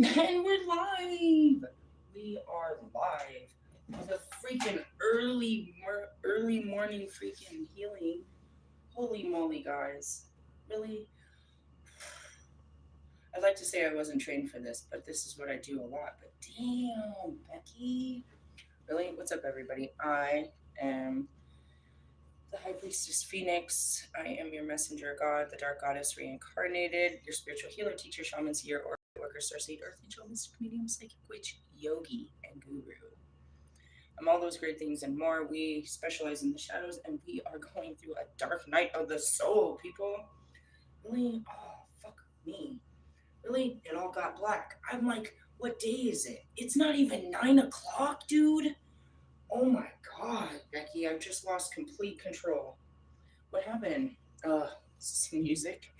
And we're live. We are live with a freaking early morning freaking healing. Holy moly, guys! Really, I'd like to say I wasn't trained for this, but this is what I do a lot. But damn, Becky, really, what's up, everybody? I am the High Priestess Phoenix. I am your messenger god, the Dark Goddess reincarnated, your spiritual healer, teacher, shaman, seer, or worker, Starseed, earth angel, mystic, medium, psychic, witch, yogi, and guru. I'm all those great things and more. We specialize in the shadows, and we are going through a dark night of the soul, people. Really? Oh, fuck me. Really? It all got black. I'm like, what day is it? It's not even 9 o'clock, dude. Oh my god, Becky, I've just lost complete control. What happened? Music.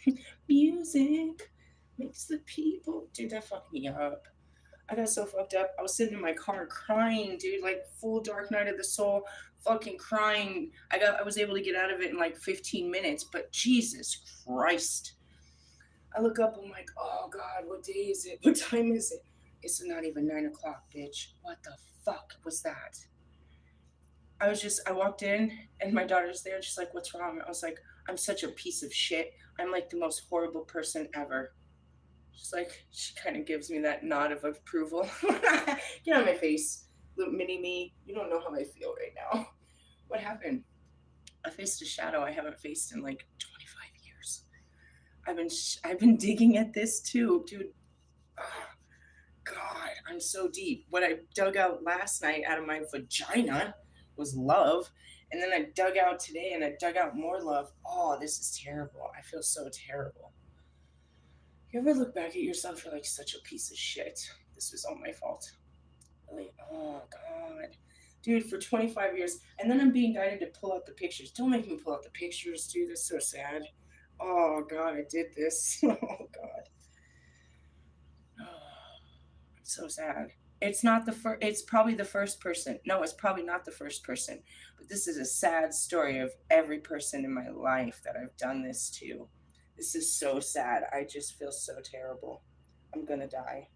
Music makes the people. Dude, that fucked me up. I got so fucked up. I was sitting in my car crying, dude, like full Dark Night of the Soul, fucking crying. I was able to get out of it in like 15 minutes, but Jesus Christ. I look up, I'm like, oh God, what day is it? What time is it? It's not even 9 o'clock, bitch. What the fuck was that? I walked in and my daughter's there and she's like, what's wrong? I was like, I'm such a piece of shit. I'm like the most horrible person ever. She's like, she kind of gives me that nod of approval. Get on my face, little mini me. You don't know how I feel right now. What happened? I faced a shadow I haven't faced in like 25 years. I've been digging at this too, dude. Oh, God, I'm so deep. What I dug out last night out of my vagina was love. And then I dug out today and I dug out more love. Oh, this is terrible. I feel so terrible. You ever look back at yourself, you're like such a piece of shit. This was all my fault. Like, oh God. Dude, for 25 years. And then I'm being guided to pull out the pictures. Don't make me pull out the pictures, dude. That's so sad. Oh God, I did this. Oh God. Oh, I'm so sad. It's not the first, it's probably the first person. No, it's probably not the first person. But this is a sad story of every person in my life that I've done this to. This is so sad. I just feel so terrible. I'm gonna die.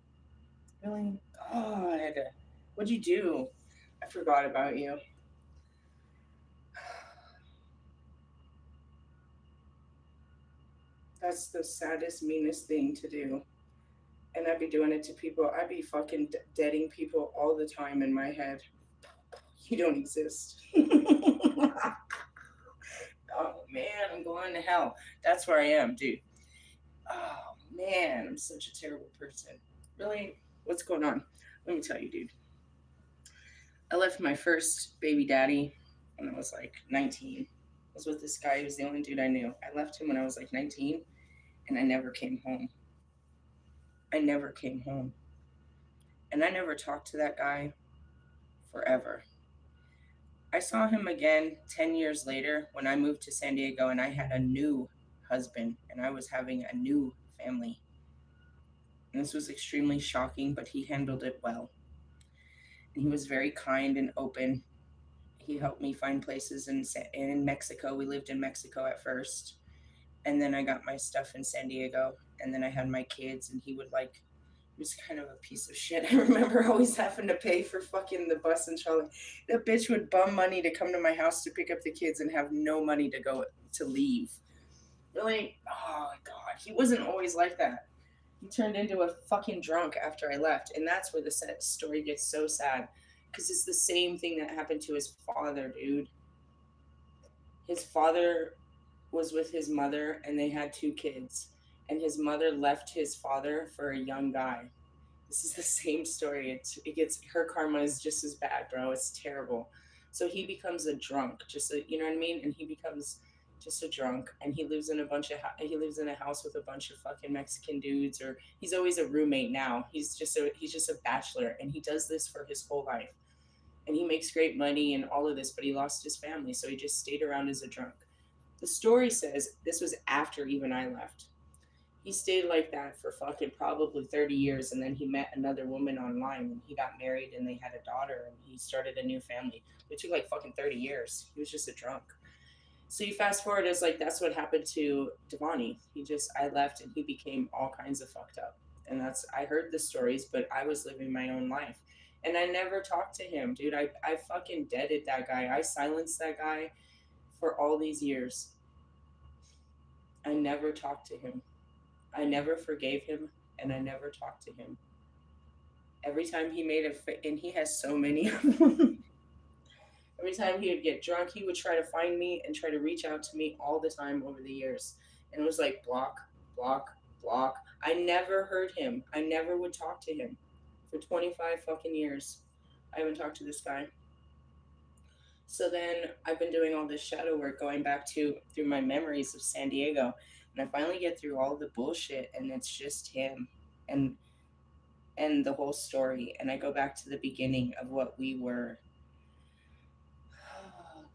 Really? God. What'd you do? I forgot about you. That's the saddest, meanest thing to do. And I'd be doing it to people. I'd be fucking deading people all the time in my head. You don't exist. Oh man, I'm going to hell. That's where I am, dude. Oh man, I'm such a terrible person. Really? What's going on? Let me tell you, dude. I left my first baby daddy when I was like 19. I was with this guy. He was the only dude I knew. I left him when I was like 19 and I never came home. I never came home. And I never talked to that guy forever. I saw him again 10 years later when I moved to San Diego and I had a new husband and I was having a new family. And this was extremely shocking, but he handled it well. And he was very kind and open. He helped me find places in Mexico. We lived in Mexico at first. And then I got my stuff in San Diego. And then I had my kids, and he would like, he was kind of a piece of shit. I remember always having to pay for fucking the bus and trolley. The bitch would bum money to come to my house to pick up the kids and have no money to go to leave. Really? Oh God, he wasn't always like that. He turned into a fucking drunk after I left, and that's where the story gets so sad, because it's the same thing that happened to his father, dude. His father was with his mother, and they had two kids, and his mother left his father for a young guy. This is the same story. It gets her karma is just as bad, bro. It's terrible. So he becomes a drunk, you know what I mean, and he becomes just a drunk, and he lives in he lives in a house with a bunch of fucking Mexican dudes, or he's always a roommate now. He's just a bachelor, and he does this for his whole life, and he makes great money and all of this, but he lost his family, so he just stayed around as a drunk. The story says this was after even I left. He stayed like that for fucking probably 30 years, and then he met another woman online and he got married and they had a daughter and he started a new family. It took like fucking 30 years. He was just a drunk. So you fast forward, it's like that's what happened to Devani. I left and he became all kinds of fucked up. And I heard the stories, but I was living my own life. And I never talked to him, dude. I fucking deaded that guy. I silenced that guy for all these years. I never talked to him. I never forgave him, and I never talked to him. Every time he made and he has so many of them. Every time he would get drunk, he would try to find me and try to reach out to me all the time over the years. And it was like block, block, block. I never heard him. I never would talk to him. For 25 fucking years, I haven't talked to this guy. So then I've been doing all this shadow work, going back to through my memories of San Diego. And I finally get through all the bullshit, and it's just him and the whole story. And I go back to the beginning of what we were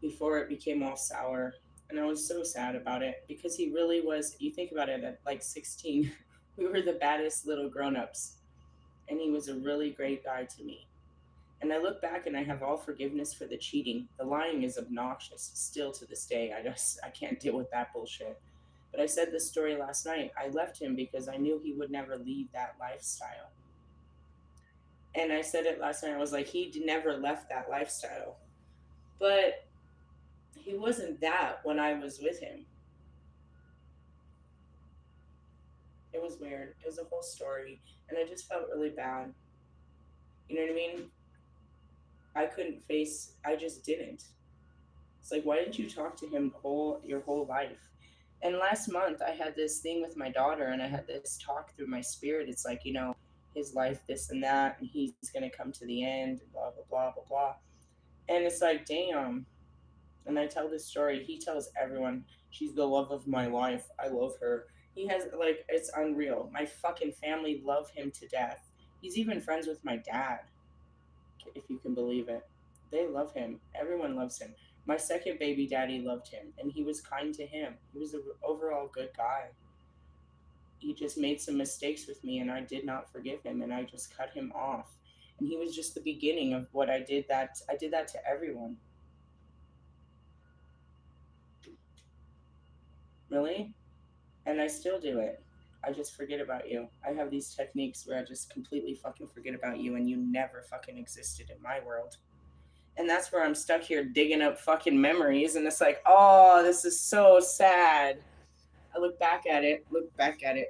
before it became all sour. And I was so sad about it because he really was. You think about it, at like 16, we were the baddest little grown-ups. And he was a really great guy to me. And I look back and I have all forgiveness for the cheating. The lying is obnoxious still to this day. I can't deal with that bullshit. But I said this story last night. I left him because I knew he would never leave that lifestyle. And I said it last night. I was like, he never left that lifestyle. But he wasn't that when I was with him. It was weird. It was a whole story. And I just felt really bad. You know what I mean? I just didn't. It's like, why didn't you talk to him your whole life? And last month I had this thing with my daughter, and I had this talk through my spirit. It's like, his life, this and that, and he's going to come to the end, blah, blah, blah, blah, blah. And it's like, damn. And I tell this story. He tells everyone, she's the love of my life. I love her. He has, like, it's unreal. My fucking family love him to death. He's even friends with my dad, if you can believe it. They love him. Everyone loves him. My second baby daddy loved him, and he was kind to him. He was an overall good guy. He just made some mistakes with me, and I did not forgive him, and I just cut him off. And he was just the beginning of what I did that to everyone. Really? And I still do it. I just forget about you. I have these techniques where I just completely fucking forget about you, and you never fucking existed in my world. And that's where I'm stuck here digging up fucking memories, and it's like, oh, this is so sad. I look back at it.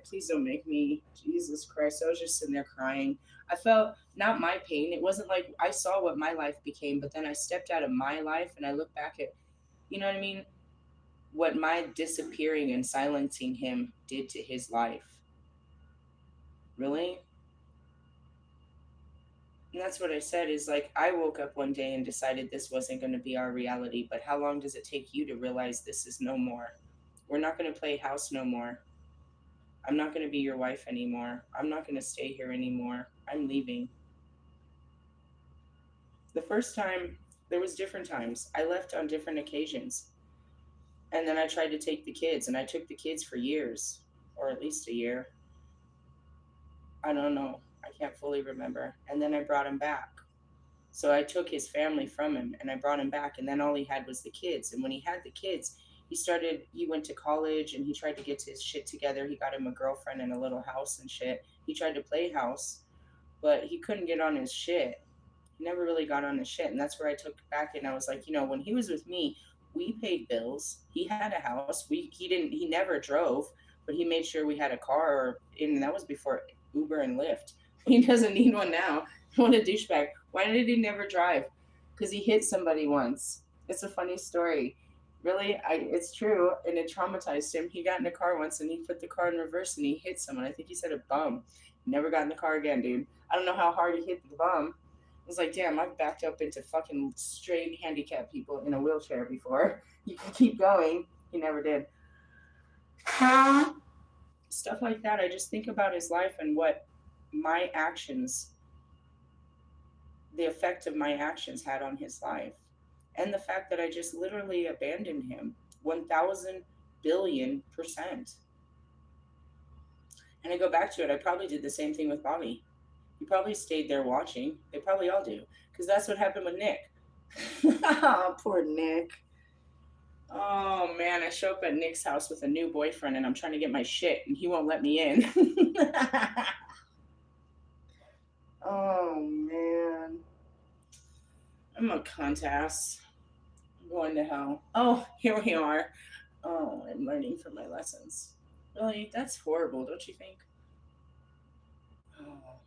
Please don't make me. Jesus Christ. I was just sitting there crying. I felt not my pain. It wasn't like I saw what my life became, but then I stepped out of my life and I look back at, you know what I mean? What my disappearing and silencing him did to his life. Really? And that's what I said is like, I woke up one day and decided this wasn't going to be our reality, but how long does it take you to realize this is no more? We're not going to play house no more. I'm not going to be your wife anymore. I'm not going to stay here anymore. I'm leaving. The first time, there was different times. I left on different occasions. And then I tried to take the kids, and I took the kids for years, or at least a year. I don't know. I can't fully remember. And then I brought him back. So I took his family from him, and I brought him back, and then all he had was the kids. And when he had the kids, he went to college, and he tried to get his shit together. He got him a girlfriend and a little house and shit. He tried to play house, but he couldn't get on his shit. He never really got on his shit. And that's where I took back, and I was like, when he was with me, we paid bills. He had a house. He never drove, but he made sure we had a car, and that was before Uber and Lyft. He doesn't need one now. What a douchebag. Why did he never drive? Because he hit somebody once. It's a funny story. Really, it's true, and it traumatized him. He got in a car once, and he put the car in reverse, and he hit someone. I think he said a bum. Never got in the car again, dude. I don't know how hard he hit the bum. I was like, damn, I've backed up into fucking straight handicapped people in a wheelchair before. You can keep going. He never did. Stuff like that. I just think about his life and what my actions, the effect of my actions had on his life. And the fact that I just literally abandoned him 1,000 billion%. And I go back to it. I probably did the same thing with Bobby. He probably stayed there watching. They probably all do. Because that's what happened with Nick. Poor Nick. Oh, man. I show up at Nick's house with a new boyfriend, and I'm trying to get my shit, and he won't let me in. Oh, cunt ass. I'm going to hell. Oh, here we are. Oh, I'm learning from my lessons. Really? That's horrible, don't you think? Oh,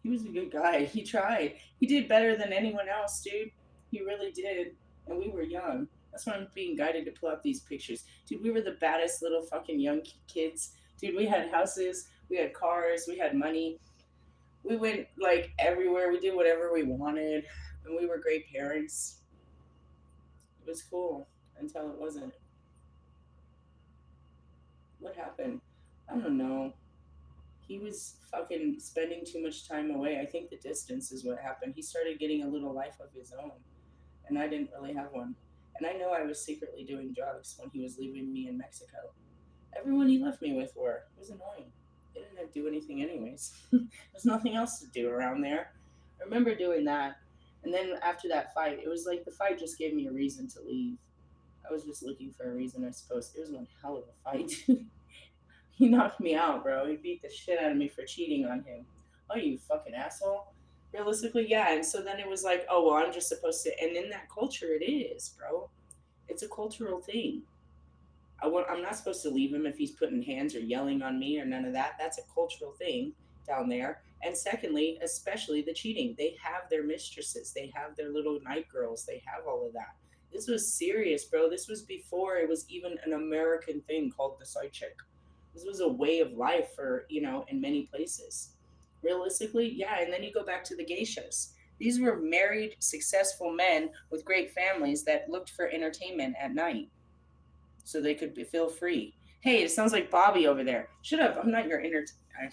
he was a good guy. He tried. He did better than anyone else, dude. He really did. And we were young. That's why I'm being guided to pull out these pictures. Dude, we were the baddest little fucking young kids. Dude, we had houses, we had cars, we had money. We went like everywhere. We did whatever we wanted. And we were great parents. It was cool until it wasn't. What happened? I don't know. He was fucking spending too much time away. I think the distance is what happened. He started getting a little life of his own, and I didn't really have one. And I know I was secretly doing drugs when he was leaving me in Mexico. Everyone he left me with were. It was annoying. They didn't do anything anyways. There's nothing else to do around there. I remember doing that. And then after that fight, it was like the fight just gave me a reason to leave. I was just looking for a reason, I suppose. It was one hell of a fight. He knocked me out, bro. He beat the shit out of me for cheating on him. Oh, you fucking asshole. Realistically, yeah. And so then it was like, oh, well, I'm just supposed to. And in that culture, it is, bro. It's a cultural thing. I'm not supposed to leave him if he's putting hands or yelling on me or none of that. That's a cultural thing down there. And secondly, especially the cheating. They have their mistresses, they have their little night girls, they have all of that. This was serious, bro. This was before it was even an American thing called the side chick. This was a way of life for, in many places. Realistically, yeah. And then you go back to the geishas. These were married, successful men with great families that looked for entertainment at night so they could feel free. Hey, it sounds like Bobby over there. Shut up. I'm not your entertainer.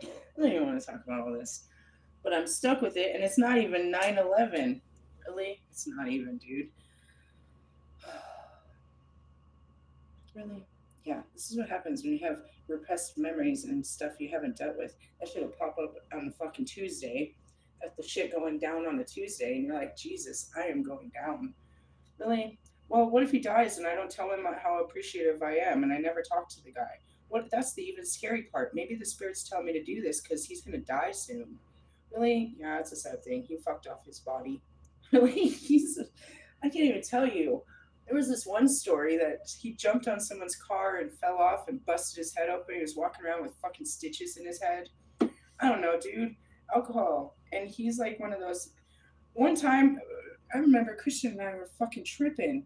I don't even want to talk about all this. But I'm stuck with it, and it's not even 9/11. Really? It's not even, dude. Really? Yeah, this is what happens when you have repressed memories and stuff you haven't dealt with. That shit will pop up on a fucking Tuesday. At the shit going down on a Tuesday, and you're like, Jesus, I am going down. Really? Well, what if he dies and I don't tell him how appreciative I am and I never talk to the guy? What? That's the even scary part. Maybe the spirits tell me to do this because he's gonna die soon. Really? Yeah, it's a sad thing. He fucked off his body. Really? I can't even tell you. There was this one story that he jumped on someone's car and fell off and busted his head open. He was walking around with fucking stitches in his head. I don't know, dude. Alcohol. And he's like one of those. One time, I remember Christian and I were fucking tripping.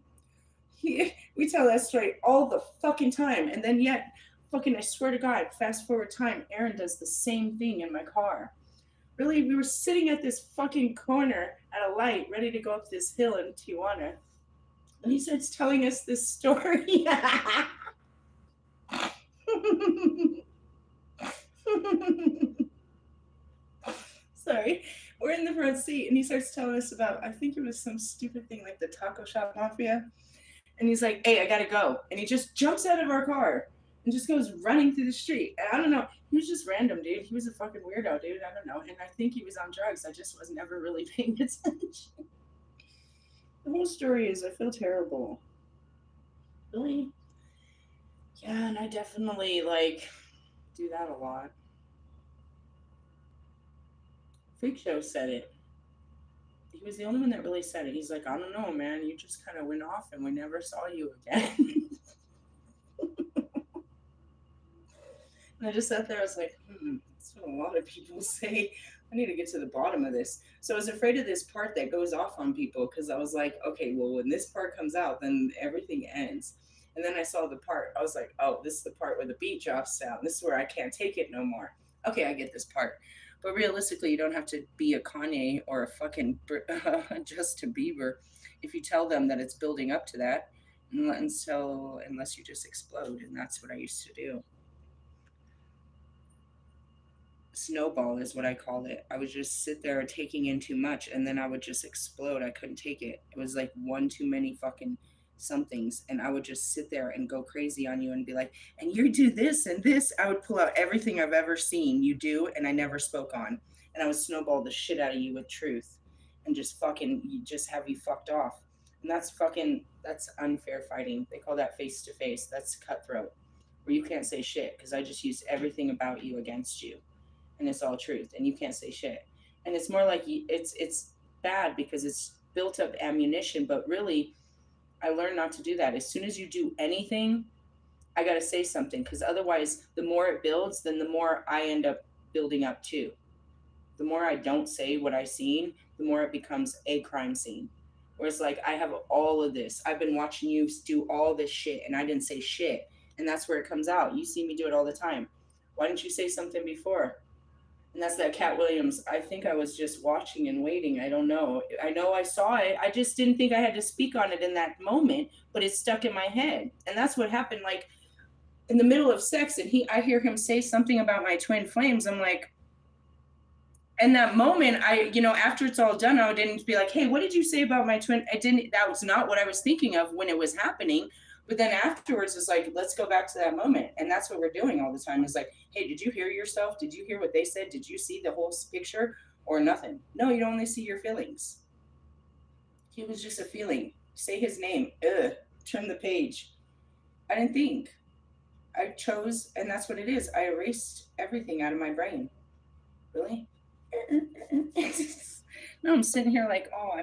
We tell that story all the fucking time. And then yet, fucking, I swear to God, fast forward time, Aaron does the same thing in my car. Really, we were sitting at this fucking corner at a light, ready to go up this hill in Tijuana. And he starts telling us this story. Sorry. We're in the front seat, and he starts telling us about, I think it was some stupid thing like the taco shop mafia. And he's like, hey, I gotta go. And he just jumps out of our car and just goes running through the street. And I don't know. He was just random, dude. He was a fucking weirdo, dude. I don't know. And I think he was on drugs. I just was never really paying attention. The whole story is I feel terrible. Really? Yeah, and I definitely do that a lot. Freak Show said it. He was the only one that really said it. He's like, I don't know, man. You just kind of went off and we never saw you again. And I just sat there. I was like, that's what a lot of people say. I need to get to the bottom of this. So I was afraid of this part that goes off on people because I was like, okay, well, when this part comes out, then everything ends. And then I saw the part. I was like, oh, this is the part where the beat drops down. This is where I can't take it no more. Okay, I get this part. But realistically, you don't have to be a Kanye or a fucking Justin Bieber if you tell them that it's building up to that. And so, unless you just explode. And that's what I used to do. Snowball is what I called it. I would just sit there taking in too much and then I would just explode. I couldn't take it. It was like one too many fucking somethings. And I would just sit there and go crazy on you and be like, and you do this and this. I would pull out everything I've ever seen you do and I never spoke on. And I would snowball the shit out of you with truth and just have you fucked off. And that's unfair fighting. They call that face to face. That's cutthroat, where you can't say shit because I just used everything about you against you. And it's all truth, and you can't say shit. And it's more like it's bad because it's built up ammunition, but really I learned not to do that. As soon as you do anything, I got to say something, because otherwise the more it builds, then the more I end up building up too. The more I don't say what I seen, the more it becomes a crime scene. Whereas like I have all of this. I've been watching you do all this shit and I didn't say shit. And that's where it comes out. You see me do it all the time. Why didn't you say something before? And that's that Cat Williams. I think I was just watching and waiting. I don't know. I know I saw it. I just didn't think I had to speak on it in that moment, but it stuck in my head. And that's what happened. Like in the middle of sex, and I hear him say something about my twin flames. I'm like, in that moment, after it's all done, I didn't be like, hey, what did you say about my twin? I didn't, that was not what I was thinking of when it was happening. But then afterwards, it's like, let's go back to that moment. And that's what we're doing all the time is like, hey, did you hear yourself? Did you hear what they said? Did you see the whole picture or nothing? No, you only see your feelings. He was just a feeling. Say his name. Ugh. Turn the page. I didn't think. I chose, and that's what it is. I erased everything out of my brain. Really? No, I'm sitting here like, oh,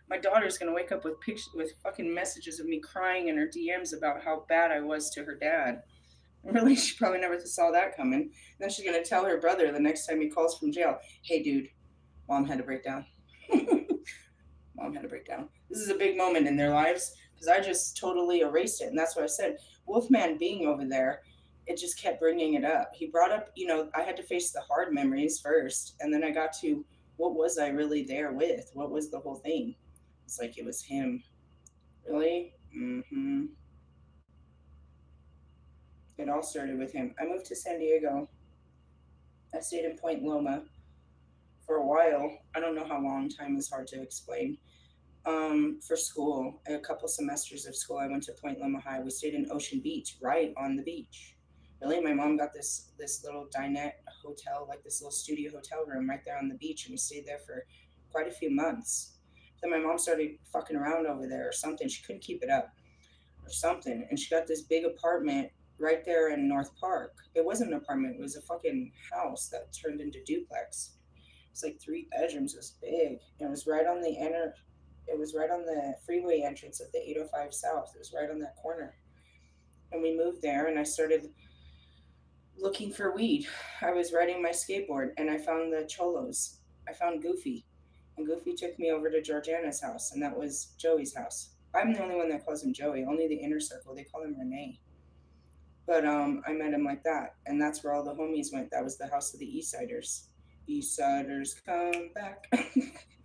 my daughter's gonna wake up with pictures, with fucking messages of me crying in her DMs about how bad I was to her dad. Really, she probably never saw that coming. And then she's gonna tell her brother the next time he calls from jail, hey, dude, mom had a breakdown. Mom had a breakdown. This is a big moment in their lives because I just totally erased it. And that's what I said. Wolfman being over there, it just kept bringing it up. He brought up, I had to face the hard memories first. And then I got to, what was I really there with? What was the whole thing? It's like it was him. Really? Mm-hmm. It all started with him. I moved to San Diego. I stayed in Point Loma for a while. I don't know how long. Time is hard to explain. For school, a couple semesters of school, I went to Point Loma High. We stayed in Ocean Beach, right on the beach. Really, my mom got this little dinette hotel, like this little studio hotel room right there on the beach, and we stayed there for quite a few months. Then my mom started fucking around over there or something. She couldn't keep it up or something, and she got this big apartment right there in North Park. It wasn't an apartment; it was a fucking house that turned into duplex. It's like 3 bedrooms. It was big, and it was right on the inner. It was right on the freeway entrance of the 805 South. It was right on that corner. And we moved there, and I started looking for weed. I was riding my skateboard, and I found the Cholos. I found Goofy, and Goofy took me over to Georgiana's house, and that was Joey's house. I'm the only one that calls him Joey. Only the inner circle they call him Renee. But I met him like that, and that's where all the homies went. That was the house of the East Siders. East Siders come back.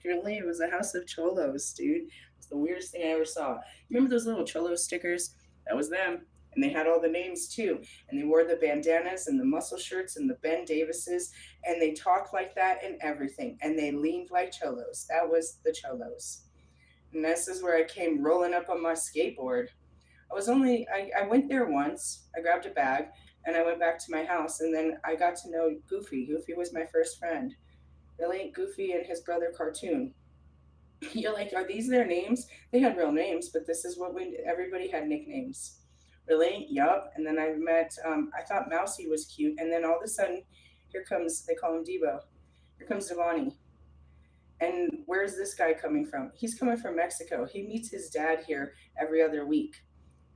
Really, it was a house of cholos, dude. It's the weirdest thing I ever saw. Remember those little cholo stickers? That was them. And they had all the names too. And they wore the bandanas and the muscle shirts and the Ben Davises. And they talked like that and everything. And they leaned like cholos. That was the cholos. And this is where I came rolling up on my skateboard. I went there once. I grabbed a bag and I went back to my house. And then I got to know Goofy. Goofy was my first friend. Really? Goofy and his brother Cartoon. You're like, are these their names? They had real names, but this is what everybody had nicknames. Really? Yup. And then I met, I thought Mousy was cute. And then all of a sudden, here comes, they call him Debo. Here comes Devani. And where's this guy coming from? He's coming from Mexico. He meets his dad here every other week.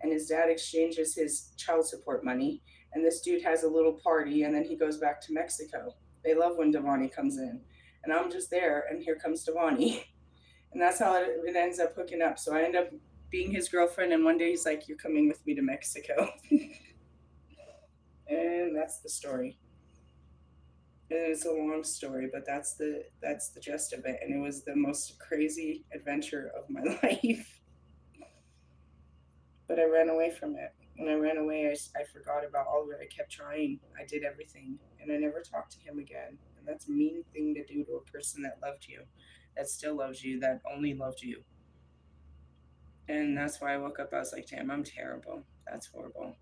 And his dad exchanges his child support money. And this dude has a little party, and then he goes back to Mexico. They love when Devani comes in. And I'm just there, and here comes Devani. And that's how it ends up hooking up. So I end up being his girlfriend, and one day he's like, you're coming with me to Mexico. And that's the story. And it's a long story, but that's the gist of it. And it was the most crazy adventure of my life. But I ran away from it. When I ran away, I forgot about all of it. I kept trying. I did everything. And I never talked to him again. And that's a mean thing to do to a person that loved you, that still loves you, that only loved you. And that's why I woke up. I was like, damn, I'm terrible. That's horrible.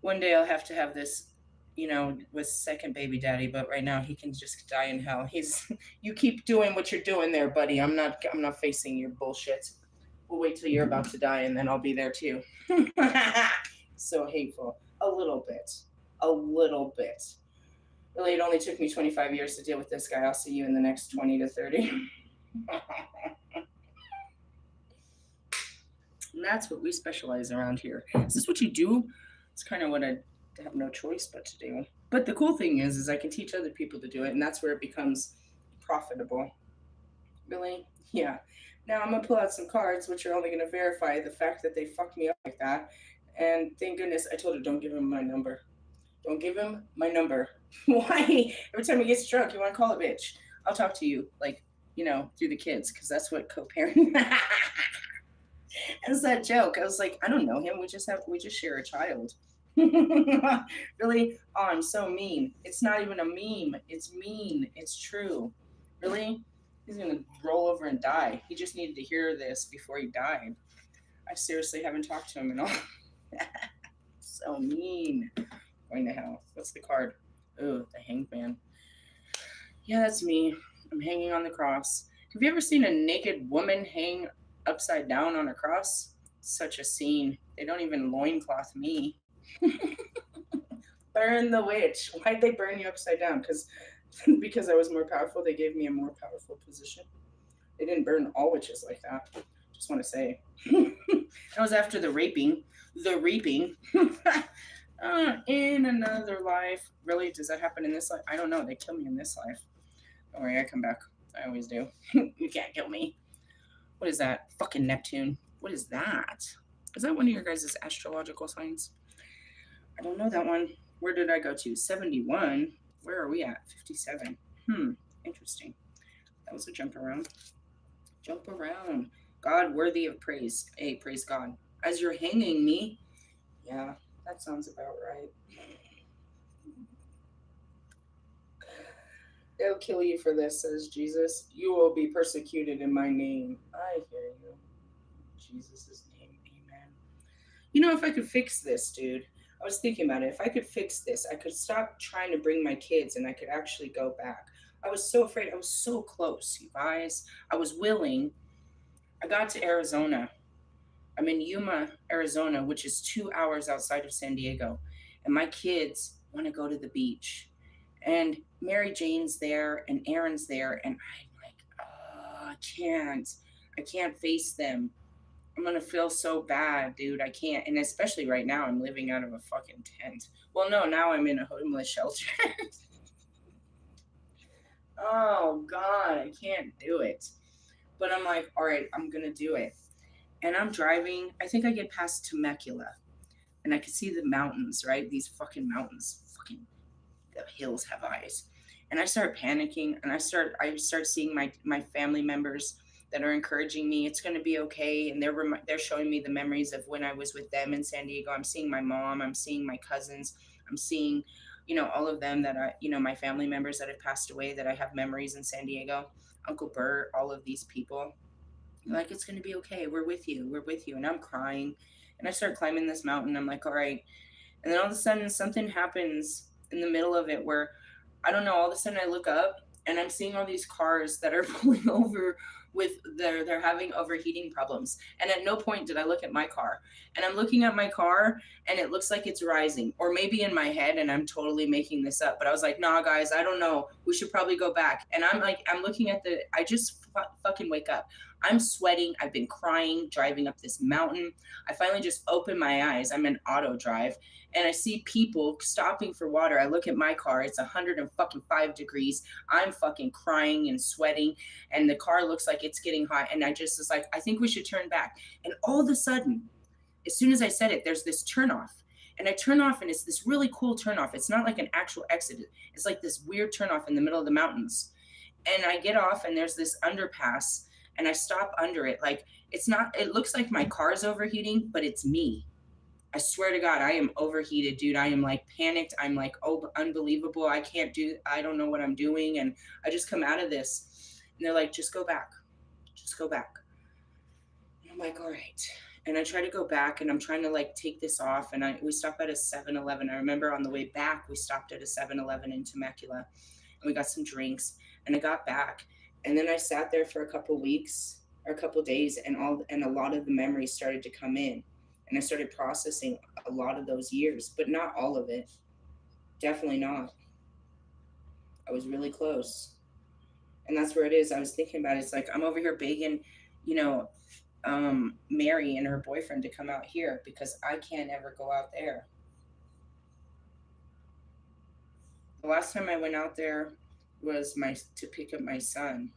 One day I'll have to have this, with second baby daddy, but right now he can just die in hell. You keep doing what you're doing there, buddy. I'm not facing your bullshit. We'll wait till you're about to die, and then I'll be there too. So hateful. A little bit. A little bit. Really, it only took me 25 years to deal with this guy. I'll see you in the next 20 to 30. And that's what we specialize around here. Is this what you do? It's kind of what I have no choice but to do. But the cool thing is I can teach other people to do it, and that's where it becomes profitable. Really? Yeah. Now I'm gonna pull out some cards, which are only gonna verify the fact that they fucked me up like that. And thank goodness I told her, don't give him my number. Don't give him my number. Why? Every time he gets drunk, you want to call a bitch. I'll talk to you, like, through the kids, because that's what co-parenting. It's that joke. I was like, I don't know him. We just share a child. Really? Oh, I'm so mean. It's not even a meme. It's mean. It's true. Really? He's gonna roll over and die. He just needed to hear this before he died. I seriously haven't talked to him at all. So mean. Going to hell. What's the card? Oh, the Hanged Man. Yeah, that's me. I'm hanging on the cross. Have you ever seen a naked woman hang upside down on a cross? Such a scene. They don't even loincloth me. Burn the witch. Why'd they burn you upside down? Because I was more powerful, they gave me a more powerful position. They didn't burn all witches like that. Just want to say. That was after the raping. The reaping. In another life. Really? Does that happen in this life? I don't know. They kill me in this life. Don't worry, I come back. I always do. You can't kill me. What is that? Fucking Neptune. What is that? Is that one of your guys' astrological signs? I don't know that one. Where did I go to? 71. Where are we at? 57. Interesting. That was a jump around. Jump around. God worthy of praise. Hey, praise God. As you're hanging me. Yeah, that sounds about right. They'll kill you for this, says Jesus. You will be persecuted in my name. I hear you. In Jesus' name, amen. If I could fix this, dude, I was thinking about it. If I could fix this, I could stop trying to bring my kids and I could actually go back. I was so afraid. I was so close, you guys. I was willing. I got to Arizona. I'm in Yuma, Arizona, which is 2 hours outside of San Diego. And my kids want to go to the beach. And Mary Jane's there and Aaron's there. And I'm like, oh, I can't face them. I'm going to feel so bad, dude. I can't. And especially right now, I'm living out of a fucking tent. Well, no, now I'm in a homeless shelter. Oh, God, I can't do it. But I'm like, all right, I'm going to do it. And I'm driving. I think I get past Temecula. And I can see the mountains, right? These fucking mountains. Fucking the hills have eyes. And I start panicking. And I start seeing my family members that are encouraging me. It's going to be okay. And they're showing me the memories of when I was with them in San Diego. I'm seeing my mom. I'm seeing my cousins. I'm seeing, all of them that my family members that have passed away that I have memories in San Diego. Uncle Bert, all of these people. Like, it's going to be okay. We're with you. We're with you. And I'm crying. And I start climbing this mountain. I'm like, all right. And then all of a sudden something happens in the middle of it where, I don't know, all of a sudden I look up and I'm seeing all these cars that are pulling over with they're having overheating problems. And at no point did I look at my car. And I'm looking at my car and it looks like it's rising. Or maybe in my head and I'm totally making this up. But I was like, nah, guys, I don't know. We should probably go back. And I'm looking at I just fucking wake up. I'm sweating. I've been crying, driving up this mountain. I finally just open my eyes. I'm in auto drive and I see people stopping for water. I look at my car. It's 105 degrees. I'm fucking crying and sweating and the car looks like it's getting hot. And I just was like, I think we should turn back. And all of a sudden, as soon as I said it, there's this turn off. And I turn off and it's this really cool turn off. It's not like an actual exit. It's like this weird turn off in the middle of the mountains. And I get off and there's this underpass and I stop under it. Like it looks like my car's overheating, but it's me. I swear to God, I am overheated, dude. I am like panicked. I'm like, oh, unbelievable. I don't know what I'm doing. And I just come out of this and they're like, just go back. Just go back. And I'm like, all right. And I try to go back and I'm trying to like take this off. And we stop at a 7-Eleven. I remember on the way back, we stopped at a 7-Eleven in Temecula and we got some drinks and I got back. And then I sat there for a couple weeks or a couple days and a lot of the memories started to come in. And I started processing a lot of those years, but not all of it. Definitely not. I was really close. And that's where it is. I was thinking about it. It's like I'm over here begging, you know, Mary and her boyfriend to come out here because I can't ever go out there. The last time I went out there was my to pick up my son.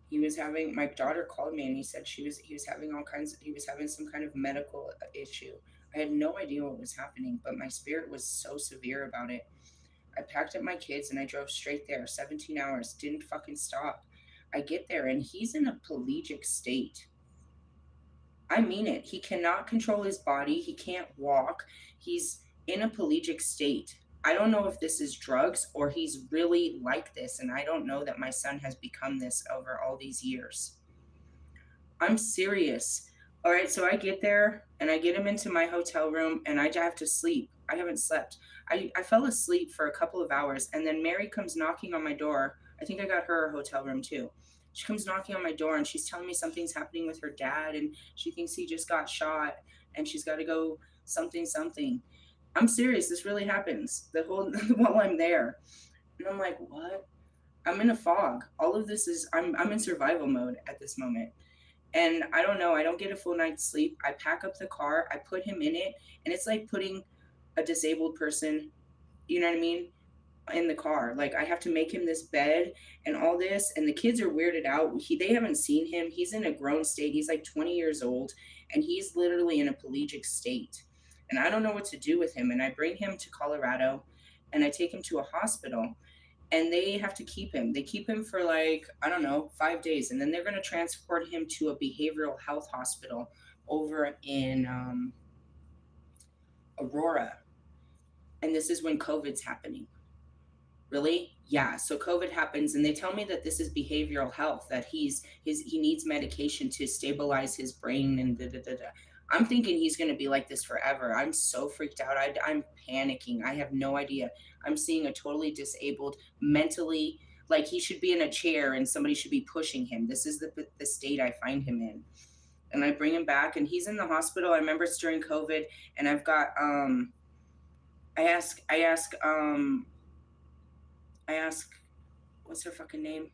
He was having my daughter called me and he said he was having all kinds he was having some kind of medical issue. I had no idea what was happening, but my spirit was so severe about it. I packed up my kids and I drove straight there, 17 hours, didn't fucking stop. I get there and he's in a pelagic state. I mean it. He cannot control his body. He can't walk. He's in a pelagic state. I don't know if this is drugs or he's really like this. And I don't know that my son has become this over all these years. I'm serious. All right, so I get there and I get him into my hotel room and I have to sleep. I haven't slept. I fell asleep for a couple of hours and then Mary comes knocking on my door. I think I got her a hotel room too. She comes knocking on my door and she's telling me something's happening with her dad and she thinks he just got shot and she's got to go something something. I'm serious. This really happens. The whole while I'm there. And I'm like, what? I'm in a fog. All of this is I'm in survival mode at this moment. And I don't know, I don't get a full night's sleep. I pack up the car, I put him in it, and it's like putting a disabled person, you know what I mean, in the car. Like I have to make him this bed and all this, and the kids are weirded out. They haven't seen him. He's in a grown state. He's like 20 years old, and he's literally in a pelagic state. And I don't know what to do with him. And I bring him to Colorado, and I take him to a hospital and they have to keep him. They keep him for like, I don't know, 5 days. And then they're going to transport him to a behavioral health hospital over in Aurora. And this is when COVID's happening. Really? Yeah. So COVID happens, and they tell me that this is behavioral health. That he needs medication to stabilize his brain and da da da da. I'm thinking he's going to be like this forever. I'm so freaked out. I'm panicking. I have no idea. I'm seeing a totally disabled, mentally, like he should be in a chair and somebody should be pushing him. This is the state I find him in. And I bring him back, and he's in the hospital. I remember it's during COVID, and I've got I ask, what's her fucking name?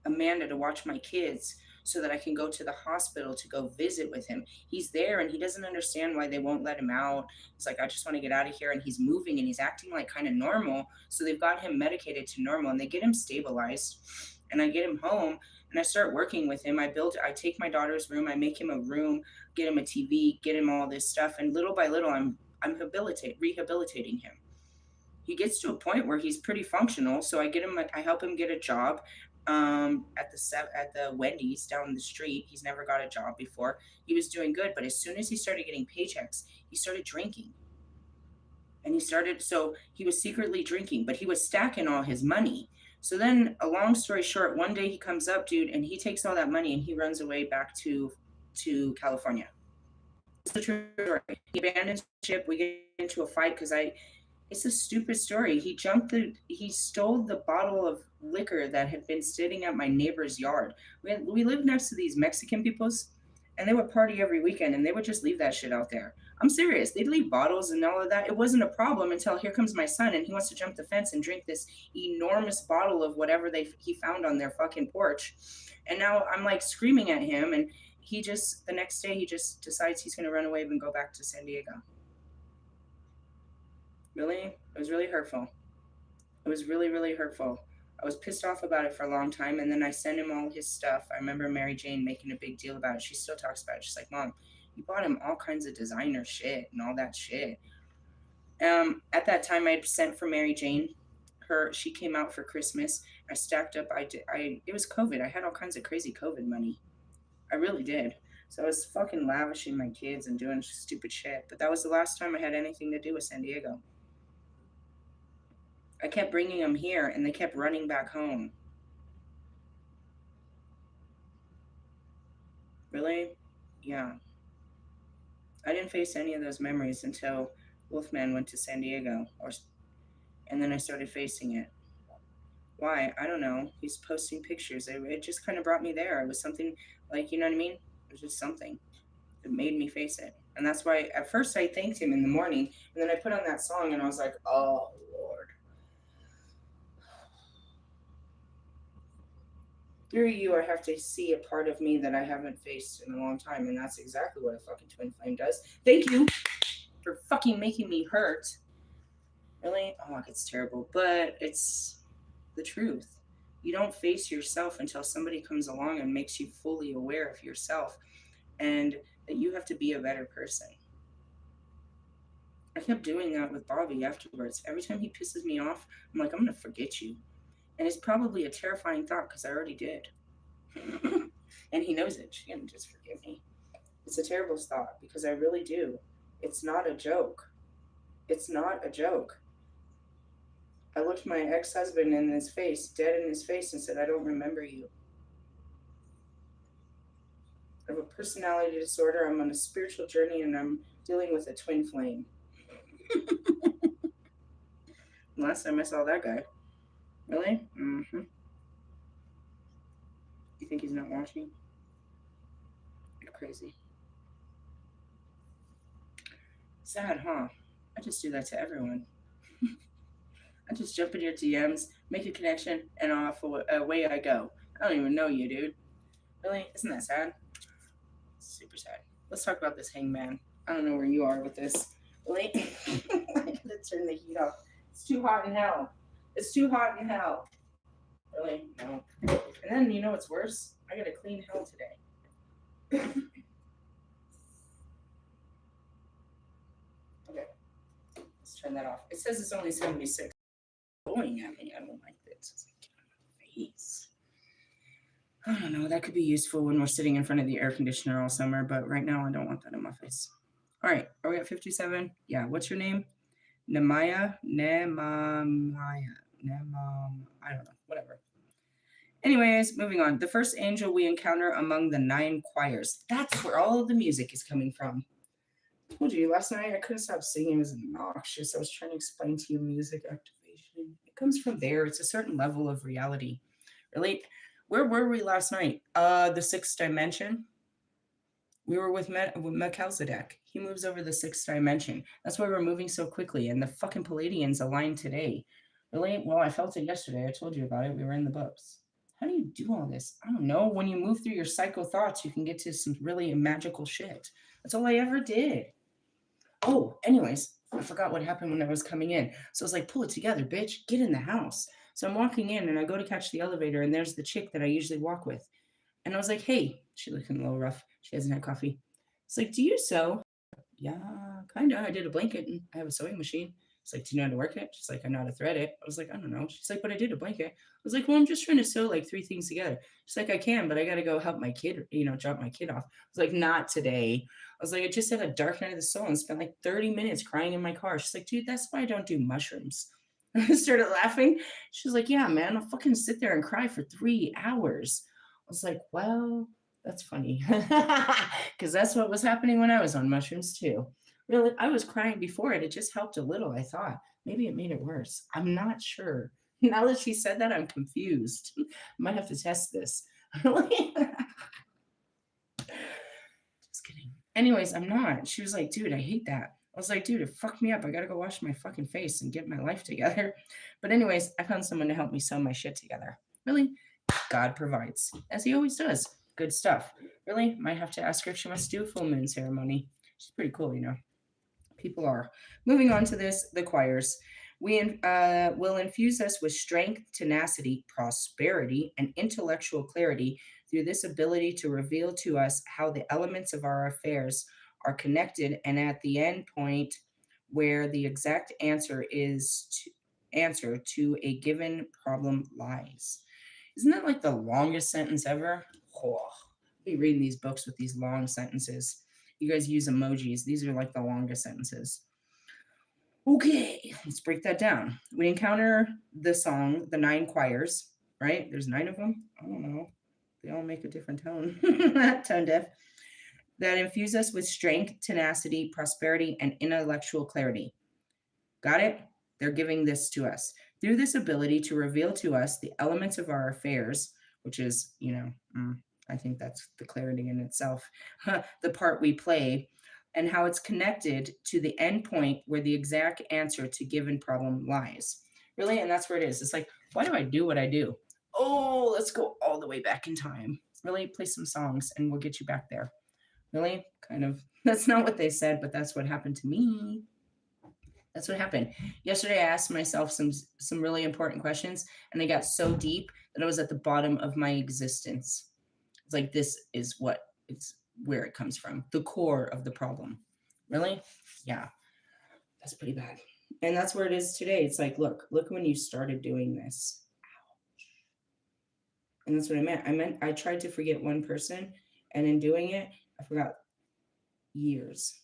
Amanda to watch my kids so that I can go to the hospital to go visit with him. He's there and he doesn't understand why they won't let him out. He's like, I just want to get out of here. And he's moving and he's acting like kind of normal. So they've got him medicated to normal and they get him stabilized. And I get him home and I start working with him. I take my daughter's room, I make him a room, get him a TV, get him all this stuff. And little by little, I'm rehabilitating him. He gets to a point where he's pretty functional. So I help him get a job at the Wendy's down the street. He's never got a job before. He was doing good, but as soon as he started getting paychecks, he started drinking. And so he was secretly drinking, but he was stacking all his money. So then, a long story short, one day he comes up, dude, and he takes all that money and he runs away back to California. It's the true story. He abandons ship. We get into a fight because it's a stupid story. He stole the bottle of liquor that had been sitting at my neighbor's yard. We lived next to these Mexican peoples, and they would party every weekend, and they would just leave that shit out there. I'm serious. They'd leave bottles and all of that. It wasn't a problem until here comes my son, and he wants to jump the fence and drink this enormous bottle of whatever he found on their fucking porch. And now I'm like screaming at him, and the next day, he just decides he's going to run away and go back to San Diego. Really? It was really hurtful. It was really, really hurtful. I was pissed off about it for a long time, and then I sent him all his stuff. I remember Mary Jane making a big deal about it. She still talks about it. She's like, Mom, you bought him all kinds of designer shit and all that shit. At that time, I'd sent for Mary Jane. She came out for Christmas. I stacked up. It was COVID. I had all kinds of crazy COVID money. I really did. So I was fucking lavishing my kids and doing stupid shit. But that was the last time I had anything to do with San Diego. I kept bringing them here, and they kept running back home. Really? Yeah. I didn't face any of those memories until Wolfman went to San Diego, and then I started facing it. Why? I don't know. He's posting pictures. It just kind of brought me there. It was something like, you know what I mean? It was just something that made me face it. And that's why at first I thanked him in the morning, and then I put on that song, and I was like, oh, Lord. through you, I have to see a part of me that I haven't faced in a long time, and that's exactly what a fucking twin flame does. Thank you for fucking making me hurt. Really? Oh, it's terrible, but it's the truth. You don't face yourself until somebody comes along and makes you fully aware of yourself and that you have to be a better person. I kept doing that with Bobby afterwards. Every time he pisses me off, I'm like, I'm going to forget you. And it's probably a terrifying thought because I already did. And he knows it. She didn't just forgive me. It's a terrible thought because I really do. It's not a joke. It's not a joke. I looked my ex husband in his face, dead in his face, and said, I don't remember you. I have a personality disorder. I'm on a spiritual journey and I'm dealing with a twin flame. Last time I saw that guy. Really? Mm-hmm. You think he's not watching? You're crazy. Sad, huh? I just do that to everyone. I just jump in your DMs, make a connection, and off away I go. I don't even know you, dude. Really? Isn't that sad? Super sad. Let's talk about this hangman. I don't know where you are with this. Really? I gotta turn the heat off. It's too hot in hell. It's too hot in hell. Really? No. And then, you know what's worse? I gotta clean hell today. Okay. Let's turn that off. It says it's only 76. Going at me. I don't like this. It's like, get on my face. I don't know. That could be useful when we're sitting in front of the air conditioner all summer, but right now I don't want that in my face. All right. Are we at 57? Yeah. What's your name? Nemaya? I don't know. Whatever. Anyways, moving on. The first angel we encounter among the 9 choirs. That's where all of the music is coming from. I told you last night I couldn't stop singing. It was obnoxious. I was trying to explain to you music activation. It comes from there. It's a certain level of reality. Really? Where were we last night? The 6th dimension. We were with Melchizedek. He moves over the 6th dimension. That's why we're moving so quickly. And the fucking Palladians aligned today. Really? Well, I felt it yesterday. I told you about it. We were in the books. How do you do all this? I don't know. When you move through your psycho thoughts, you can get to some really magical shit. That's all I ever did. Oh, anyways, I forgot what happened when I was coming in. So I was like, pull it together, bitch. Get in the house. So I'm walking in and I go to catch the elevator and there's the chick that I usually walk with. And I was like, hey, she looking a little rough. She hasn't had coffee. It's like, do you sew? Yeah, kind of. I did a blanket and I have a sewing machine. It's like, do you know how to work it? She's like, I know how to thread it. I was like, I don't know. She's like, but I did a blanket. I was like, well, I'm just trying to sew like 3 things together. She's like, I can, but I got to go help my kid, drop my kid off. I was like, not today. I was like, I just had a dark night of the soul and spent like 30 minutes crying in my car. She's like, dude, that's why I don't do mushrooms. I started laughing. She was like, yeah, man, I'll fucking sit there and cry for 3 hours. I was like, well, that's funny. Because that's what was happening when I was on mushrooms too. Really, I was crying before it. It just helped a little, I thought. Maybe it made it worse. I'm not sure. Now that she said that, I'm confused. I might have to test this. Just kidding. Anyways, I'm not. She was like, dude, I hate that. I was like, dude, it fucked me up. I gotta go wash my fucking face and get my life together. But anyways, I found someone to help me sew my shit together. Really, God provides, as he always does. Good stuff. Really, might have to ask her if she wants to do a full moon ceremony. She's pretty cool, People are. Moving on to this, the choirs. We will infuse us with strength, tenacity, prosperity, and intellectual clarity through this ability to reveal to us how the elements of our affairs are connected, and at the end point where the exact answer to a given problem lies. Isn't that like the longest sentence ever? Oh, I'll be reading these books with these long sentences. You guys use emojis. These are like the longest sentences. Okay, let's break that down. We encounter the song, the 9 choirs, right? There's 9 of them. I don't know. They all make a different tone. Tone deaf. That infuse us with strength, tenacity, prosperity, and intellectual clarity. Got it? They're giving this to us. Through this ability to reveal to us the elements of our affairs, which is, I think that's the clarity in itself, the part we play, and how it's connected to the end point where the exact answer to given problem lies. Really, and that's where it is. It's like, why do I do what I do? Oh, let's go all the way back in time. Really, play some songs and we'll get you back there. Really? Kind of. That's not what they said, but that's what happened to me. That's what happened. Yesterday I asked myself some really important questions and I got so deep that I was at the bottom of my existence. It's like this is what it's where it comes from. The core of the problem. Really? Yeah. That's pretty bad. And that's where it is today. It's like, look when you started doing this. And that's what I meant. I tried to forget one person, and in doing it, I forgot years.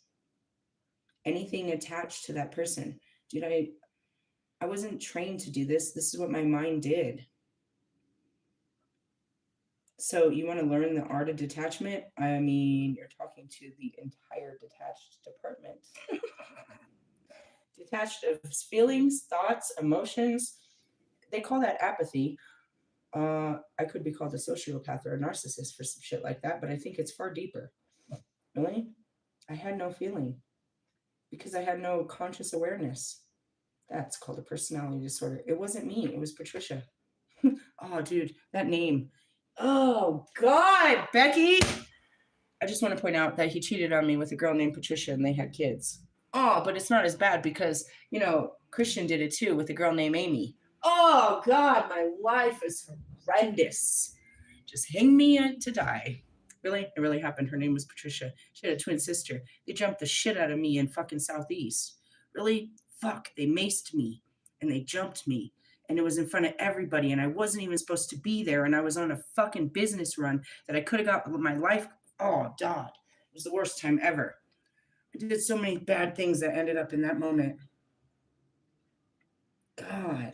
Anything attached to that person. Dude, I wasn't trained to do this. This is what my mind did. So you want to learn the art of detachment? I mean, you're talking to the entire detached department. Detached of feelings, thoughts, emotions. They call that apathy. I could be called a sociopath or a narcissist for some shit like that, but I think it's far deeper. Really? I had no feeling because I had no conscious awareness. That's called a personality disorder. It wasn't me. It was Patricia. Oh, dude, that name. Oh, God, Becky. I just want to point out that he cheated on me with a girl named Patricia and they had kids. Oh, but it's not as bad because, Christian did it too with a girl named Amy. Oh, God, my life is horrendous. Just hang me to die. Really? It really happened. Her name was Patricia. She had a twin sister. They jumped the shit out of me in fucking Southeast. Really? Fuck. They maced me and they jumped me. And it was in front of everybody. And I wasn't even supposed to be there. And I was on a fucking business run that I could have got my life. Oh, God. It was the worst time ever. I did so many bad things that ended up in that moment. God.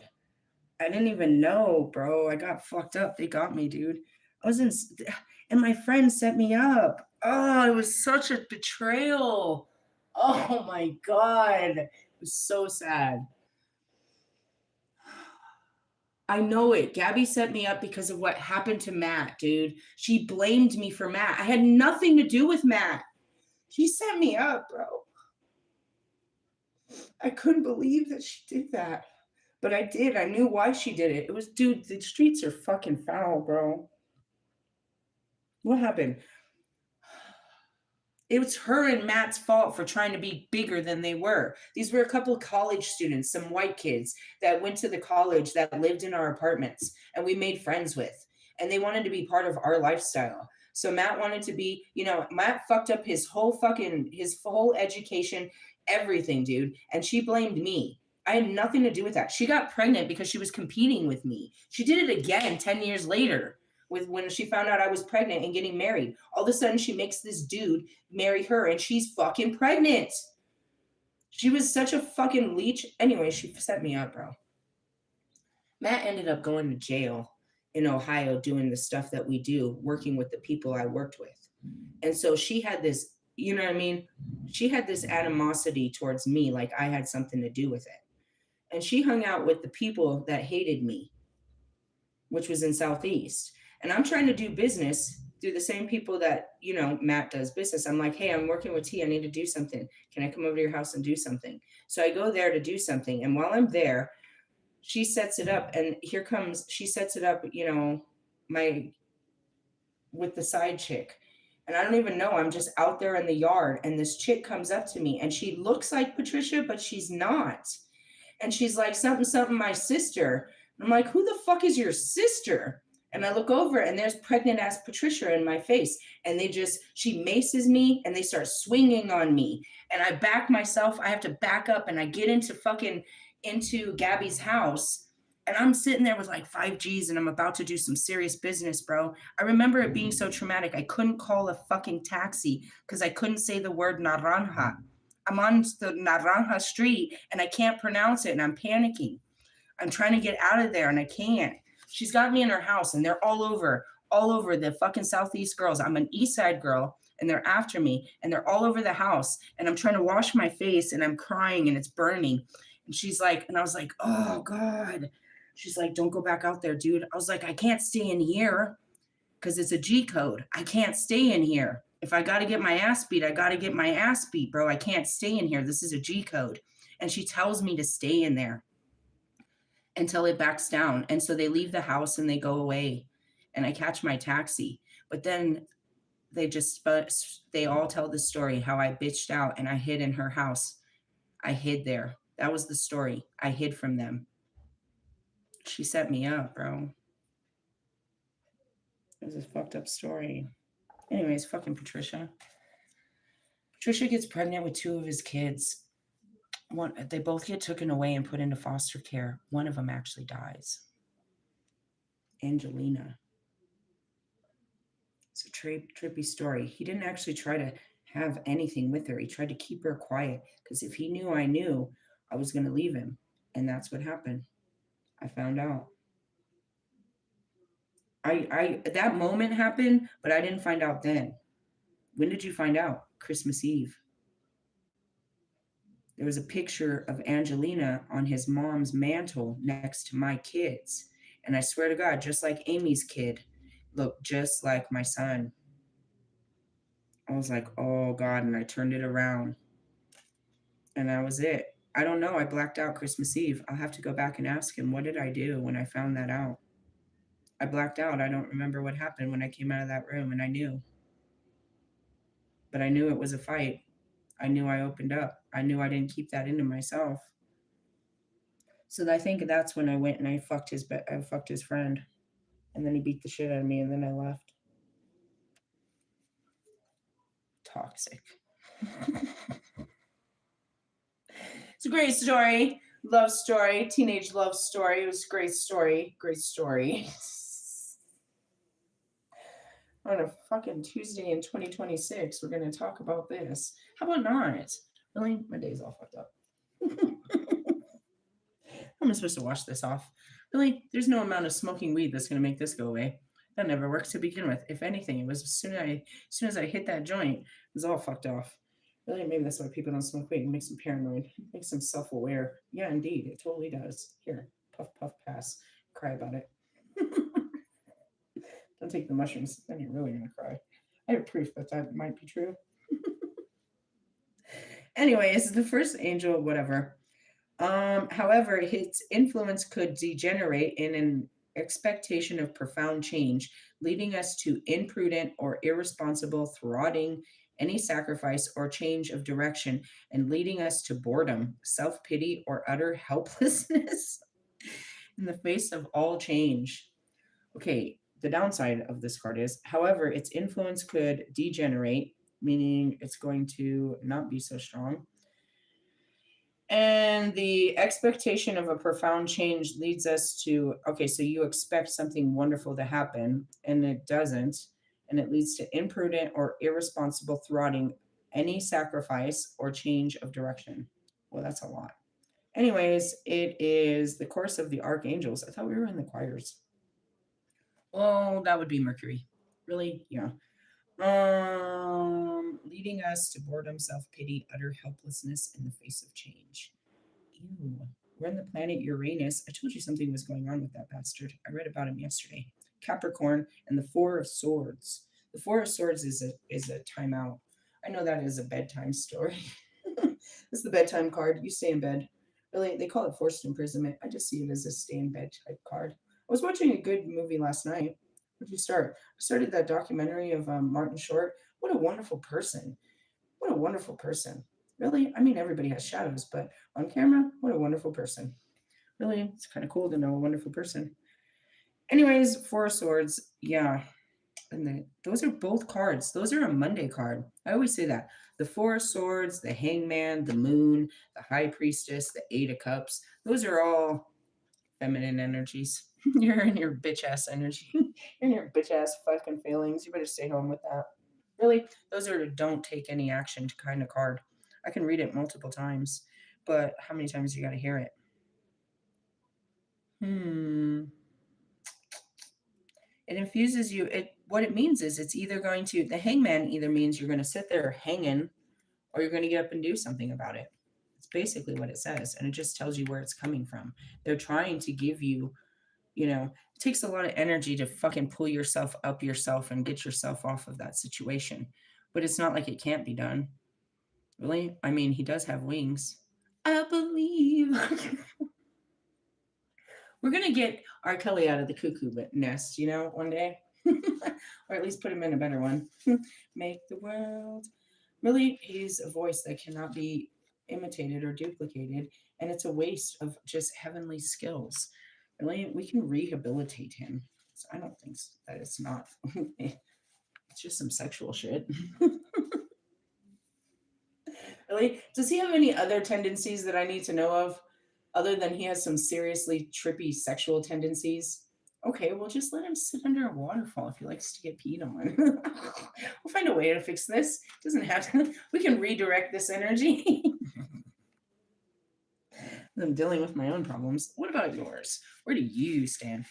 I didn't even know, bro. I got fucked up. They got me, dude. I was in, and my friend set me up. Oh, it was such a betrayal. Oh my God. It was so sad. I know it. Gabby set me up because of what happened to Matt, dude. She blamed me for Matt. I had nothing to do with Matt. She set me up, bro. I couldn't believe that she did that. But I did. I knew why she did it. It was, dude, the streets are fucking foul, bro. What happened? It was her and Matt's fault for trying to be bigger than they were. These were a couple of college students, some white kids that went to the college that lived in our apartments and we made friends with. And they wanted to be part of our lifestyle. So Matt wanted to be, Matt fucked up his whole education, everything, dude. And she blamed me. I had nothing to do with that. She got pregnant because she was competing with me. She did it again 10 years later with when she found out I was pregnant and getting married. All of a sudden she makes this dude marry her and she's fucking pregnant. She was such a fucking leech. Anyway, she set me up, bro. Matt ended up going to jail in Ohio doing the stuff that we do, working with the people I worked with. And so she had this, you know what I mean? She had this animosity towards me, like I had something to do with it. And she hung out with the people that hated me, which was in Southeast. And I'm trying to do business through the same people that, Matt does business. I'm like, hey, I'm working with T. I need to do something. Can I come over to your house and do something? So I go there to do something. And while I'm there, she sets it up. And she sets it up, with the side chick. And I don't even know. I'm just out there in the yard. And this chick comes up to me and she looks like Patricia, but she's not. And she's like, something, my sister. And I'm like, who the fuck is your sister? And I look over and there's pregnant ass Patricia in my face. And she maces me and they start swinging on me. And I back myself. I have to back up and I get into Gabby's house. And I'm sitting there with like 5 G's and I'm about to do some serious business, bro. I remember it being so traumatic. I couldn't call a fucking taxi because I couldn't say the word naranja. I'm on the Naranja street and I can't pronounce it and I'm panicking. I'm trying to get out of there and I can't. She's got me in her house and they're all over the fucking Southeast girls. I'm an East Side girl and they're after me and they're all over the house and I'm trying to wash my face and I'm crying and it's burning. And she's like, and I was like, oh God. She's like, don't go back out there, dude. I was like, I can't stay in here because it's a G code. I can't stay in here. If I got to get my ass beat, I got to get my ass beat, bro. I can't stay in here. This is a G code. And she tells me to stay in there. until it backs down. And so they leave the house and they go away. And I catch my taxi. But then they all tell the story how I bitched out and I hid in her house. I hid there. That was the story. I hid from them. She set me up, bro. It was a fucked up story. Anyways, fucking Patricia. Patricia gets pregnant with two of his kids. They both get taken away and put into foster care. One of them actually dies. Angelina. It's a trippy story. He didn't actually try to have anything with her. He tried to keep her quiet because if he knew I knew, I was going to leave him. And that's what happened. I found out. That moment happened, but I didn't find out then. When did you find out? Christmas Eve. There was a picture of Angelina on his mom's mantle next to my kids. And I swear to God, just like Amy's kid, looked just like my son. I was like, oh God, and I turned it around. And that was it. I don't know. I blacked out Christmas Eve. I'll have to go back and ask him, what did I do when I found that out? I blacked out. I don't remember what happened when I came out of that room, and I knew. But I knew it was a fight. I knew I opened up. I knew I didn't keep that into myself. So I think that's when I went and I fucked his friend. And then he beat the shit out of me, and then I left. Toxic. It's a great story. Love story. Teenage love story. It was a great story. Great story. On a fucking Tuesday in 2026, we're going to talk about this. How about not? Really? My day's all fucked up. How am I supposed to wash this off? Really? There's no amount of smoking weed that's going to make this go away. That never works to begin with. If anything, it was as soon as I hit that joint, it was all fucked off. Really, maybe that's why people don't smoke weed. It makes them paranoid. It makes them self-aware. Yeah, indeed, it totally does. Here, puff, puff, pass. Cry about it. Don't take the mushrooms, then you're really gonna cry. I have proof that might be true. Anyways, the first angel, whatever. However, his influence could degenerate in an expectation of profound change, leading us to imprudent or irresponsible thwarting any sacrifice or change of direction, and leading us to boredom, self pity, or utter helplessness in the face of all change. Okay, the downside of this card is, however, its influence could degenerate, meaning it's going to not be so strong. And the expectation of a profound change leads us to, okay, so you expect something wonderful to happen and it doesn't. And it leads to imprudent or irresponsible thwarting any sacrifice or change of direction. Well, that's a lot. Anyways, it is the course of the archangels. I thought we were in the choirs. Oh, that would be Mercury. Really? Yeah. Leading us to boredom, self-pity, utter helplessness in the face of change. Ew. We're on the planet Uranus. I told you something was going on with that bastard. I read about him yesterday. Capricorn and the Four of Swords. The Four of Swords is a timeout. I know that is a bedtime story. It's the bedtime card. You stay in bed. Really, they call it forced imprisonment. I just see it as a stay in bed type card. I was watching a good movie last night. Where'd you start? I started that documentary of Martin Short. What a wonderful person. What a wonderful person. Really? I mean, everybody has shadows, but on camera, what a wonderful person. Really, it's kind of cool to know a wonderful person. Anyways, Four of Swords, yeah. And those are both cards. Those are a Monday card. I always say that. The Four of Swords, the Hangman, the Moon, the High Priestess, the Eight of Cups. Those are all feminine energies. You're in your bitch ass energy. You're in your bitch ass fucking feelings. You better stay home with that. Really, those are don't take any action kind of card. I can read it multiple times, but how many times you got to hear it? It infuses you. What it means is it's either going to, the Hangman either means you're going to sit there hanging or you're going to get up and do something about it. It's basically what it says, and it just tells you where it's coming from. They're trying to give you, it takes a lot of energy to fucking pull yourself up yourself and get yourself off of that situation. But it's not like it can't be done. Really? I mean, he does have wings. I believe. We're going to get R. Kelly out of the cuckoo nest, one day. Or at least put him in a better one. Make the world. Really, he's a voice that cannot be imitated or duplicated. And it's a waste of just heavenly skills. Really, we can rehabilitate him. So I don't think that it's not. It's just some sexual shit. Really? Does he have any other tendencies that I need to know of other than he has some seriously trippy sexual tendencies? Okay, well, just let him sit under a waterfall if he likes to get peed on. We'll find a way to fix this. Doesn't have to. We can redirect this energy. I'm dealing with my own problems. What about yours? Where do you stand?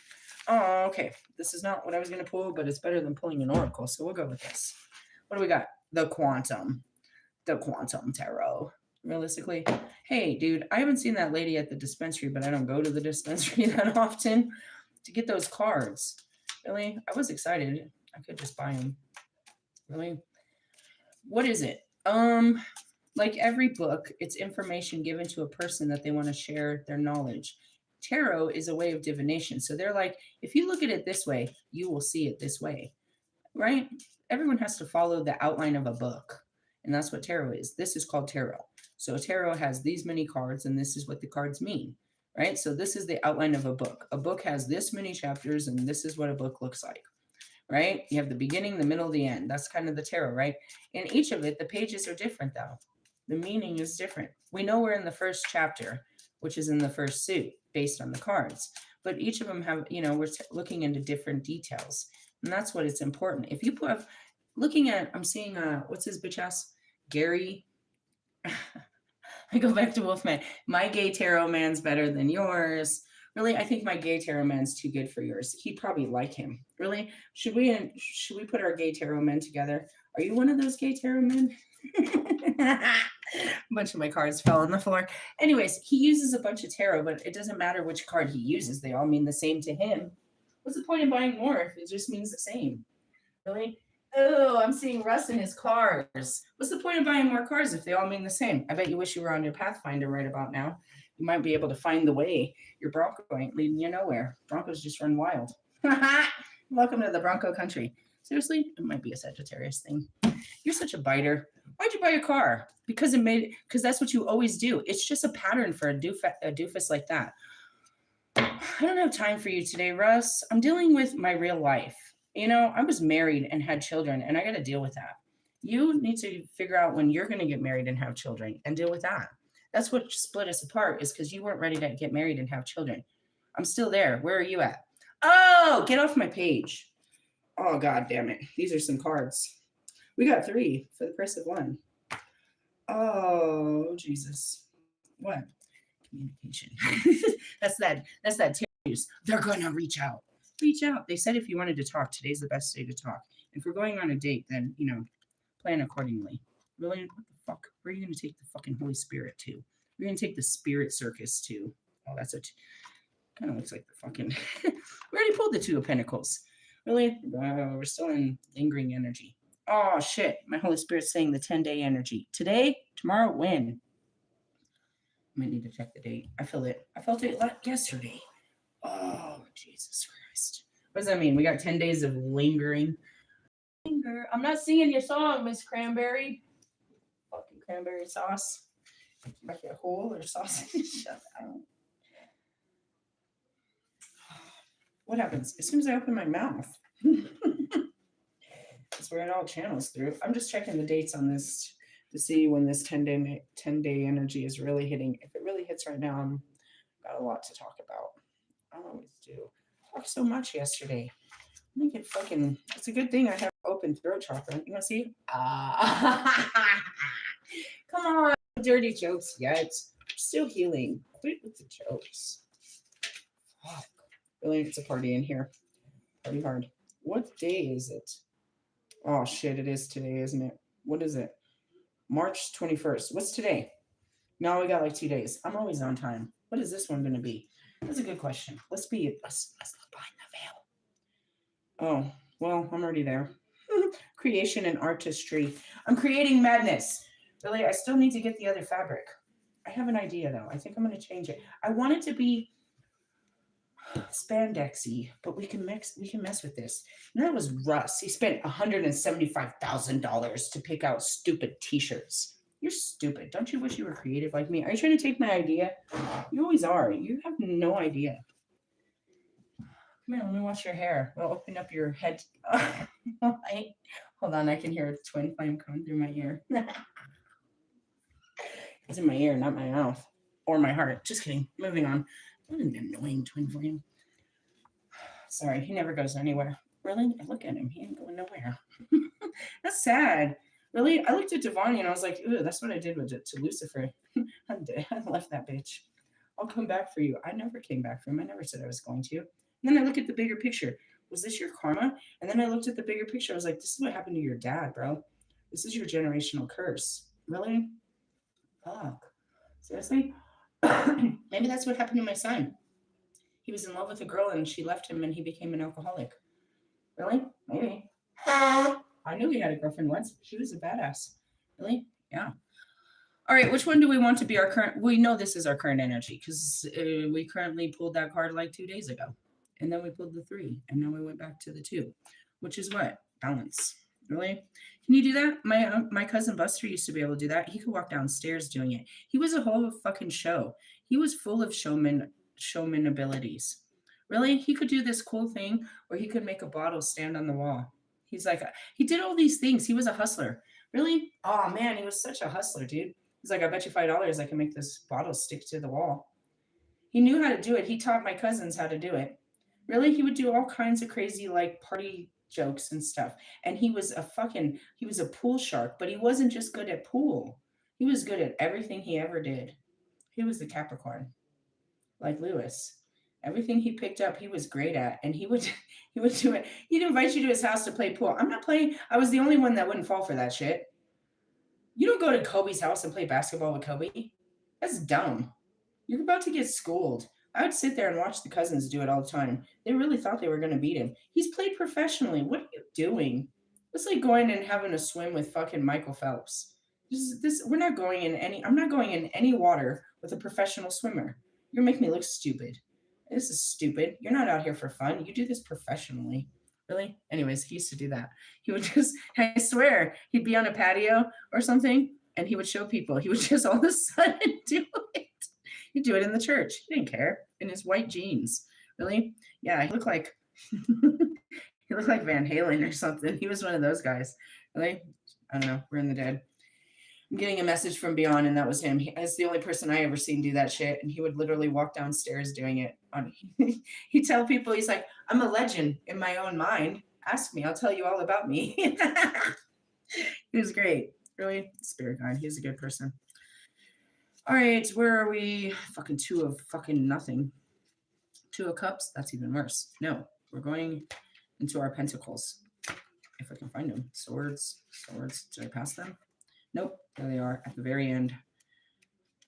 Oh, okay. This is not what I was going to pull, but it's better than pulling an oracle, so we'll go with this. What do we got? The Quantum Tarot. Realistically, hey, dude, I haven't seen that lady at the dispensary, but I don't go to the dispensary that often to get those cards. Really? I was excited. I could just buy them. Really? What is it? Like every book, it's information given to a person that they want to share their knowledge. Tarot is a way of divination. So they're like, if you look at it this way, you will see it this way, right? Everyone has to follow the outline of a book. And that's what tarot is. This is called tarot. So tarot has these many cards, and this is what the cards mean, right? So this is the outline of a book. A book has this many chapters, and this is what a book looks like, right? You have the beginning, the middle, the end. That's kind of the tarot, right? In each of it, the pages are different, though. The meaning is different. We know we're in the first chapter, which is in the first suit, based on the cards. But each of them have, we're looking into different details. And that's what it's important. If you put, looking at, I'm seeing, what's his bitch ass? Gary. I go back to Wolfman. My gay tarot man's better than yours. Really, I think my gay tarot man's too good for yours. He'd probably like him. Really, should we put our gay tarot men together? Are you one of those gay tarot men? A bunch of my cards fell on the floor. Anyways, he uses a bunch of tarot, but it doesn't matter which card he uses. They all mean the same to him. What's the point of buying more if it just means the same? Really? Oh, I'm seeing Russ in his cars. What's the point of buying more cars if they all mean the same? I bet you wish you were on your Pathfinder right about now. You might be able to find the way. Your Bronco ain't leading you nowhere. Broncos just run wild. Welcome to the Bronco country. Seriously, it might be a Sagittarius thing. You're such a biter. Why'd you buy a car? Because that's what you always do. It's just a pattern for a doofus like that. I don't have time for you today, Russ. I'm dealing with my real life. I was married and had children, and I got to deal with that. You need to figure out when you're going to get married and have children and deal with that. That's what split us apart, is because you weren't ready to get married and have children. I'm still there. Where are you at? Oh, get off my page. Oh, God damn it. These are some cards. We got 3 for the price of 1. Oh, Jesus. What? Communication. That's that tears. They're going to reach out. Reach out. They said if you wanted to talk, today's the best day to talk. If we're going on a date, then, plan accordingly. Really? What the fuck? Where are you going to take the fucking Holy Spirit to? We're going to take the Spirit Circus to. Oh, that's it. Kind of looks like the fucking. We already pulled the 2 of Pentacles. Really? We're still in lingering energy. Oh, shit. My Holy Spirit's saying the 10-day energy. Today, tomorrow, when? I might need to check the date. I felt it yesterday. Oh, Jesus Christ. What does that mean? We got 10 days of lingering. I'm not singing your song, Miss Cranberry. Fucking cranberry sauce. Like a hole or sausage. Shut up. What happens? As soon as I open my mouth. That's where it all channels through. I'm just checking the dates on this to see when this 10-day energy is really hitting. If it really hits right now, I've got a lot to talk about. I always do. I talked so much yesterday. I think it's a good thing I have open throat chakra. You want to see? Come on, dirty jokes yet. Still healing. Quit with the jokes. Fuck. Really, it's a party in here. Party hard. What day is it? Oh, shit, it is today, isn't it? What is it? March 21st. What's today? No, we got like 2 days. I'm always on time. What is this one going to be? That's a good question. Let's look behind the veil. Oh, well, I'm already there. Creation and artistry. I'm creating madness. Really, I still need to get the other fabric. I have an idea, though. I think I'm going to change it. I want it to be... spandexy, but we can mess with this. And that was Russ. He spent $175,000 to pick out stupid t-shirts. You're stupid. Don't you wish you were creative like me? Are you trying to take my idea? You always are. You have no idea. Come here, let me wash your hair. I'll open up your head. Hold on, I can hear a twin flame coming through my ear. It's in my ear, not my mouth. Or my heart. Just kidding. Moving on. What an annoying twin flame. Sorry, he never goes anywhere. Really? Look at him. He ain't going nowhere. That's sad. Really? I looked at Devani and I was like, ooh, that's what I did with it to Lucifer. I left that bitch. I'll come back for you. I never came back for him. I never said I was going to. And then I look at the bigger picture. Was this your karma? And then I looked at the bigger picture. I was like, this is what happened to your dad, bro. This is your generational curse. Really? Fuck. Seriously? Maybe that's what happened to my son. He was in love with a girl and she left him and he became an alcoholic. Really? Maybe. I knew he had a girlfriend once. She was a badass. Really? Yeah. All right, which one do we want to be our current? We know this is our current energy because we currently pulled that card like 2 days ago. And then we pulled the 3. And now we went back to the 2, which is what? Balance. Really? Can you do that? My cousin Buster used to be able to do that. He could walk downstairs doing it. He was a whole fucking show. He was full of showman abilities. Really? He could do this cool thing where he could make a bottle stand on the wall. He's like, he did all these things. He was a hustler. Really? Oh man, he was such a hustler, dude. He's like, I bet you $5 I can make this bottle stick to the wall. He knew how to do it. He taught my cousins how to do it. Really? He would do all kinds of crazy like party jokes and stuff. And he was a pool shark, but he wasn't just good at pool. He was good at everything he ever did. He was the Capricorn, like Lewis. Everything he picked up, he was great at, and he would do it. He'd invite you to his house to play pool. I'm not playing. I was the only one that wouldn't fall for that shit. You don't go to Kobe's house and play basketball with Kobe. That's dumb. You're about to get schooled. I would sit there and watch the cousins do it all the time. They really thought they were going to beat him. He's played professionally. What are you doing? It's like going and having a swim with fucking Michael Phelps. I'm not going in any water with a professional swimmer. You're going to make me look stupid. This is stupid. You're not out here for fun. You do this professionally. Really? Anyways, he used to do that. He would I swear, he'd be on a patio or something and he would show people. He would just all of a sudden do it. He'd do it in the church. He didn't care. In his white jeans. Really? Yeah, he looked like Van Halen or something. He was one of those guys. Really? I don't know. We're in the dead. I'm getting a message from Beyond, and that was him. That's the only person I ever seen do that shit. And he would literally walk downstairs doing it. He'd tell people, he's like, I'm a legend in my own mind. Ask me, I'll tell you all about me. He was great. Really? Spirit guide. He was a good person. All right, where are we? Fucking 2 of fucking nothing. 2 of cups? That's even worse. No, we're going into our pentacles. If I can find them. Swords. Did I pass them? Nope, there they are at the very end.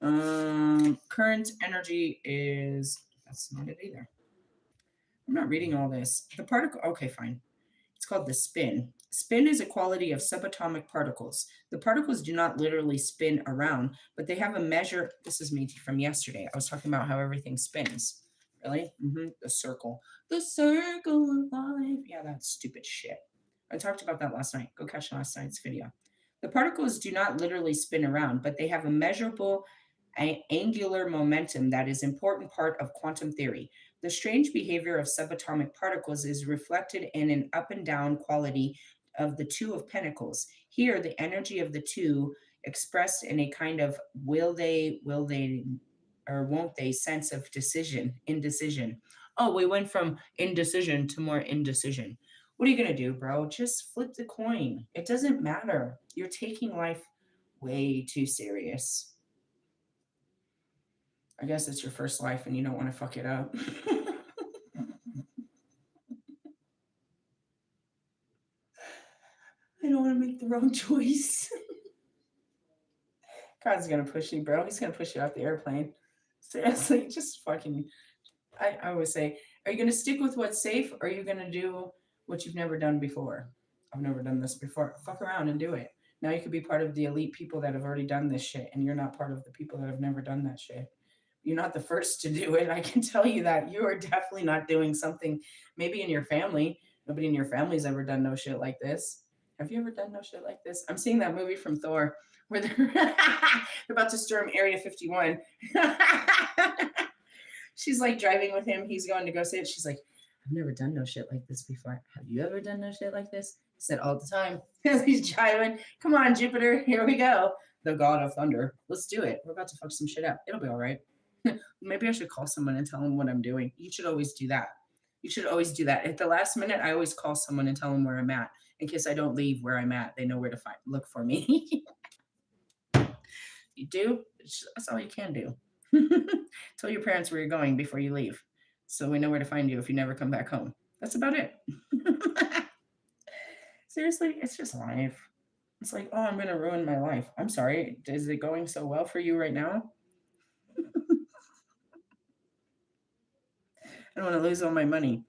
Current energy is, that's not it either. I'm not reading all this. The particle, okay, fine. It's called the spin. Spin is a quality of subatomic particles. The particles do not literally spin around, but they have a measure. This is me from yesterday. I was talking about how everything spins. Really? The circle. The circle of life. Yeah, that's stupid shit. I talked about that last night. Go catch last night's video. The particles do not literally spin around, but they have a measurable angular momentum that is an important part of quantum theory. The strange behavior of subatomic particles is reflected in an up and down quality of the 2 of Pentacles. Here, the energy of the 2 expressed in a kind of will they, or won't they sense of indecision. Oh, we went from indecision to more indecision. What are you going to do, bro? Just flip the coin. It doesn't matter. You're taking life way too serious. I guess it's your first life and you don't want to fuck it up. I don't want to make the wrong choice. God's going to push you, bro. He's going to push you off the airplane. Seriously, just fucking... I always say, are you going to stick with what's safe or are you going to do what you've never done before? I've never done this before. Fuck around and do it. Now you could be part of the elite people that have already done this shit and you're not part of the people that have never done that shit. You're not the first to do it. I can tell you that. You are definitely not doing something, maybe in your family. Nobody in your family's ever done no shit like this. Have you ever done no shit like this? I'm seeing that movie from Thor where they're about to storm Area 51. She's like driving with him. He's going to go see it. She's like, I've never done no shit like this before. Have you ever done no shit like this? He said, all the time. As he's driving, come on, Jupiter, here we go. The god of thunder. Let's do it. We're about to fuck some shit up. It'll be all right. Maybe I should call someone and tell them what I'm doing. You should always do that. You should always do that. At the last minute, I always call someone and tell them where I'm at. In case I don't leave where I'm at, they know where to look for me. You do? That's all you can do. Tell your parents where you're going before you leave, so we know where to find you if you never come back home. That's about it. Seriously, it's just life. It's like, oh, I'm going to ruin my life. I'm sorry. Is it going so well for you right now? I don't want to lose all my money.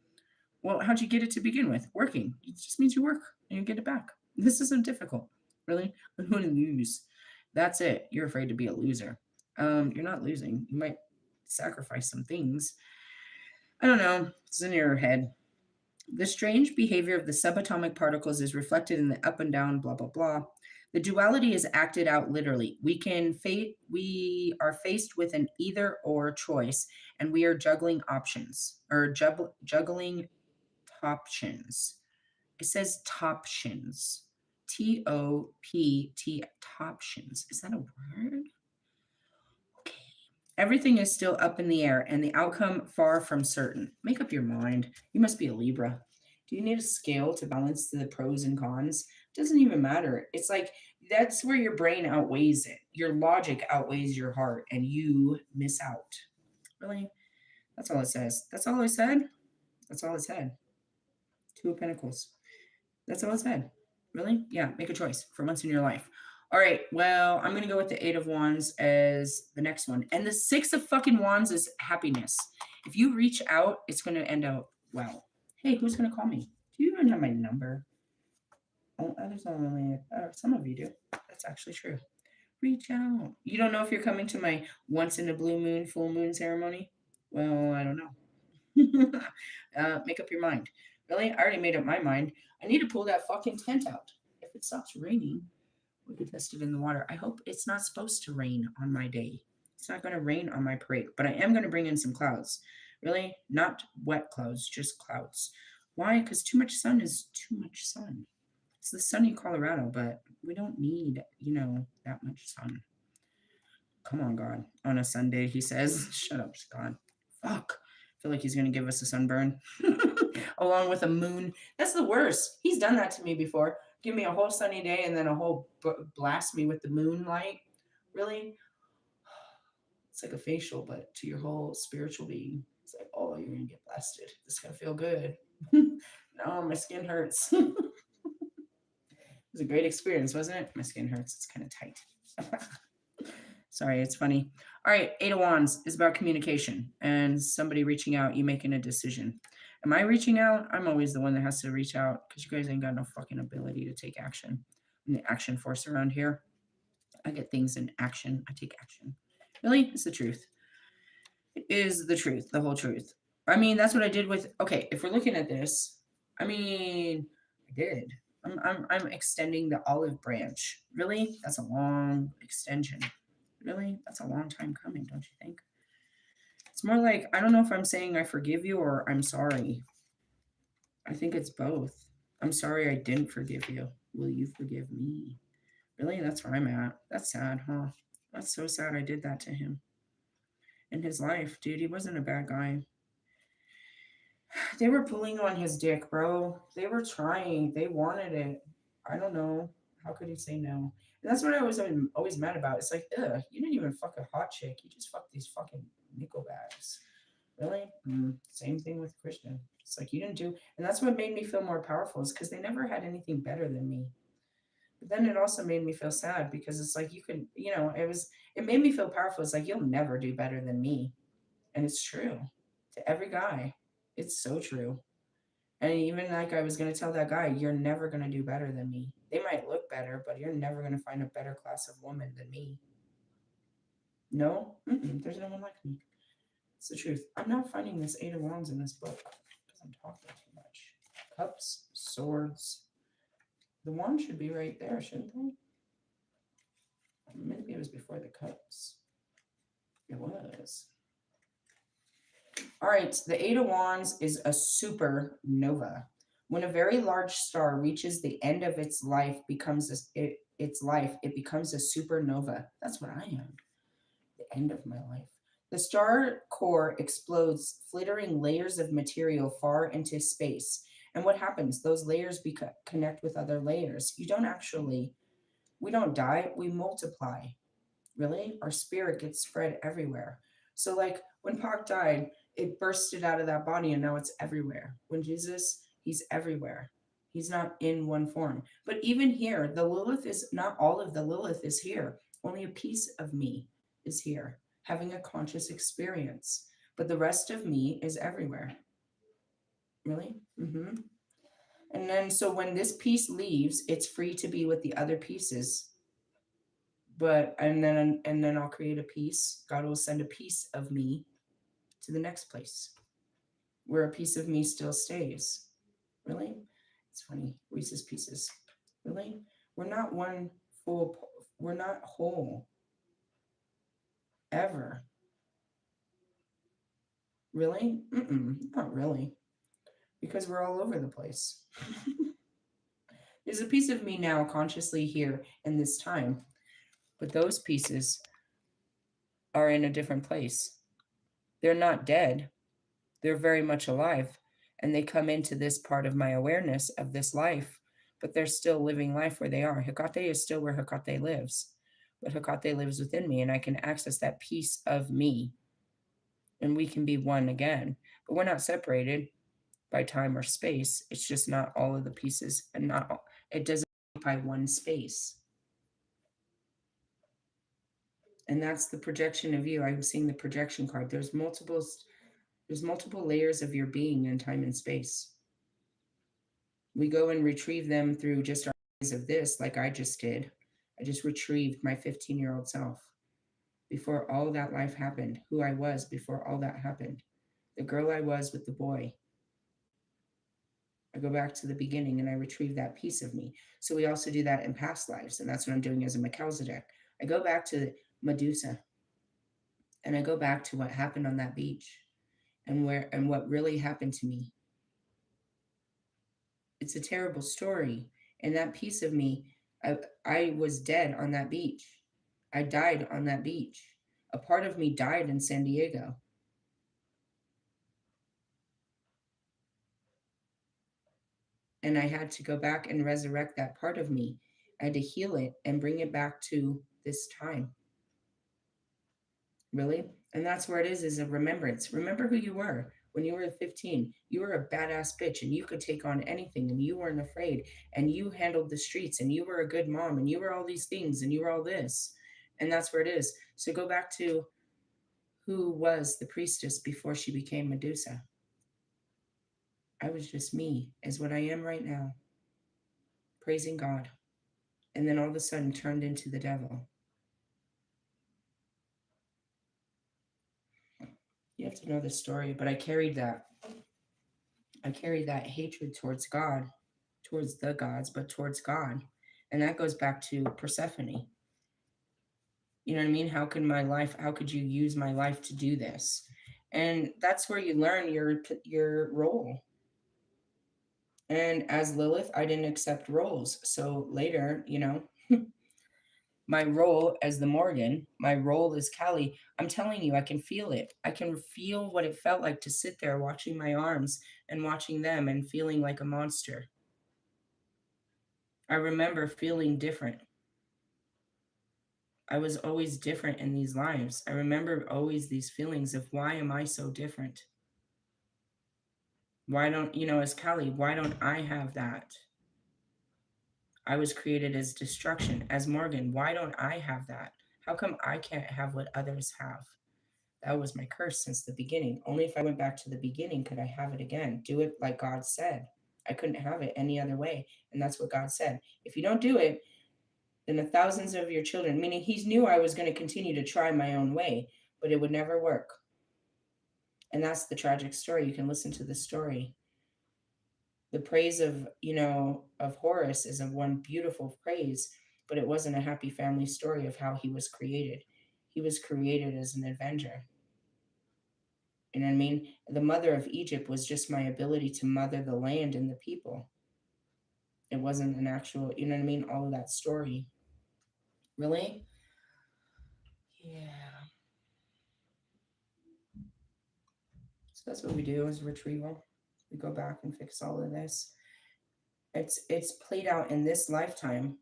Well, how'd you get it to begin with? Working. It just means you work and you get it back. This isn't difficult. Really? I'm going to lose. That's it. You're afraid to be a loser. You're not losing. You might sacrifice some things. I don't know. It's in your head. The strange behavior of the subatomic particles is reflected in the up and down, blah, blah, blah. The duality is acted out literally. We are faced with an either or choice, and we are juggling options, or juggling toptions. It says toptions. T-O-P-T, toptions. Is that a word? Okay. Everything is still up in the air, and the outcome far from certain. Make up your mind. You must be a Libra. Do you need a scale to balance the pros and cons? It doesn't even matter. It's like that's where your brain outweighs it. Your logic outweighs your heart, and you miss out. Really? That's all it says. That's all I said? That's all it said. Two of Pentacles. That's all it said. Really? Yeah, make a choice for once in your life. All right, well, I'm going to go with the Eight of Wands as the next one. And the Six of fucking Wands is happiness. If you reach out, it's going to end out well. Hey, who's going to call me? Do you even have my number? Oh, others only, some of you do. That's actually true. Reach out. You don't know if you're coming to my once in a blue moon, full moon ceremony? Well, I don't know. Make up your mind. Really? I already made up my mind. I need to pull that fucking tent out. If it stops raining, we could test it in the water. I hope it's not supposed to rain on my day. It's not going to rain on my parade, but I am going to bring in some clouds. Really? Not wet clouds, just clouds. Why? Because too much sun is too much sun. It's the sunny Colorado, but we don't need, that much sun. Come on, God. On a Sunday, he says. Shut up, God. Fuck. I feel like he's going to give us a sunburn. Along with a moon. That's the worst. He's done that to me before. Give me a whole sunny day and then a whole blast me with the moonlight. Really? It's like a facial, but to your whole spiritual being. It's like, oh, you're going to get blasted. This is going to feel good. No, my skin hurts. It was a great experience, wasn't it? My skin hurts. It's kind of tight. Sorry, it's funny. All right, Eight of Wands is about communication and somebody reaching out, you making a decision. Am I reaching out? I'm always the one that has to reach out because you guys ain't got no fucking ability to take action. I'm the action force around here. I get things in action. I take action. Really? It's the truth. It is the truth, the whole truth. I mean, that's what I did with, okay, if we're looking at this, I mean, I did. I'm extending the olive branch. Really? That's a long extension. Really? That's a long time coming, don't you think? It's more like, I don't know if I'm saying I forgive you or I'm sorry. I think it's both. I'm sorry I didn't forgive you. Will you forgive me? Really? That's where I'm at. That's sad, huh? That's so sad I did that to him. In his life, dude, he wasn't a bad guy. They were pulling on his dick, bro. They were trying. They wanted it. I don't know. How could he say no? And that's what I was always mad about. It's like, ugh, you didn't even fuck a hot chick. You just fucked these fucking nickel bags. Really? Same thing with Christian. It's like you didn't do, and that's what made me feel more powerful is because they never had anything better than me. But then it also made me feel sad because it's like you could, it made me feel powerful. It's like you'll never do better than me. And it's true to every guy. It's so true. And even like I was going to tell that guy, you're never going to do better than me. They might look better, but you're never going to find a better class of woman than me. No, there's no one like me. It's the truth. I'm not finding this Eight of Wands in this book because I'm talking too much. Cups, swords. The wand should be right there, shouldn't they? Maybe it was before the cups. It was. All right, the Eight of Wands is a supernova. When a very large star reaches the end of its life, it becomes a supernova. That's what I am. The end of my life. The star core explodes, flittering layers of material far into space. And what happens? Those layers connect with other layers. We don't die, we multiply. Really? Our spirit gets spread everywhere. So, like when Pac died, it bursted out of that body and now it's everywhere. When Jesus, he's everywhere. He's not in one form. But even here, the Lilith is not all of the Lilith is here. Only a piece of me is here, having a conscious experience. But the rest of me is everywhere. Really? Mm-hmm. And then, so when this piece leaves, it's free to be with the other pieces. And then I'll create a piece. God will send a piece of me to the next place where a piece of me still stays. Really? It's funny. Reese's Pieces. Really? We're not we're not whole. Ever. Really? Not really. Because we're all over the place. There's a piece of me now consciously here in this time, but those pieces are in a different place. They're not dead. They're very much alive, and they come into this part of my awareness of this life, but they're still living life where they are. Hecate is still where Hecate lives, but Hecate lives within me, and I can access that piece of me, and we can be one again. But we're not separated by time or space. It's just not all of the pieces, and not all, it doesn't occupy one space. And that's the projection of you. I'm seeing the projection card. There's multiple layers of your being in time and space. We go and retrieve them through just our eyes of this, like I just did. I just retrieved my 15-year-old self before all that life happened, who I was before all that happened, the girl I was with the boy. I go back to the beginning and I retrieve that piece of me. So we also do that in past lives, and that's what I'm doing as a Melchizedek. I go back to Medusa, and I go back to what happened on that beach and what really happened to me. It's a terrible story. And that piece of me, I was dead on that beach. I died on that beach. A part of me died in San Diego. And I had to go back and resurrect that part of me. I had to heal it and bring it back to this time. Really? And that's where it is a remembrance. Remember who you were. When you were 15, you were a badass bitch and you could take on anything and you weren't afraid and you handled the streets and you were a good mom and you were all these things and you were all this. And that's where it is. So go back to who was the priestess before she became Medusa. I was just me, is what I am right now, praising God. And then all of a sudden turned into the devil. You have to know the story, but I carried that hatred towards God, towards the gods, but towards God. And that goes back to Persephone. You know what I mean? How could you use my life to do this? And that's where you learn your role. And as Lilith, I didn't accept roles. So later, my role as the Morgan, my role as Callie, I'm telling you, I can feel it. I can feel what it felt like to sit there watching my arms and watching them and feeling like a monster. I remember feeling different. I was always different in these lives. I remember always these feelings of why am I so different? Why don't, as Callie, why don't I have that? I was created as destruction. As Morgan, why don't I have that? How come I can't have what others have? That was my curse since the beginning. Only if I went back to the beginning could I have it again. Do it like God said. I couldn't have it any other way. And that's what God said. If you don't do it, then the thousands of your children, meaning he knew I was going to continue to try my own way, but it would never work. And that's the tragic story. You can listen to the story. The praise of, of Horus is a one beautiful praise, but it wasn't a happy family story of how he was created. He was created as an avenger. You know what I mean? The mother of Egypt was just my ability to mother the land and the people. It wasn't an actual, you know what I mean? All of that story. Really? Yeah. So that's what we do as retrieval. We go back and fix all of this. It's played out in this lifetime.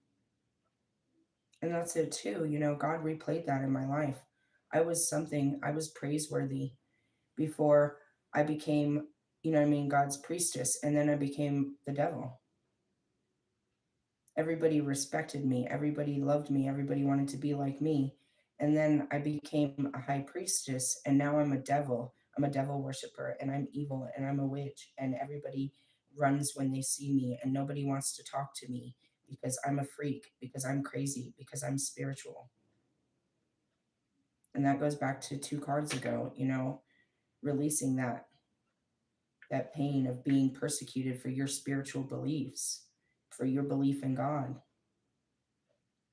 And that's it too. God replayed that in my life. I was praiseworthy before I became, God's priestess. And then I became the devil. Everybody respected me, everybody loved me, everybody wanted to be like me. And then I became a high priestess, and now I'm a devil. I'm a devil worshiper, and I'm evil, and I'm a witch, and everybody runs when they see me, and nobody wants to talk to me because I'm a freak, because I'm crazy, because I'm spiritual. And that goes back to 2 cards ago, releasing that pain of being persecuted for your spiritual beliefs, for your belief in God.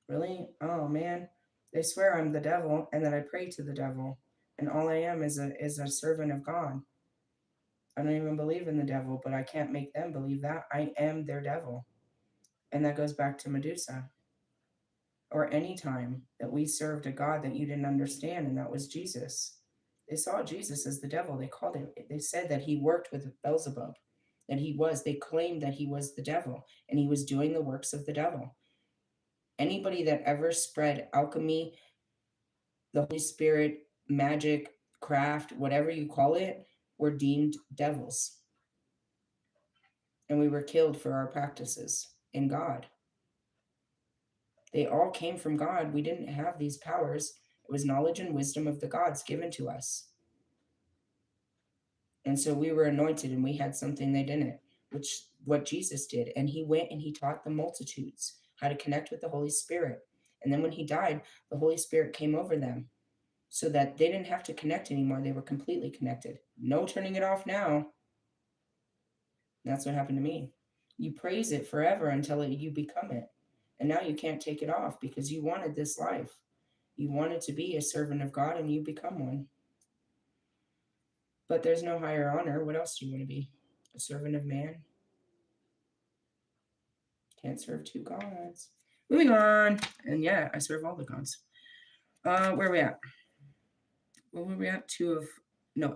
Really? Oh man. They swear I'm the devil and that I pray to the devil. And all I am is a servant of God. I don't even believe in the devil, but I can't make them believe that. I am their devil. And that goes back to Medusa. Or any time that we served a God that you didn't understand, and that was Jesus. They saw Jesus as the devil. They called him, they said that he worked with Beelzebub, they claimed that he was the devil and he was doing the works of the devil. Anybody that ever spread alchemy, the Holy Spirit, magic, craft, whatever you call it, were deemed devils. And we were killed for our practices in God. They all came from God. We didn't have these powers. It was knowledge and wisdom of the gods given to us. And so we were anointed and we had something they didn't, which what Jesus did. And he went and he taught the multitudes how to connect with the Holy Spirit. And then when he died, the Holy Spirit came over them so that they didn't have to connect anymore. They were completely connected. No turning it off now. That's what happened to me. You praise it forever until you become it. And now you can't take it off because you wanted this life. You wanted to be a servant of God and you become one. But there's no higher honor. What else do you want to be? A servant of man? Can't serve two gods. Moving on. And yeah, I serve all the gods. Where are we at? What were we at?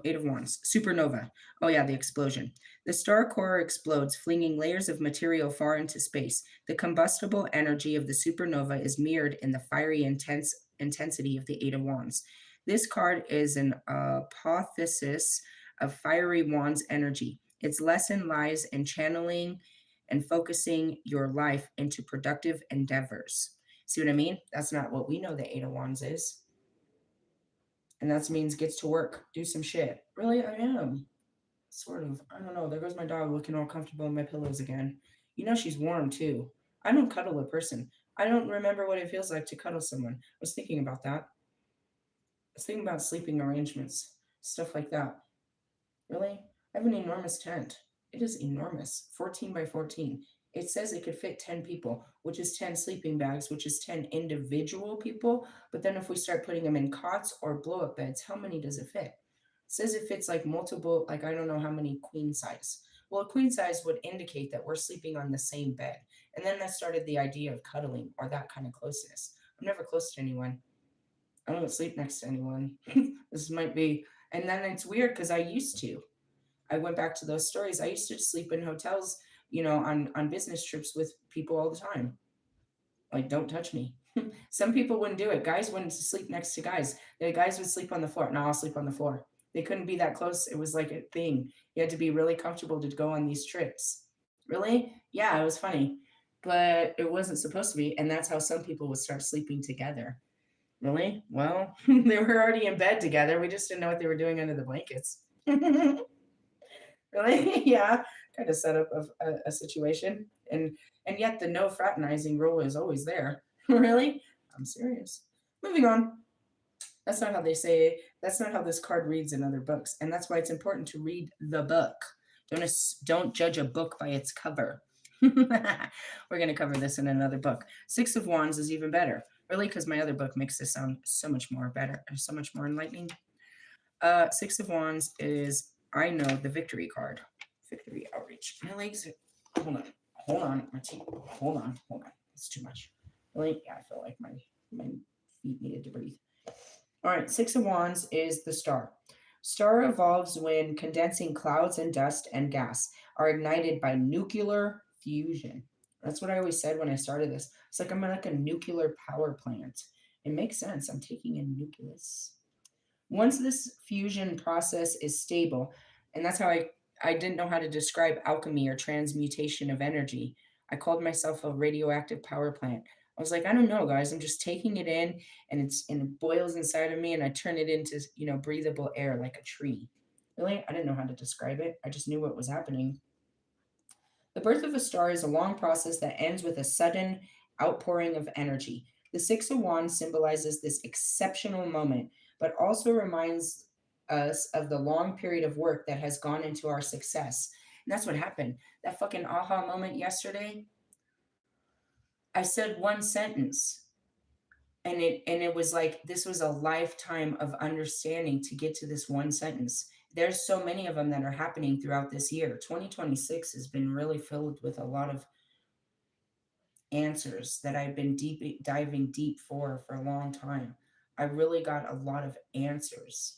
Eight of wands. Supernova. Oh yeah, the explosion. The star core explodes, flinging layers of material far into space. The combustible energy of the supernova is mirrored in the fiery intensity of the Eight of Wands. This card is an apotheosis of fiery wands energy. Its lesson lies in channeling and focusing your life into productive endeavors. See what I mean? That's not what we know the Eight of Wands is. And that means gets to work, do some shit. Really, I am. Sort of. I don't know. There goes my dog looking all comfortable in my pillows again. She's warm too. I don't cuddle a person. I don't remember what it feels like to cuddle someone. I was thinking about that. I was thinking about sleeping arrangements, stuff like that. Really? I have an enormous tent. It is enormous, 14 by 14. It says it could fit 10 people, which is 10 sleeping bags, which is 10 individual people. But then if we start putting them in cots or blow up beds, how many does it fit? It says it fits like multiple, like I don't know how many queen size. Well, a queen size would indicate that we're sleeping on the same bed. And then that started the idea of cuddling or that kind of closeness. I'm never close to anyone. I don't sleep next to anyone. This might be, and then it's weird because I used to. I went back to those stories. I used to sleep in hotels, on business trips with people all the time. Like, don't touch me. Some people wouldn't do it. Guys wouldn't sleep next to guys. The guys would sleep on the floor. No, I'll sleep on the floor. They couldn't be that close. It was like a thing. You had to be really comfortable to go on these trips. Really? Yeah, it was funny. But it wasn't supposed to be. And that's how some people would start sleeping together. Really? Well, they were already in bed together. We just didn't know what they were doing under the blankets. Really? Yeah, kind of set up a situation, and yet the no fraternizing rule is always there. Really? I'm serious. Moving on. That's not how they say it. That's not how this card reads in other books, and that's why it's important to read the book. Don't judge a book by its cover. We're gonna cover this in another book. Six of Wands is even better, really, because my other book makes this sound so much more better, so much more enlightening. Six of Wands is, I know, the victory card. Victory outreach. My legs are, hold on, my teeth, hold on. It's too much. Really? Yeah, I feel like my feet needed to breathe. All right, Six of Wands is the star. Star evolves when condensing clouds and dust and gas are ignited by nuclear fusion. That's what I always said when I started this. It's like I'm like a nuclear power plant. It makes sense. I'm taking in nucleus. Once this fusion process is stable, and that's how I didn't know how to describe alchemy or transmutation of energy. I called myself a radioactive power plant. I was like, I don't know, guys. I'm just taking it in, and it boils inside of me, and I turn it into breathable air like a tree. Really, I didn't know how to describe it. I just knew what was happening. The birth of a star is a long process that ends with a sudden outpouring of energy. The Six of Wands symbolizes this exceptional moment, but also reminds us of the long period of work that has gone into our success. And that's what happened. That fucking aha moment yesterday, I said one sentence, and it was like this was a lifetime of understanding to get to this one sentence. There's so many of them that are happening throughout this year. 2026 has been really filled with a lot of answers that I've been diving deep for a long time. I really got a lot of answers.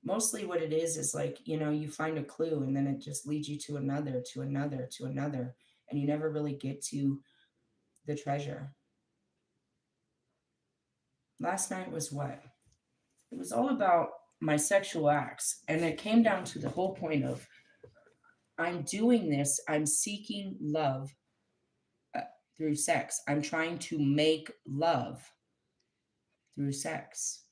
Mostly what it is like, you find a clue and then it just leads you to another, to another, to another, and you never really get to the treasure. Last night was what? It was all about my sexual acts, and it came down to the whole point of I'm doing this, I'm seeking love uh, through sex. I'm trying to make love through sex.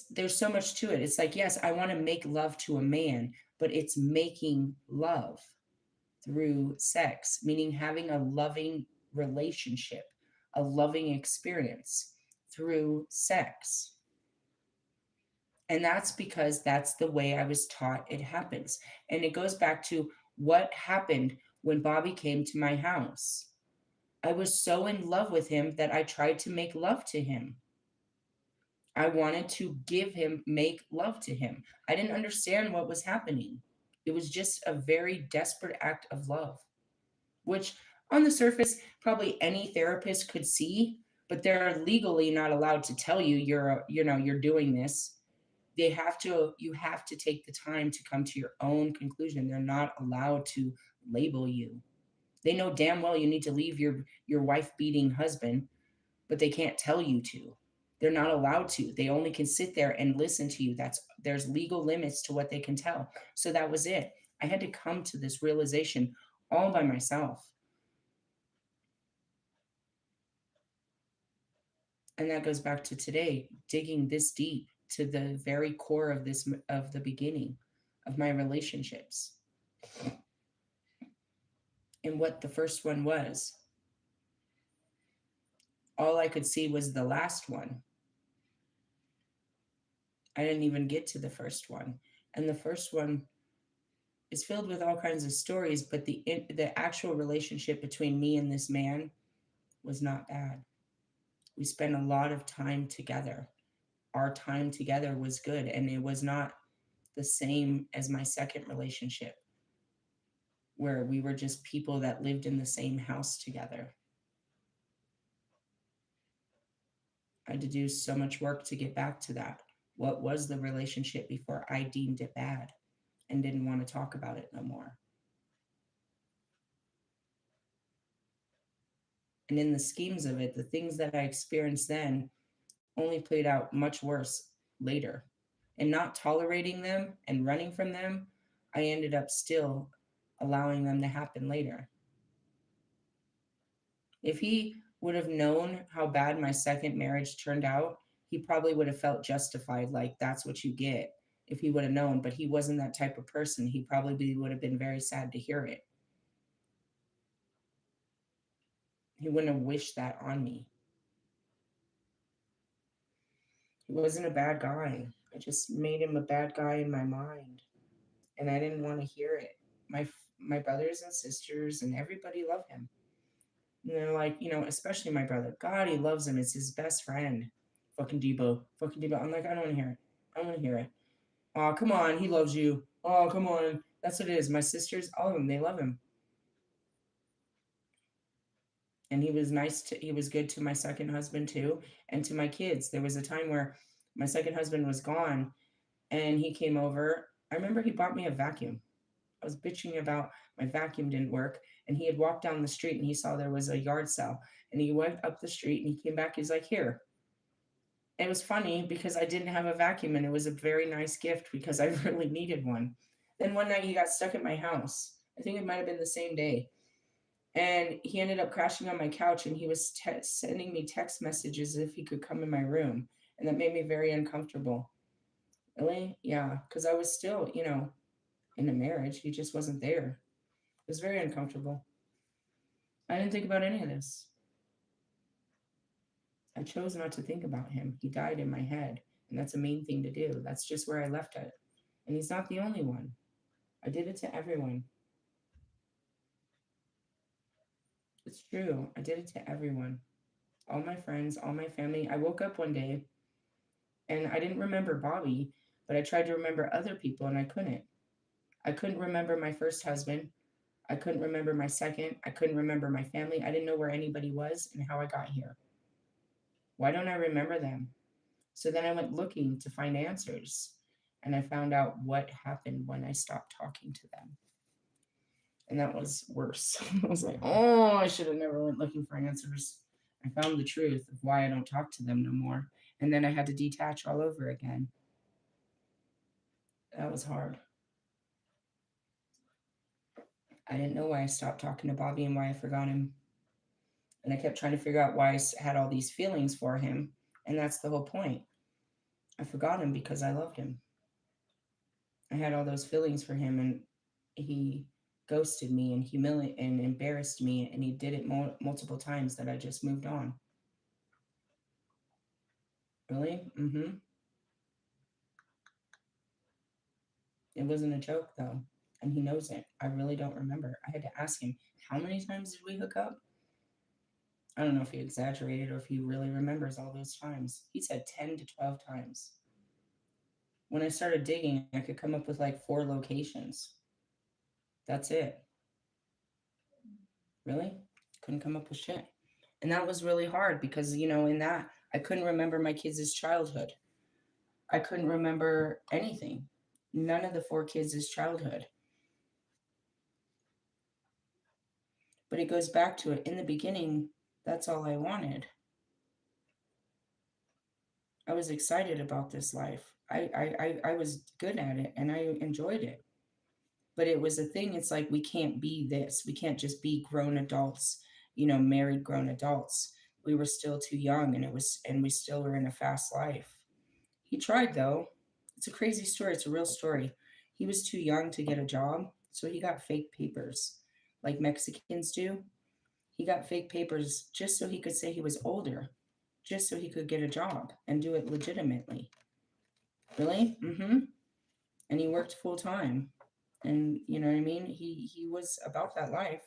There's so much to it. It's like, yes, I want to make love to a man, but it's making love through sex, meaning having a loving relationship, a loving experience through sex. And that's because that's the way I was taught it happens. And it goes back to what happened when Bobby came to my house. I was so in love with him that I tried to make love to him. I wanted to make love to him. I didn't understand what was happening. It was just a very desperate act of love, which on the surface, probably any therapist could see, but they're legally not allowed to tell you you're doing this. You have to take the time to come to your own conclusion. They're not allowed to label you. They know damn well you need to leave your wife beating husband, but they can't tell you to. They're not allowed to. They only can sit there and listen to you. There's legal limits to what they can tell. So that was it. I had to come to this realization all by myself. And that goes back to today, digging this deep to the very core of the beginning of my relationships. And what the first one was. All I could see was the last one. I didn't even get to the first one. And the first one is filled with all kinds of stories, but the actual relationship between me and this man was not bad. We spent a lot of time together. Our time together was good, and it was not the same as my second relationship, where we were just people that lived in the same house together. I had to do so much work to get back to that. What was the relationship before I deemed it bad and didn't want to talk about it no more? And in the schemes of it, the things that I experienced then only played out much worse later. And not tolerating them and running from them, I ended up still allowing them to happen later. If he would have known how bad my second marriage turned out, he probably would have felt justified, like that's what you get. If he would have known, but he wasn't that type of person. He probably would have been very sad to hear it. He wouldn't have wished that on me. He wasn't a bad guy. I just made him a bad guy in my mind, and I didn't want to hear it. My brothers and sisters and everybody love him. And they're like, especially my brother. God, he loves him. It's his best friend. Fucking Debo. Fucking Debo. I'm like, I don't want to hear it. I don't want to hear it. Oh, come on. He loves you. Oh, come on. That's what it is. My sisters, all of them, they love him. And he was good to my second husband too, and to my kids. There was a time where my second husband was gone and he came over. I remember he bought me a vacuum. I was bitching about my vacuum didn't work, and he had walked down the street and he saw there was a yard sale, and he went up the street and he came back. He's like, "Here." It was funny because I didn't have a vacuum, and it was a very nice gift because I really needed one. Then one night he got stuck at my house. I think it might have been the same day, and he ended up crashing on my couch, and he was sending me text messages if he could come in my room, and that made me very uncomfortable. Really? Yeah, because I was still, in a marriage. He just wasn't there. It was very uncomfortable. I didn't think about any of this. I chose not to think about him. He died in my head, and that's a mean thing to do. That's just where I left it. And he's not the only one. I did it to everyone. It's true. I did it to everyone. All my friends, all my family. I woke up one day and I didn't remember Bobby, but I tried to remember other people and I couldn't. I couldn't remember my first husband. I couldn't remember my second. I couldn't remember my family. I didn't know where anybody was and how I got here. Why don't I remember them? So then I went looking to find answers, and I found out what happened when I stopped talking to them. And that was worse. I was like, oh, I should have never went looking for answers. I found the truth of why I don't talk to them no more. And then I had to detach all over again. That was hard. I didn't know why I stopped talking to Bobby and why I forgot him. And I kept trying to figure out why I had all these feelings for him. And that's the whole point. I forgot him because I loved him. I had all those feelings for him, and he ghosted me and humiliated and embarrassed me, and he did it multiple times that I just moved on. Really? Mm-hmm. It wasn't a joke though, and he knows it. I really don't remember. I had to ask him, how many times did we hook up? I don't know if he exaggerated or if he really remembers all those times. He said 10 to 12 times. When I started digging, I could come up with like 4 locations. That's it. Really? Couldn't come up with shit. And that was really hard because, in that, I couldn't remember my kids' childhood. I couldn't remember anything. None of the 4 kids' childhood. But it goes back to it. In the beginning, that's all I wanted. I was excited about this life. I was good at it and I enjoyed it. But it was a thing. It's like, we can't be this. We can't just be grown adults, married grown adults. We were still too young, and we still were in a fast life. He tried though. It's a crazy story. It's a real story. He was too young to get a job, so he got fake papers, like Mexicans do. He got fake papers just so he could say he was older, just so he could get a job and do it legitimately. Really? Mm-hmm. And he worked full time. And you know what I mean? He was about that life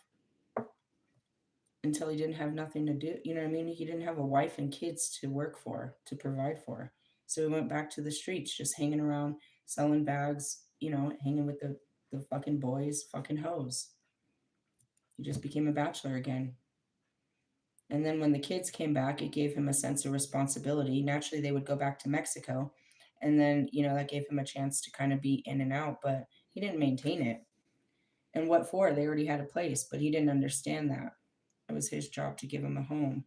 until he didn't have nothing to do. You know what I mean? He didn't have a wife and kids to work for, to provide for. So he went back to the streets, just hanging around, selling bags, hanging with the fucking boys, fucking hoes. He just became a bachelor again. And then when the kids came back, it gave him a sense of responsibility. Naturally, they would go back to Mexico. And then, that gave him a chance to kind of be in and out, but he didn't maintain it. And what for? They already had a place, but he didn't understand that. It was his job to give him a home.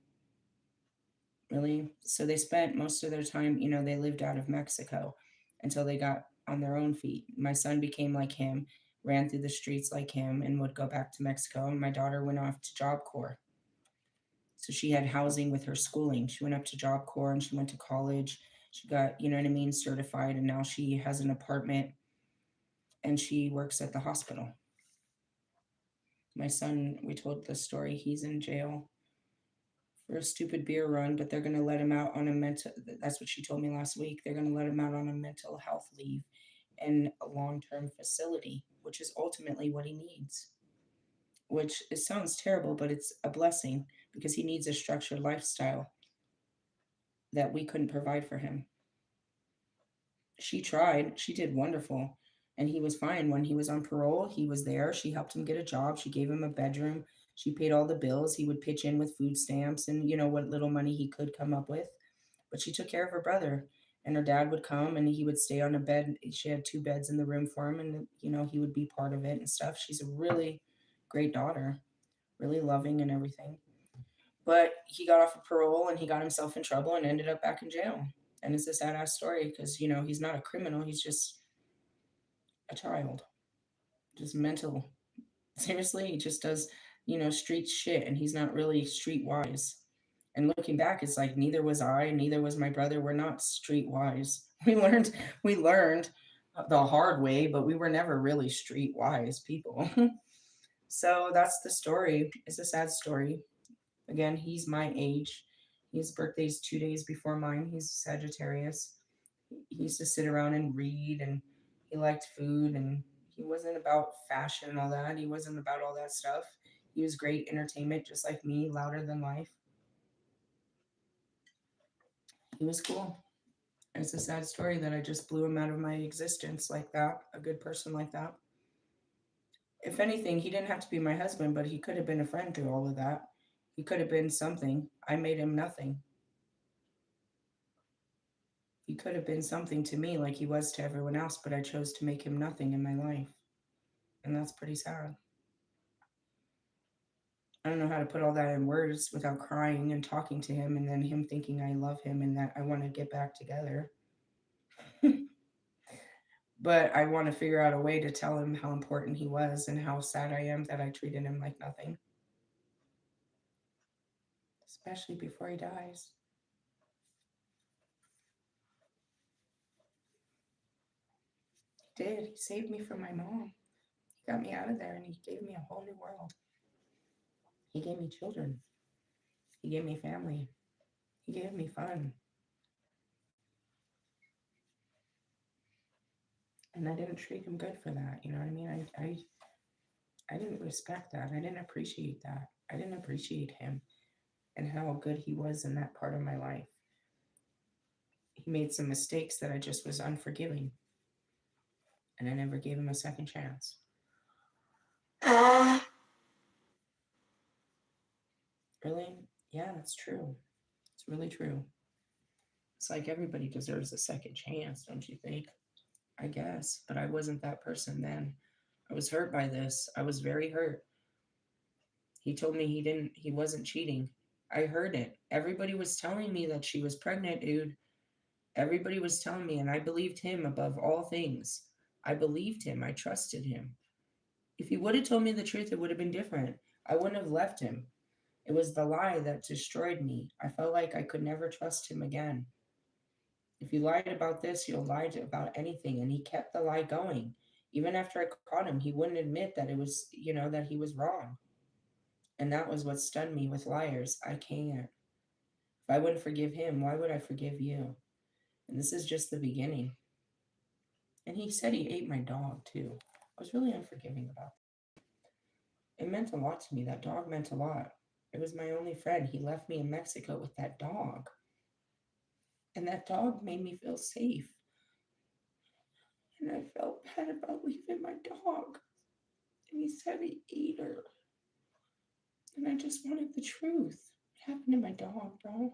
Really? So they spent most of their time, they lived out of Mexico until they got on their own feet. My son became like him, ran through the streets like him, and would go back to Mexico. And my daughter went off to Job Corps. So she had housing with her schooling. She went up to Job Corps and she went to college. She got, certified. And now she has an apartment and she works at the hospital. My son, we told the story, he's in jail for a stupid beer run, but they're going to let him out on a mental, that's what she told me last week. They're going to let him out on a mental health leave in a long-term facility, which is ultimately what he needs. Which it sounds terrible, but it's a blessing because he needs a structured lifestyle that we couldn't provide for him. She tried, she did wonderful, and he was fine. When he was on parole, he was there. She helped him get a job, she gave him a bedroom, she paid all the bills. He would pitch in with food stamps and what little money he could come up with. But she took care of her brother, and her dad would come and he would stay on a bed. She had two beds in the room for him, and he would be part of it and stuff. She's a really great daughter, really loving and everything. But he got off of parole and he got himself in trouble and ended up back in jail. And it's a sad ass story because, he's not a criminal. He's just a child, just mental. Seriously, he just does, street shit and he's not really street wise. And looking back, it's like neither was I, neither was my brother. We're not street wise. We learned the hard way, but we were never really street wise people. So that's the story. It's a sad story. Again, he's my age. His birthday's 2 days before mine. He's Sagittarius. He used to sit around and read, and he liked food, and he wasn't about fashion and all that. He wasn't about all that stuff. He was great entertainment, just like me, louder than life. He was cool. It's a sad story that I just blew him out of my existence like that, a good person like that. If anything, he didn't have to be my husband, but he could have been a friend through all of that. He could have been something. I made him nothing. He could have been something to me like he was to everyone else, but I chose to make him nothing in my life. And that's pretty sad. I don't know how to put all that in words without crying and talking to him and then him thinking I love him and that I want to get back together. But I want to figure out a way to tell him how important he was and how sad I am that I treated him like nothing, especially before he dies. He did. He saved me from my mom. He got me out of there and he gave me a whole new world. He gave me children. He gave me family. He gave me fun. And I didn't treat him good for that. You know what I mean? I didn't respect that. I didn't appreciate that. I didn't appreciate him and how good he was in that part of my life. He made some mistakes that I just was unforgiving. And I never gave him a second chance. Really? Yeah, that's true. It's really true. It's like everybody deserves a second chance, don't you think? I guess. But I wasn't that person then. I was hurt by this. I was very hurt. He told me he wasn't cheating. I heard it. Everybody was telling me that she was pregnant, dude. Everybody was telling me, and I believed him above all things. I believed him. I trusted him. If he would have told me the truth, it would have been different. I wouldn't have left him. It was the lie that destroyed me. I felt like I could never trust him again. If you lied about this, you'll lie about anything. And he kept the lie going. Even after I caught him, he wouldn't admit that it was, that he was wrong. And that was what stunned me with liars. I can't. If I wouldn't forgive him, why would I forgive you? And this is just the beginning. And he said he ate my dog, too. I was really unforgiving about that. It meant a lot to me. That dog meant a lot. It was my only friend. He left me in Mexico with that dog. And that dog made me feel safe. And I felt bad about leaving my dog. And he said he ate her. And I just wanted the truth. What happened to my dog, bro?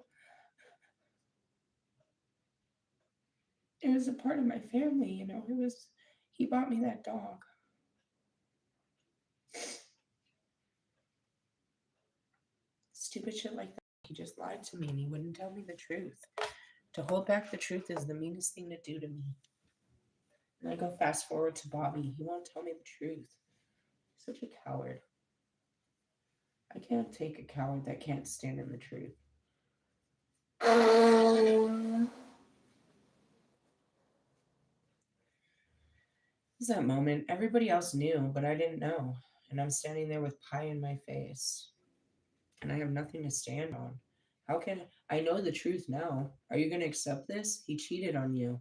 It was a part of my family, he bought me that dog. Stupid shit like that. He just lied to me and he wouldn't tell me the truth. To hold back the truth is the meanest thing to do to me. And I go fast forward to Bobby. He won't tell me the truth. He's such a coward. I can't take a coward that can't stand in the truth. It's that moment. Everybody else knew, but I didn't know. And I'm standing there with pie in my face. And I have nothing to stand on. How can I know the truth now? Are you going to accept this? He cheated on you.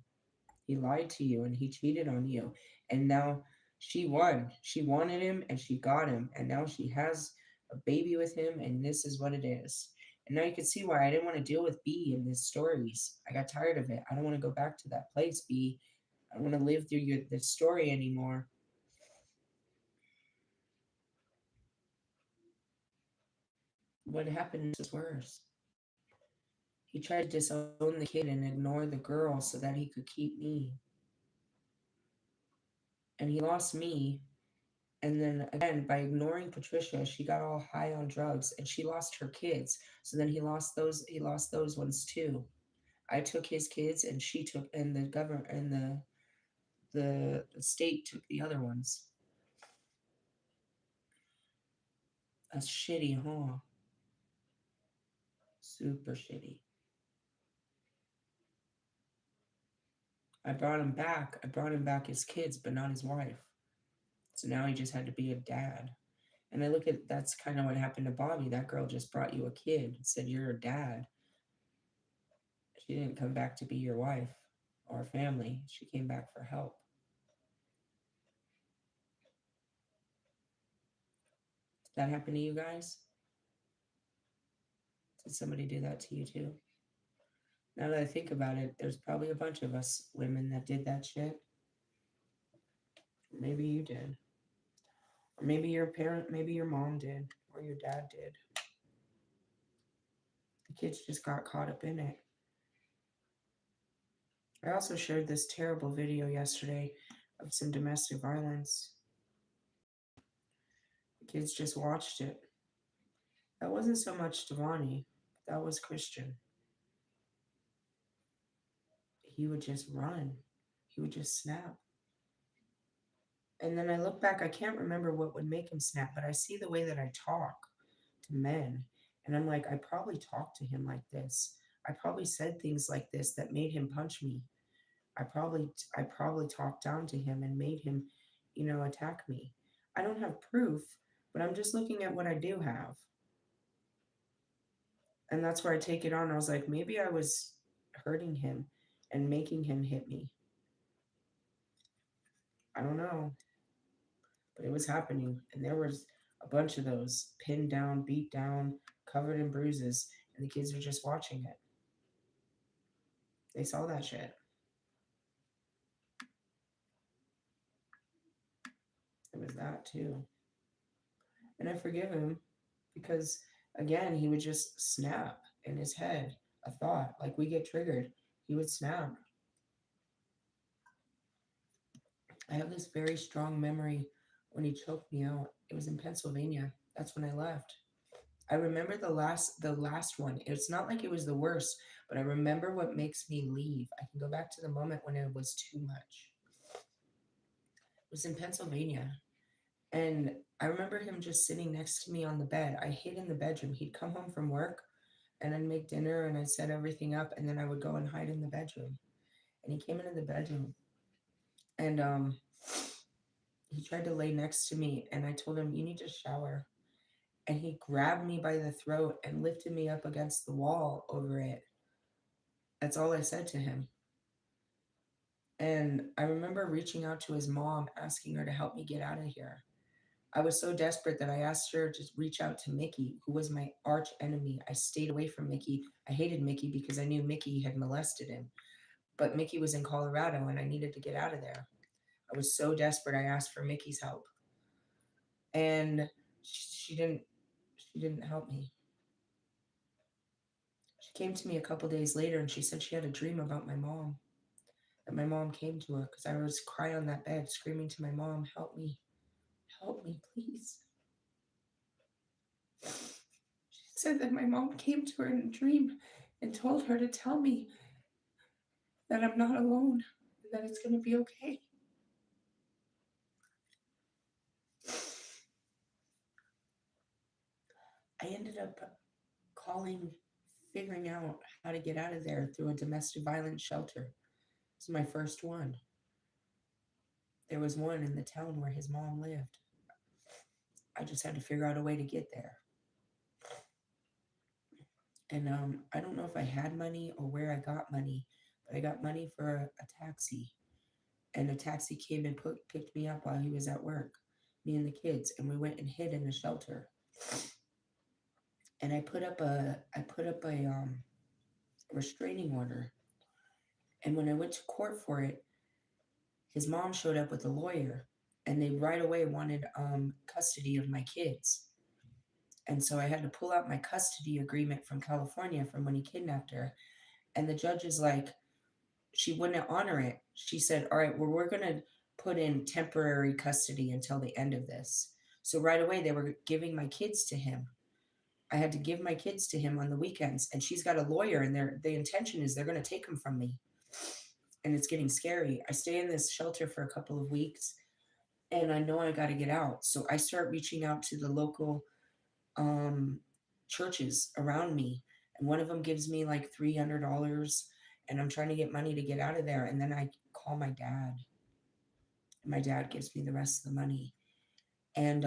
He lied to you and he cheated on you. And now she won. She wanted him and she got him. And now she has a baby with him and this is what it is. And now you can see why I didn't want to deal with B in these stories. I got tired of it. I don't want to go back to that place, B. I don't want to live through this story anymore. What happened was worse. He tried to disown the kid and ignore the girl so that he could keep me. And he lost me. And then again, by ignoring Patricia, she got all high on drugs and she lost her kids. So then he lost those ones too. I took his kids and she took and the government and the state took the other ones. That's shitty, huh? Super shitty. I brought him back. I brought him back his kids, but not his wife. So now he just had to be a dad. And I look at that's kind of what happened to Bobby. That girl just brought you a kid, said you're a dad. She didn't come back to be your wife or family. She came back for help. Did that happen to you guys? Did somebody do that to you too? Now that I think about it, there's probably a bunch of us women that did that shit. Maybe you did. Or maybe your parent, maybe your mom did, or your dad did. The kids just got caught up in it. I also shared this terrible video yesterday of some domestic violence. The kids just watched it. That wasn't so much Devani, that was Christian. He would just run. He would just snap. And then I look back, I can't remember what would make him snap, but I see the way that I talk to men. And I'm like, I probably talked to him like this. I probably said things like this that made him punch me. I probably talked down to him and made him, attack me. I don't have proof, but I'm just looking at what I do have. And that's where I take it on. I was like, maybe I was hurting him and making him hit me. I don't know, but it was happening. And there was a bunch of those pinned down, beat down, covered in bruises, and the kids were just watching it. They saw that shit. It was that too. And I forgive him because, again, he would just snap in his head a thought. Like we get triggered, he would snap. I have this very strong memory when he choked me out. It was in Pennsylvania. That's when I left. I remember the last one. It's not like it was the worst, but I remember what makes me leave. I can go back to the moment when it was too much. It was in Pennsylvania. And I remember him just sitting next to me on the bed. I hid in the bedroom. He'd come home from work and I'd make dinner and I'd set everything up and then I would go and hide in the bedroom. And he came into the bedroom and he tried to lay next to me and I told him, "You need to shower." And he grabbed me by the throat and lifted me up against the wall over it. That's all I said to him. And I remember reaching out to his mom, asking her to help me get out of here. I was so desperate that I asked her to reach out to Mickey, who was my arch enemy. I stayed away from Mickey. I hated Mickey because I knew Mickey had molested him. But Mickey was in Colorado and I needed to get out of there. I was so desperate I asked for Mickey's help. And she didn't help me. She came to me a couple days later and she said she had a dream about my mom. That my mom came to her because I was crying on that bed, screaming to my mom, help me, please." She said that my mom came to her in a dream and told her to tell me that I'm not alone and that it's going to be okay. I ended up figuring out how to get out of there through a domestic violence shelter. It was my first one. There was one in the town where his mom lived. I just had to figure out a way to get there. And I don't know if I had money or where I got money, but I got money for a taxi. And a taxi came and picked me up while he was at work, me and the kids, and we went and hid in a shelter. And I put up a restraining order. And when I went to court for it, his mom showed up with a lawyer, and they right away wanted custody of my kids. And so I had to pull out my custody agreement from California from when he kidnapped her. And the judge is like, she wouldn't honor it. She said, all right, well, we're going to put in temporary custody until the end of this. So right away, they were giving my kids to him. I had to give my kids to him on the weekends. And she's got a lawyer, and the intention is they're going to take them from me. And it's getting scary. I stay in this shelter for a couple of weeks, and I know I got to get out. So I start reaching out to the local um, churches around me, and one of them gives me like $300, and I'm trying to get money to get out of there. And then I call my dad, and my dad gives me the rest of the money. And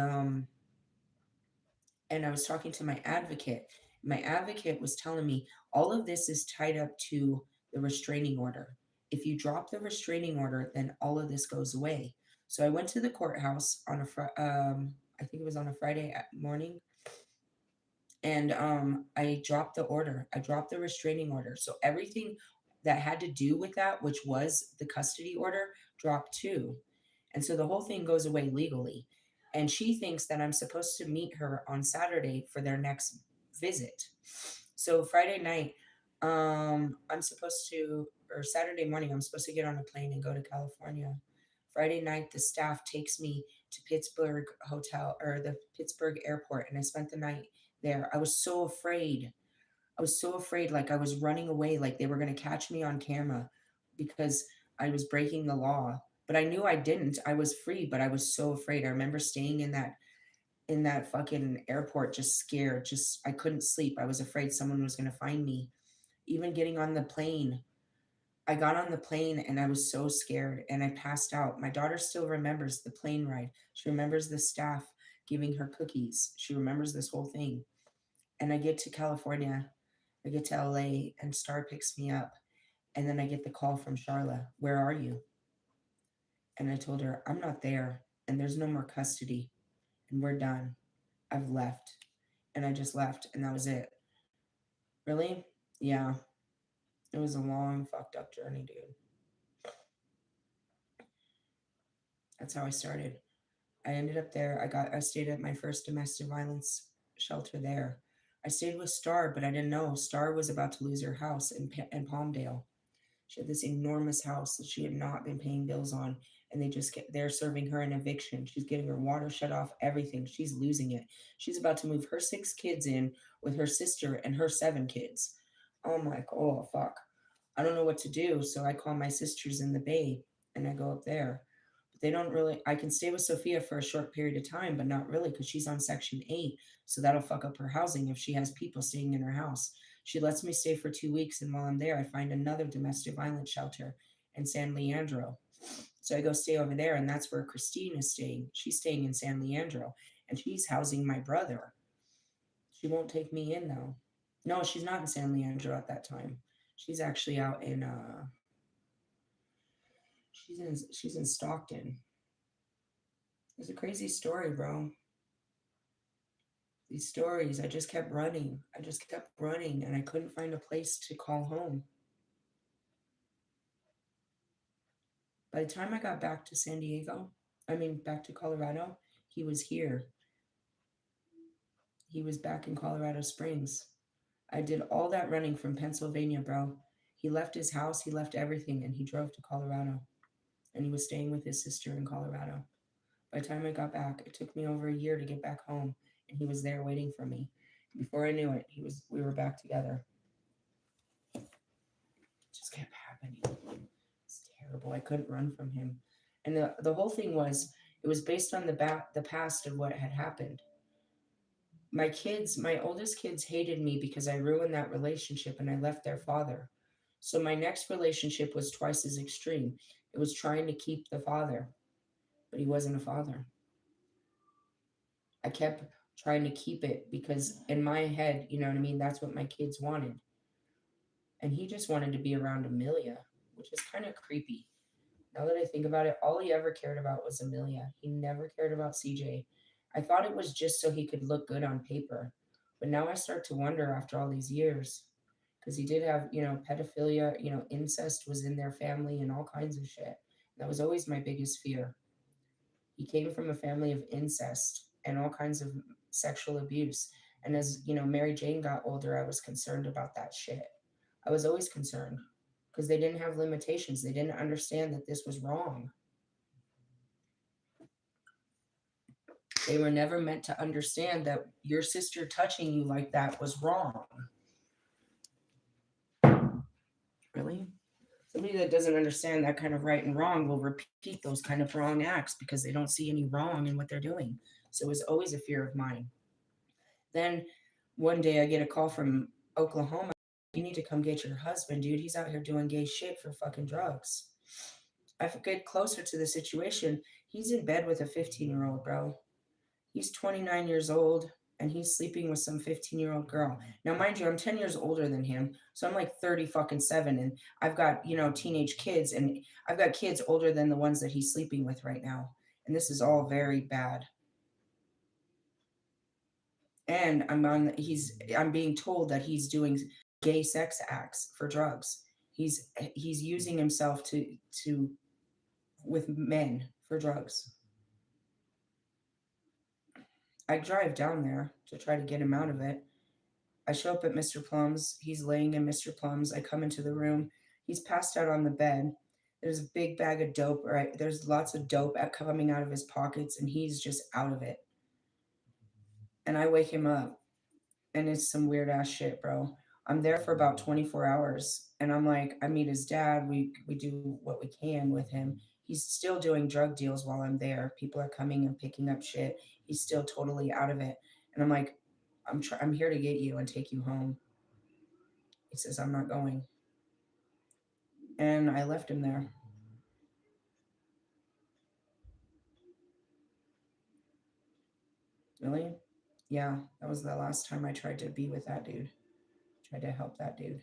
and I was talking to my advocate. My advocate was telling me all of this is tied up to the restraining order. If you drop the restraining order, then all of this goes away. So I went to the courthouse on I think it was on a Friday morning, and I dropped the order. I dropped the restraining order. So everything that had to do with that, which was the custody order, dropped too. And so the whole thing goes away legally. And she thinks that I'm supposed to meet her on Saturday for their next visit. So Friday night, I'm supposed to, or Saturday morning, I'm supposed to get on a plane and go to California. Friday night, the staff takes me to Pittsburgh hotel or the Pittsburgh airport, and I spent the night there. I was so afraid. I was so afraid, like I was running away, like they were going to catch me on camera because I was breaking the law. But I knew I didn't. I was free, but I was so afraid. I remember staying in that fucking airport just scared. Just I couldn't sleep. I was afraid someone was going to find me. Even getting on the plane, I got on the plane and I was so scared and I passed out. My daughter still remembers the plane ride. She remembers the staff giving her cookies. She remembers this whole thing. And I get to California, I get to LA, and Star picks me up. And then I get the call from Charla, where are you? And I told her, I'm not there, and there's no more custody, and we're done. I've left. And I just left, and that was it. Really? Yeah. It was a long, fucked up journey, dude. That's how I started. I ended up there. I stayed at my first domestic violence shelter there. I stayed with Star, but I didn't know Star was about to lose her house in Palmdale. She had this enormous house that she had not been paying bills on, and they're serving her an eviction. She's getting her water shut off, everything. She's losing it. She's about to move her 6 kids in with her sister and her 7 kids. I'm like, oh fuck. I don't know what to do. So I call my sisters in the Bay and I go up there. But they don't really I can stay with Sophia for a short period of time, but not really because she's on Section 8. So that'll fuck up her housing if she has people staying in her house. She lets me stay for 2 weeks, and while I'm there, I find another domestic violence shelter in San Leandro. So I go stay over there, and that's where Christine is staying. She's staying in San Leandro, and she's housing my brother. She won't take me in though. No, she's not in San Leandro at that time. She's actually out in she's in Stockton. It's a crazy story, bro. These stories, I just kept running. I just kept running, and I couldn't find a place to call home. By the time I got back to San Diego, I mean back to Colorado, he was here. He was back in Colorado Springs. I did all that running from Pennsylvania, bro. He left his house, he left everything, and he drove to Colorado. And he was staying with his sister in Colorado. By the time I got back, it took me over a year to get back home, and he was there waiting for me. Before I knew it, we were back together. It just kept happening. It's terrible. I couldn't run from him. And the whole thing was it was based on the past of what had happened. My oldest kids hated me because I ruined that relationship and I left their father. So my next relationship was twice as extreme. It was trying to keep the father, but he wasn't a father. I kept trying to keep it because in my head, you know what I mean, that's what my kids wanted. And he just wanted to be around Amelia, which is kind of creepy. Now that I think about it, all he ever cared about was Amelia. He never cared about CJ. I thought it was just so he could look good on paper. But now I start to wonder after all these years, because he did have, pedophilia, incest was in their family and all kinds of shit. That was always my biggest fear. He came from a family of incest and all kinds of sexual abuse. And as, Mary Jane got older, I was concerned about that shit. I was always concerned because they didn't have limitations. They didn't understand that this was wrong. They were never meant to understand that your sister touching you like that was wrong. Really? Somebody that doesn't understand that kind of right and wrong will repeat those kind of wrong acts because they don't see any wrong in what they're doing. So it was always a fear of mine. Then one day I get a call from Oklahoma. You need to come get your husband, dude. He's out here doing gay shit for fucking drugs. I get closer to the situation. He's in bed with a 15-year-old, bro. He's 29 years old and he's sleeping with some 15-year-old girl. Now, mind you, I'm 10 years older than him. So I'm like 30 fucking 7. And I've got, teenage kids. And I've got kids older than the ones that he's sleeping with right now. And this is all very bad. And I'm being told that he's doing gay sex acts for drugs. He's using himself to with men for drugs. I drive down there to try to get him out of it. I show up at Mr. Plum's. He's laying in Mr. Plum's. I come into the room. He's passed out on the bed. There's a big bag of dope, right? There's lots of dope coming out of his pockets, and he's just out of it. And I wake him up, and it's some weird ass shit, bro. I'm there for about 24 hours, and I'm like, I meet his dad. We do what we can with him. He's still doing drug deals while I'm there. People are coming and picking up shit. He's still totally out of it. And I'm like, I'm here to get you and take you home. He says, I'm not going. And I left him there. Really? Yeah, that was the last time I tried to be with that dude. Tried to help that dude.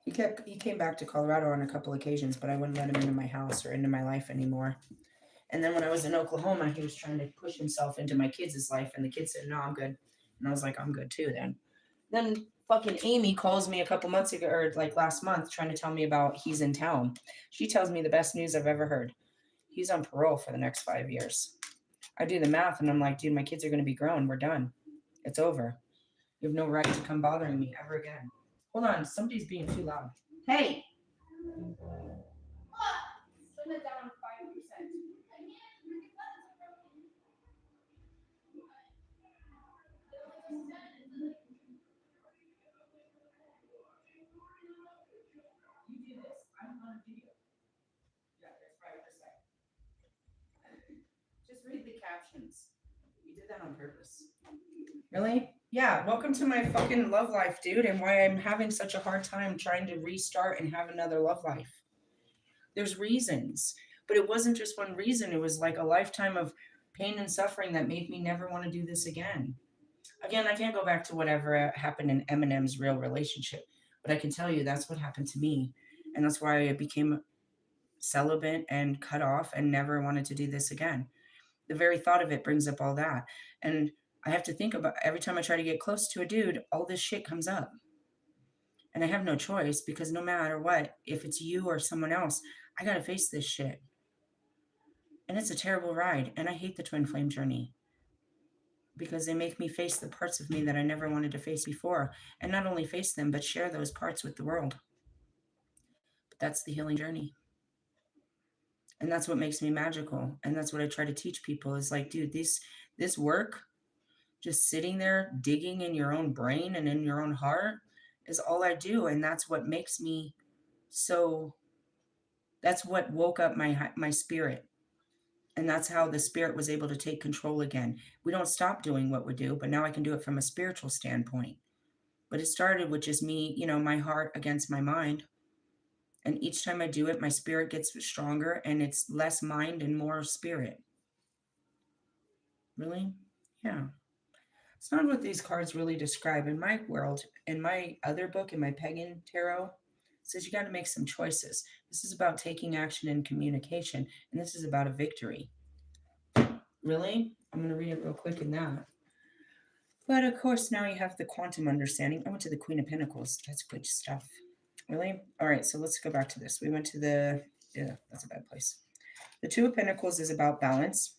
He came back to Colorado on a couple occasions, but I wouldn't let him into my house or into my life anymore. And then when I was in Oklahoma, he was trying to push himself into my kids' life, and the kids said, "No, I'm good." And I was like, "I'm good too." Then fucking Amy calls me a couple months ago, or like last month, trying to tell me about he's in town. She tells me the best news I've ever heard. He's on parole for the next 5 years. I do the math, and I'm like, dude, my kids are going to be grown. We're done. It's over. You have no right to come bothering me ever again. Hold on, somebody's being too loud. Hey, turn it down 5%. You do this. I'm on a video. Yeah, that's 5%. Just read the captions. You did that on purpose. Really? Yeah, welcome to my fucking love life, dude, and why I'm having such a hard time trying to restart and have another love life. There's reasons, but it wasn't just one reason. It was like a lifetime of pain and suffering that made me never want to do this again. Again, I can't go back to whatever happened in Eminem's real relationship, but I can tell you that's what happened to me. And that's why I became celibate and cut off and never wanted to do this again. The very thought of it brings up all that. And I have to think about every time I try to get close to a dude, all this shit comes up. And I have no choice because no matter what, if it's you or someone else, I got to face this shit. And it's a terrible ride. And I hate the twin flame journey because they make me face the parts of me that I never wanted to face before. And not only face them, but share those parts with the world. But that's the healing journey. And that's what makes me magical. And that's what I try to teach people is like, dude, this work, just sitting there digging in your own brain and in your own heart is all I do. And that's what makes me so, that's what woke up my spirit. And that's how the spirit was able to take control again. We don't stop doing what we do, but now I can do it from a spiritual standpoint. But it started with just me, my heart against my mind. And each time I do it, my spirit gets stronger and it's less mind and more spirit. Really? Yeah. It's not what these cards really describe. In my world, in my other book, in my pagan tarot, it says you got to make some choices. This is about taking action and communication, and this is about a victory. Really? I'm going to read it real quick in that. But of course, now you have the quantum understanding. I went to the Queen of Pentacles. That's good stuff. Really? All right, so let's go back to this. We went to the, yeah, that's a bad place. The Two of Pentacles is about balance.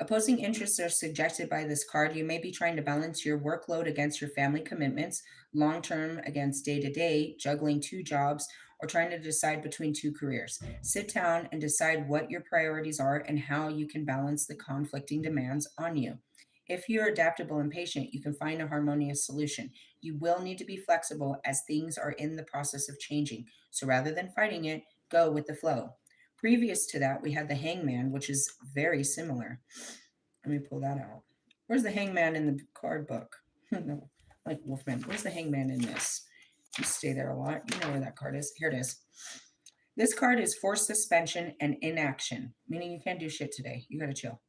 Opposing interests are suggested by this card. You may be trying to balance your workload against your family commitments, long term against day to day, juggling two jobs, or trying to decide between two careers. Sit down and decide what your priorities are and how you can balance the conflicting demands on you. If you're adaptable and patient, you can find a harmonious solution. You will need to be flexible as things are in the process of changing. So rather than fighting it, go with the flow. Previous to that, we had the Hangman, which is very similar. Let me pull that out. Where's the Hangman in the card book? No, like Wolfman. Where's the Hangman in this? You stay there a lot. You know where that card is. Here it is. This card is forced suspension and inaction, meaning you can't do shit today. You gotta chill,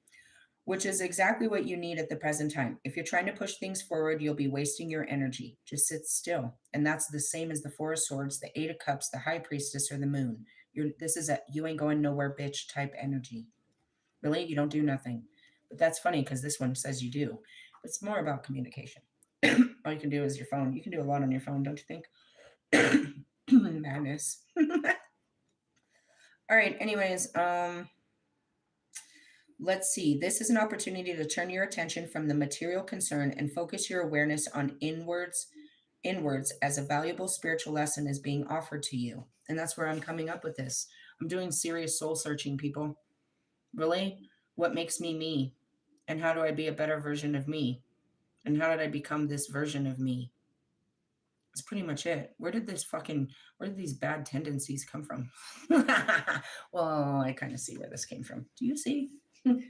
which is exactly what you need at the present time. If you're trying to push things forward, you'll be wasting your energy. Just sit still. And that's the same as the Four of Swords, the Eight of Cups, the High Priestess, or the Moon. This is a you ain't going nowhere bitch type energy. Really? You don't do nothing. But that's funny because this one says you do. But it's more about communication. All you can do is your phone. You can do a lot on your phone, don't you think? Madness. All right, anyways, let's see. This is an opportunity to turn your attention from the material concern and focus your awareness on inwards as a valuable spiritual lesson is being offered to you. And that's where I'm coming up with this. I'm doing serious soul searching, people. Really? What makes me me? And how do I be a better version of me? And how did I become this version of me? That's pretty much it. Where did these bad tendencies come from? Well, I kind of see where this came from. Do you see?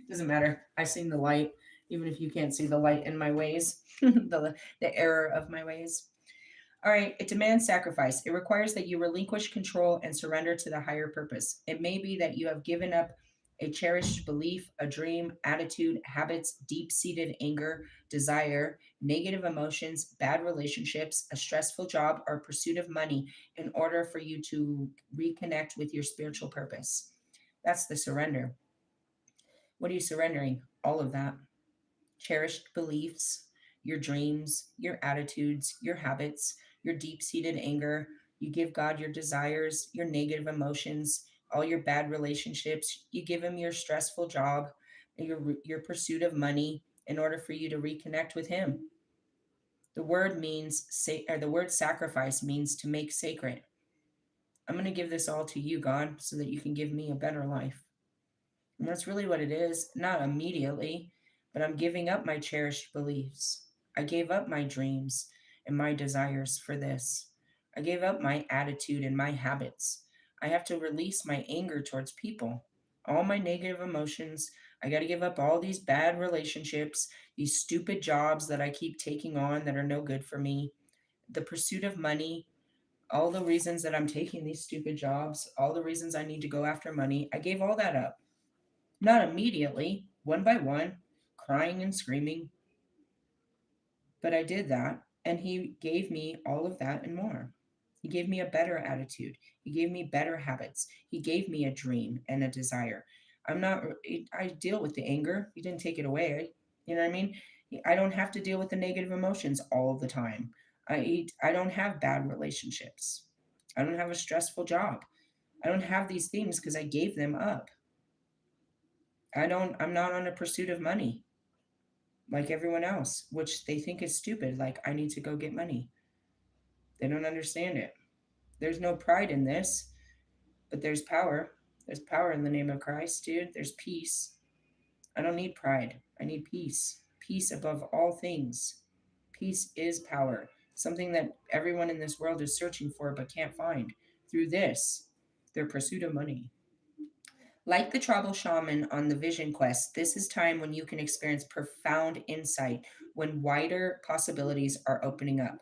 Doesn't matter. I've seen the light, even if you can't see the light in my ways, the error of my ways. All right, it demands sacrifice. It requires that you relinquish control and surrender to the higher purpose. It may be that you have given up a cherished belief, a dream, attitude, habits, deep seated anger, desire, negative emotions, bad relationships, a stressful job, or pursuit of money in order for you to reconnect with your spiritual purpose. That's the surrender. What are you surrendering? All of that. Cherished beliefs, your dreams, your attitudes, your habits, your deep seated anger. You give God your desires, your negative emotions, all your bad relationships. You give Him your stressful job, your pursuit of money in order for you to reconnect with Him. The word sacrifice means to make sacred. I'm going to give this all to you, God, so that you can give me a better life. And that's really what it is. Not immediately, but I'm giving up my cherished beliefs. I gave up my dreams and my desires for this. I gave up my attitude and my habits. I have to release my anger towards people, all my negative emotions. I got to give up all these bad relationships, these stupid jobs that I keep taking on that are no good for me, the pursuit of money, all the reasons that I'm taking these stupid jobs, all the reasons I need to go after money. I gave all that up. Not immediately, one by one, crying and screaming, but I did that, and He gave me all of that and more. He gave me a better attitude. He gave me better habits. He gave me a dream and a desire. I'm not, I deal with the anger. He didn't take it away. You know what I mean? I don't have to deal with the negative emotions all the time. I don't have bad relationships. I don't have a stressful job. I don't have these things because I gave them up. I'm not on a pursuit of money like everyone else, which they think is stupid. Like, I need to go get money. They don't understand it. There's no pride in this, but there's power. There's power in the name of Christ, dude. There's peace. I don't need pride. I need peace. Peace above all things. Peace is power, something that everyone in this world is searching for but can't find through this, their pursuit of money. Like the tribal shaman on the vision quest, this is time when you can experience profound insight, when wider possibilities are opening up.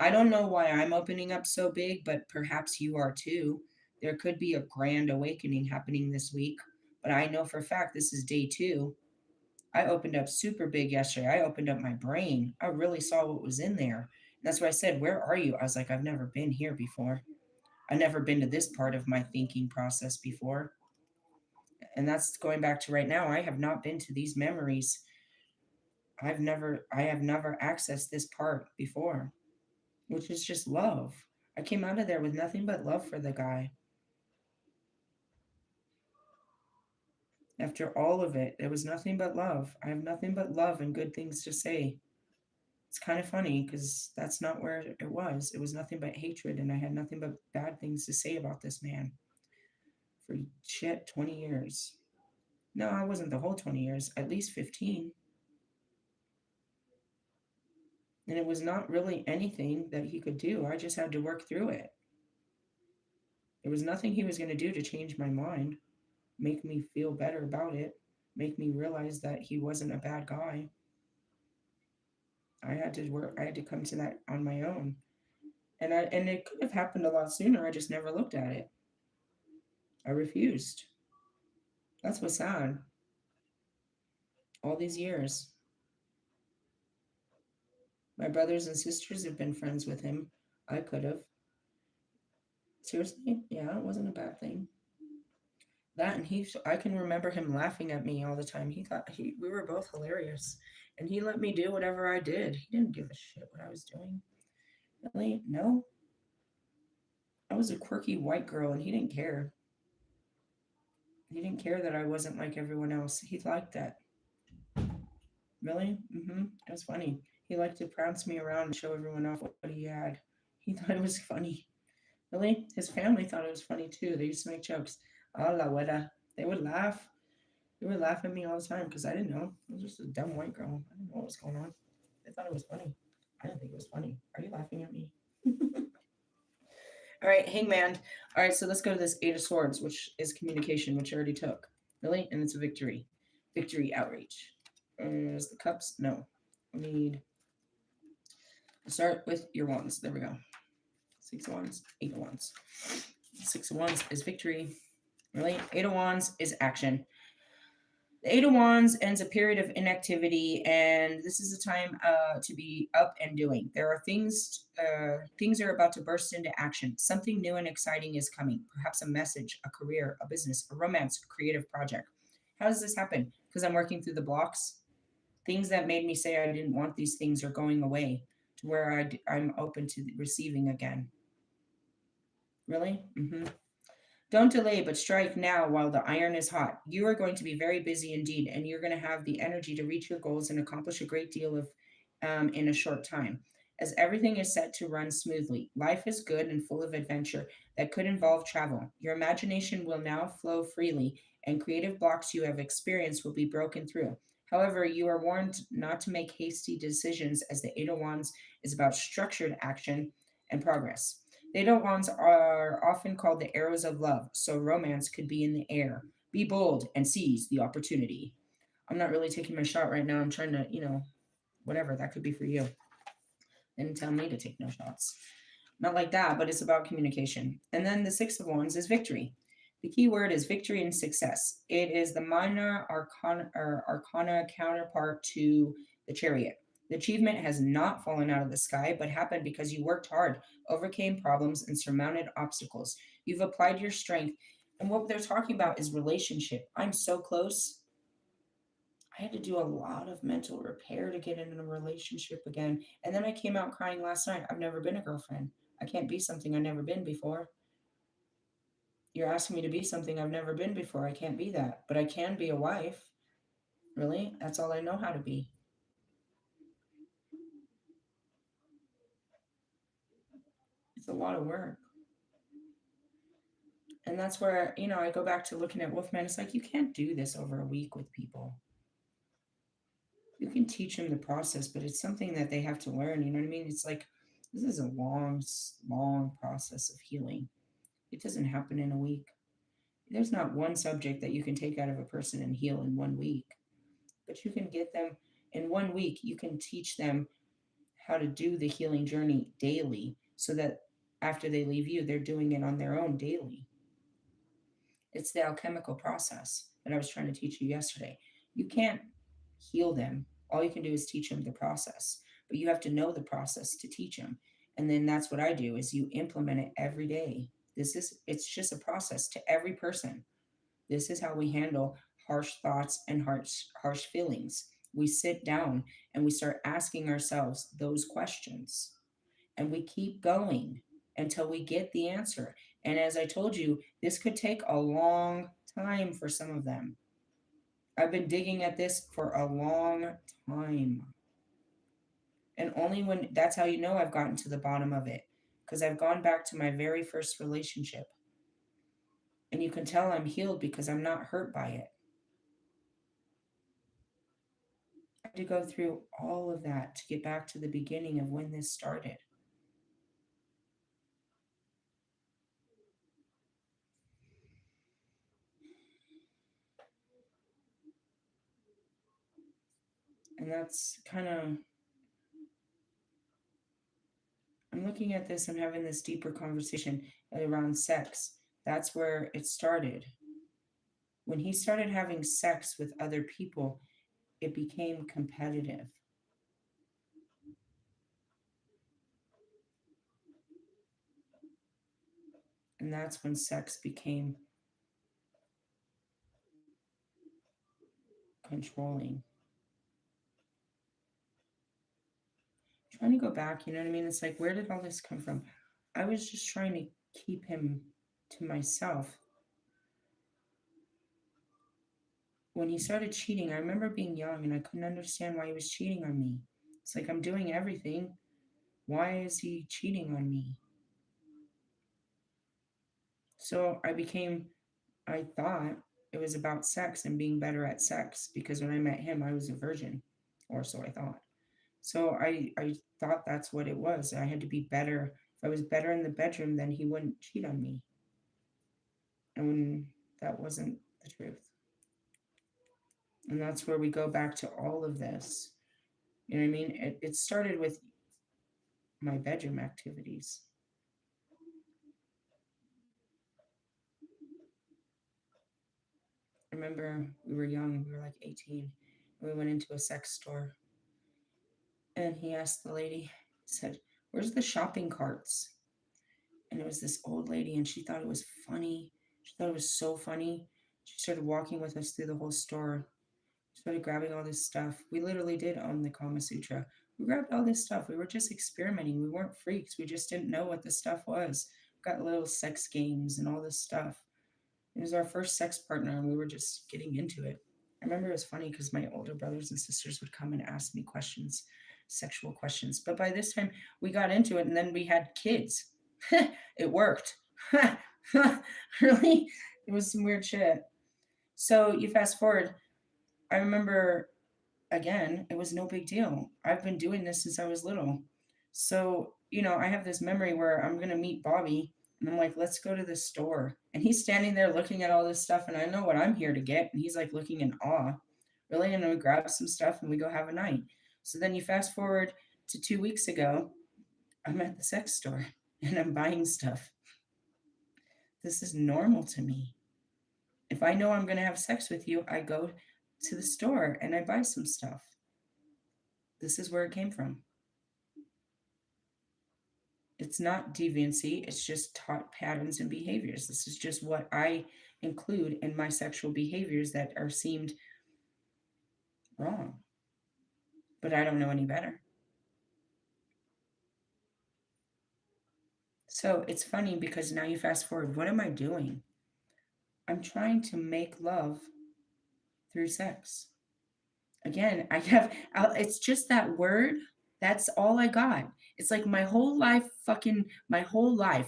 I don't know why I'm opening up so big, but perhaps you are too. There could be a grand awakening happening this week, but I know for a fact this is day 2. I opened up super big yesterday. I opened up my brain. I really saw what was in there. And that's why I said, "Where are you?" I was like, "I've never been here before. I've never been to this part of my thinking process before." And that's going back to right now. I have not been to these memories. I have never accessed this part before, which is just love. I came out of there with nothing but love for the guy. After all of it, there was nothing but love. I have nothing but love and good things to say. It's kind of funny because that's not where it was. It was nothing but hatred, and I had nothing but bad things to say about this man for shit 20 years. No, I wasn't the whole 20 years, at least 15. And it was not really anything that he could do. I just had to work through it. There was nothing he was going to do to change my mind, make me feel better about it, make me realize that he wasn't a bad guy. I had to work, I had to come to that on my own. And it could have happened a lot sooner. I just never looked at it. I refused. That's what's sad. All these years, my brothers and sisters have been friends with him. I could have. Seriously? Yeah, it wasn't a bad thing. That and I can remember him laughing at me all the time. He thought we were both hilarious. And he let me do whatever I did. He didn't give a shit what I was doing. Really? No. I was a quirky white girl and he didn't care. He didn't care that I wasn't like everyone else. He liked that. Really? Mm-hmm. It was funny. He liked to prance me around and show everyone off what he had. He thought it was funny. Really? His family thought it was funny too. They used to make jokes. Oh, la weta. They would laugh. They would laugh at me all the time because I didn't know. I was just a dumb white girl. I didn't know what was going on. They thought it was funny. I didn't think it was funny. Are you laughing at me? All right, Hangman. All right, so let's go to this Eight of Swords, which is communication, which I already took. Really? And it's a victory. Victory outreach. Is the cups? No. We need. Start with your wands. There we go. Six of wands, eight of wands. Six of wands is victory. Really? Eight of wands is action. The Eight of Wands ends a period of inactivity, and this is a time to be up and doing. There are things are about to burst into action. Something new and exciting is coming. Perhaps a message, a career, a business, a romance, a creative project. How does this happen? Because I'm working through the blocks. Things that made me say I didn't want these things are going away to where I'm open to receiving again. Really? Mm-hmm. Don't delay, but strike now while the iron is hot. You are going to be very busy indeed, and you're going to have the energy to reach your goals and accomplish a great deal of in a short time. As everything is set to run smoothly, life is good and full of adventure that could involve travel. Your imagination will now flow freely, and creative blocks you have experienced will be broken through. However, you are warned not to make hasty decisions as the Eight of Wands is about structured action and progress. The Eight of Wands are often called the arrows of love, so romance could be in the air. Be bold and seize the opportunity. I'm not really taking my shot right now. I'm trying to, whatever, that could be for you. They didn't tell me to take no shots. Not like that, but it's about communication. And then the Six of Wands is victory. The key word is victory and success. It is the minor arcana counterpart to the chariot. The achievement has not fallen out of the sky, but happened because you worked hard, overcame problems, and surmounted obstacles. You've applied your strength. And what they're talking about is relationship. I'm so close. I had to do a lot of mental repair to get into a relationship again. And then I came out crying last night. I've never been a girlfriend. I can't be something I've never been before. You're asking me to be something I've never been before. I can't be that. But I can be a wife. Really? That's all I know how to be. It's a lot of work. And that's where, I go back to looking at Wolfman. It's like, you can't do this over a week with people. You can teach them the process, but it's something that they have to learn. You know what I mean? It's like, this is a long, long process of healing. It doesn't happen in a week. There's not one subject that you can take out of a person and heal in 1 week, but you can get them in 1 week. You can teach them how to do the healing journey daily so that after they leave you, they're doing it on their own daily. It's the alchemical process that I was trying to teach you yesterday. You can't heal them. All you can do is teach them the process, but you have to know the process to teach them. And then that's what I do is you implement it every day. It's just a process to every person. This is how we handle harsh thoughts and harsh feelings. We sit down and we start asking ourselves those questions, and we keep going until we get the answer. And as I told you, this could take a long time for some of them. I've been digging at this for a long time. And only when that's how you know I've gotten to the bottom of it, because I've gone back to my very first relationship. And you can tell I'm healed because I'm not hurt by it. I had to go through all of that to get back to the beginning of when this started. And that's kind of, I'm looking at this, I'm having this deeper conversation around sex. That's where it started. When he started having sex with other people, it became competitive. And that's when sex became controlling. Trying to go back, you know what I mean? It's like, where did all this come from? I was just trying to keep him to myself. When he started cheating, I remember being young and I couldn't understand why he was cheating on me. It's like, I'm doing everything. Why is he cheating on me? So I thought it was about sex and being better at sex because when I met him, I was a virgin, or so I thought. So I thought that's what it was. I had to be better. If I was better in the bedroom, then he wouldn't cheat on me. And when that wasn't the truth. And that's where we go back to all of this. You know what I mean? It started with my bedroom activities. I remember we were young, we were like 18. We went into a sex store and he asked the lady, he said, "Where's the shopping carts?" And it was this old lady and she thought it was funny. She thought it was so funny. She started walking with us through the whole store, started grabbing all this stuff. We literally did own the Kama Sutra. We grabbed all this stuff. We were just experimenting. We weren't freaks. We just didn't know what the stuff was. Got little sex games and all this stuff. It was our first sex partner and we were just getting into it. I remember it was funny because my older brothers and sisters would come and ask me questions, sexual questions. But by this time, we got into it and then we had kids. It worked. Really? It was some weird shit. So you fast forward, I remember again, it was no big deal. I've been doing this since I was little. So, I have this memory where I'm going to meet Bobby and I'm like, let's go to the store. And he's standing there looking at all this stuff and I know what I'm here to get. And he's like looking in awe. Really? And then we grab some stuff and we go have a night. So then you fast forward to 2 weeks ago, I'm at the sex store and I'm buying stuff. This is normal to me. If I know I'm going to have sex with you, I go to the store and I buy some stuff. This is where it came from. It's not deviancy, it's just taught patterns and behaviors. This is just what I include in my sexual behaviors that are seemed wrong. But I don't know any better. So it's funny because now you fast forward, what am I doing? I'm trying to make love through sex. Again, it's just that word. That's all I got. It's like my whole life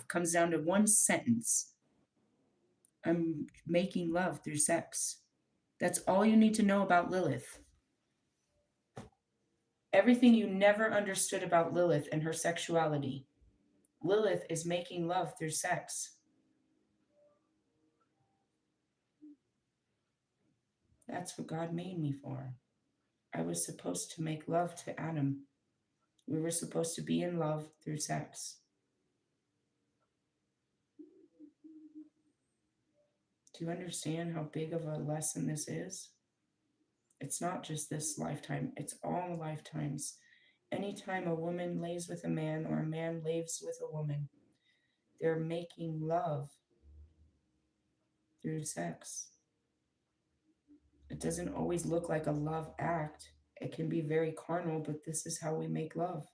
comes down to one sentence. I'm making love through sex. That's all you need to know about Lilith. Everything you never understood about Lilith and her sexuality. Lilith is making love through sex. That's what God made me for. I was supposed to make love to Adam. We were supposed to be in love through sex. Do you understand how big of a lesson this is? It's not just this lifetime, it's all lifetimes. Anytime a woman lays with a man or a man lays with a woman, they're making love through sex. It doesn't always look like a love act. It can be very carnal, but this is how we make love.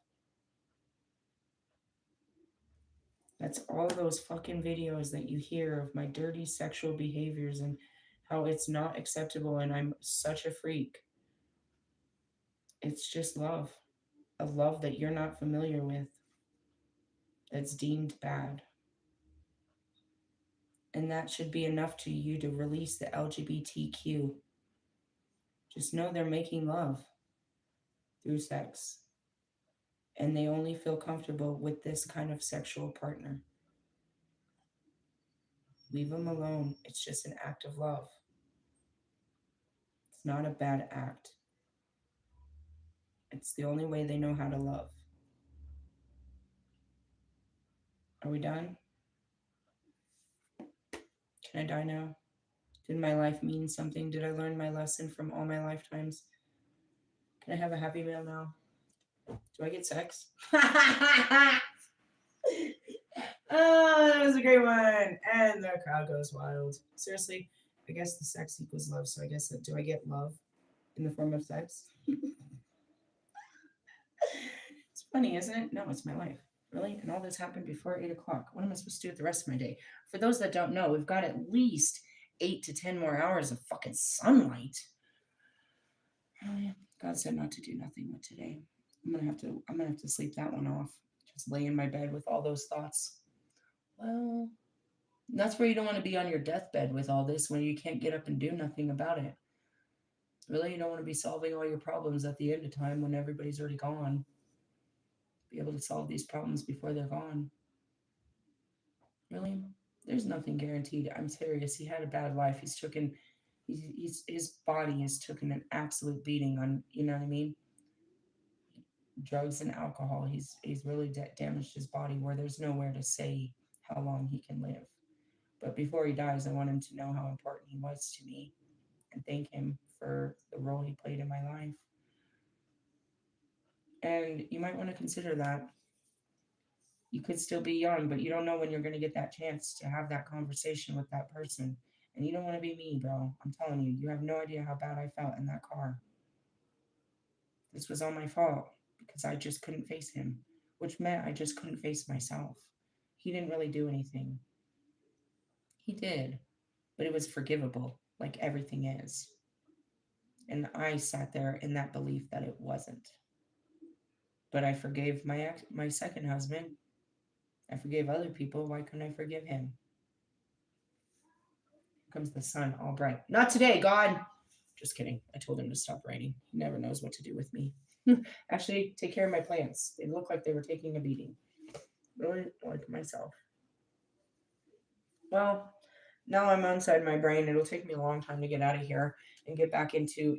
That's all those fucking videos that you hear of my dirty sexual behaviors and how it's not acceptable and I'm such a freak. It's just love. A love that you're not familiar with, that's deemed bad. And that should be enough to you to release the LGBTQ. Just know they're making love through sex. And they only feel comfortable with this kind of sexual partner. Leave them alone. It's just an act of love. It's not a bad act. It's the only way they know how to love. Are we done? Can I die now? Did my life mean something? Did I learn my lesson from all my lifetimes? Can I have a happy meal now? Do I get sex? Oh, that was a great one. And the crowd goes wild. Seriously, I guess the sex equals love. So I guess do I get love in the form of sex? It's funny, isn't it? No, it's my life. Really? And all this happened before 8 o'clock. What am I supposed to do with the rest of my day? For those that don't know, we've got at least 8 to 10 more hours of fucking sunlight. God said not to do nothing with today. I'm gonna have to sleep that one off. Just lay in my bed with all those thoughts. Well, that's where you don't want to be on your deathbed with all this when you can't get up and do nothing about it. Really, you don't want to be solving all your problems at the end of time when everybody's already gone. Be able to solve these problems before they're gone. Really, there's nothing guaranteed. I'm serious. He had a bad life. His body has taken an absolute beating on. You know what I mean? Drugs and alcohol. He's really damaged his body where there's nowhere to say how long he can live. But before he dies, I want him to know how important he was to me and thank him for the role he played in my life. And you might want to consider that. You could still be young, but you don't know when you're going to get that chance to have that conversation with that person. And you don't want to be me, bro. I'm telling you, you have no idea how bad I felt in that car. This was all my fault because I just couldn't face him, which meant I just couldn't face myself. He didn't really do anything. He did, but it was forgivable, like everything is. And I sat there in that belief that it wasn't. But I forgave my second husband. I forgave other people. Why couldn't I forgive him? Here comes the sun, all bright. Not today, God. Just kidding. I told him to stop raining. He never knows what to do with me. Actually, take care of my plants. They look like they were taking a beating. Really like myself. Well, now I'm inside my brain. It'll take me a long time to get out of here and get back into,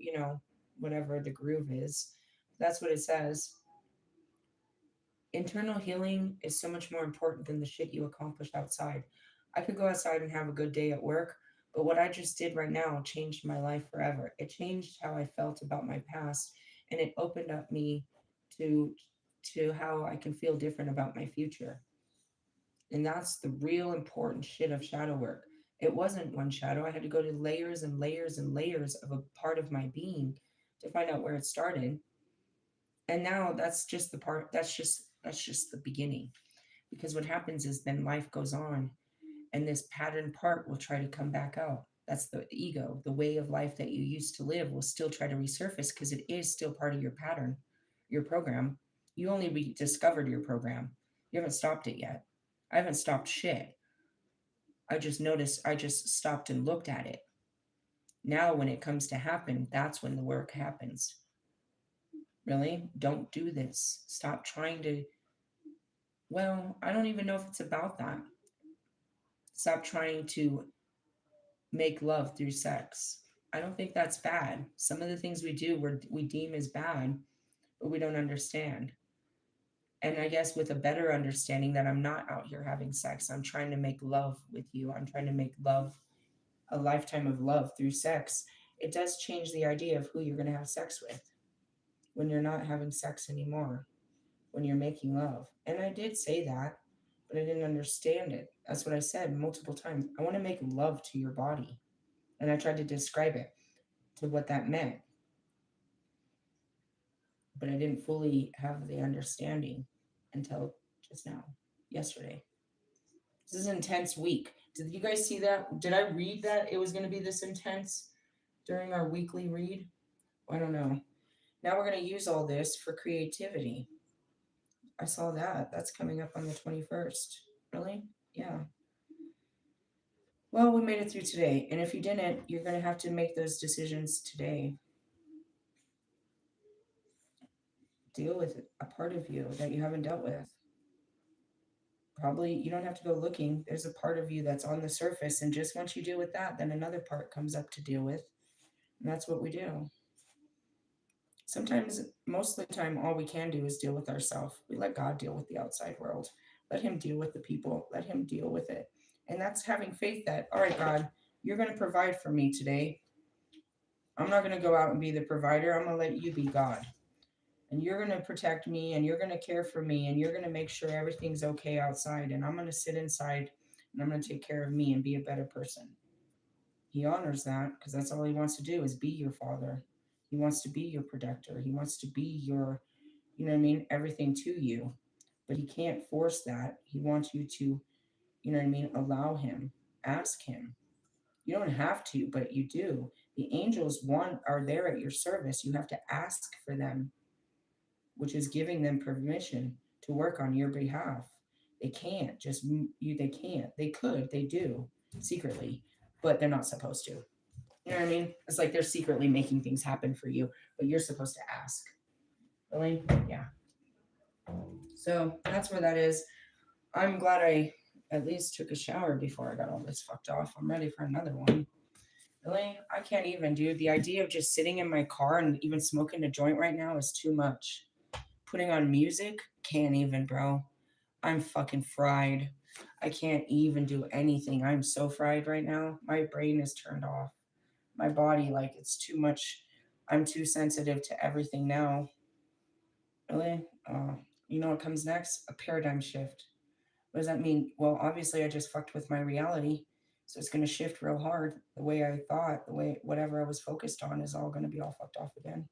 whatever the groove is. That's what it says. Internal healing is so much more important than the shit you accomplish outside. I could go outside and have a good day at work, but what I just did right now changed my life forever. It changed how I felt about my past and it opened up me to how I can feel different about my future. And that's the real important shit of shadow work. It wasn't one shadow. I had to go to layers and layers and layers of a part of my being to find out where it started. And now that's just the part that's just the beginning. Because what happens is then life goes on and this pattern part will try to come back out. That's the ego. The way of life that you used to live will still try to resurface because it is still part of your pattern, your program. You only rediscovered your program. You haven't stopped it yet. I haven't stopped shit. I just stopped and looked at it. Now, when it comes to happen, that's when the work happens. Really? Don't do this. Stop trying to. Well, I don't even know if it's about that. Stop trying to make love through sex. I don't think that's bad. Some of the things we do we deem as bad, but we don't understand. And I guess with a better understanding that I'm not out here having sex, I'm trying to make love with you. I'm trying to make love a lifetime of love through sex. it does change the idea of who you're going to have sex with when you're not having sex anymore, when you're making love. And I did say that, but I didn't understand it. That's what I said multiple times. I want to make love to your body. And I tried to describe it to what that meant, but I didn't fully have the understanding until just now, yesterday. This is an intense week. Did you guys see that? Did I read that it was going to be this intense during our weekly read? I don't know. Now we're going to use all this for creativity. I saw that. That's coming up on the 21st. Really? Yeah. Well, we made it through today. And if you didn't, you're going to have to make those decisions today. Deal with a part of you that you haven't dealt with. Probably you don't have to go looking. There's a part of you that's on the surface. And just once you deal with that, then another part comes up to deal with. And that's what we do. Sometimes, most of the time, all we can do is deal with ourselves. We let God deal with the outside world. Let Him deal with the people. Let Him deal with it. And that's having faith that, all right, God, you're going to provide for me today. I'm not going to go out and be the provider. I'm going to let you be God. And you're going to protect me and you're going to care for me and you're going to make sure everything's okay outside. And I'm going to sit inside and I'm going to take care of me and be a better person. He honors that because that's all He wants to do is be your father. He wants to be your protector. He wants to be your, you know what I mean, everything to you. But He can't force that. He wants you to, you know what I mean, allow Him, ask Him. You don't have to, but you do. The angels are there at your service. You have to ask for them, which is giving them permission to work on your behalf. They can't just you. They can't. They could. They do secretly, but they're not supposed to. You know what I mean? It's like they're secretly making things happen for you, but you're supposed to ask. Really? Yeah. So that's where that is. I'm glad I at least took a shower before I got all this fucked off. I'm ready for another one. Really? I can't even, dude. The idea of just sitting in my car and even smoking a joint right now is too much. Putting on music, can't even, bro. I'm fucking fried. I can't even do anything. I'm so fried right now. My brain is turned off. My body, like, it's too much. I'm too sensitive to everything now. Really? You know what comes next? A paradigm shift. What does that mean? Well, obviously, I just fucked with my reality. So it's going to shift real hard. The way I thought, the way whatever I was focused on is all going to be all fucked off again.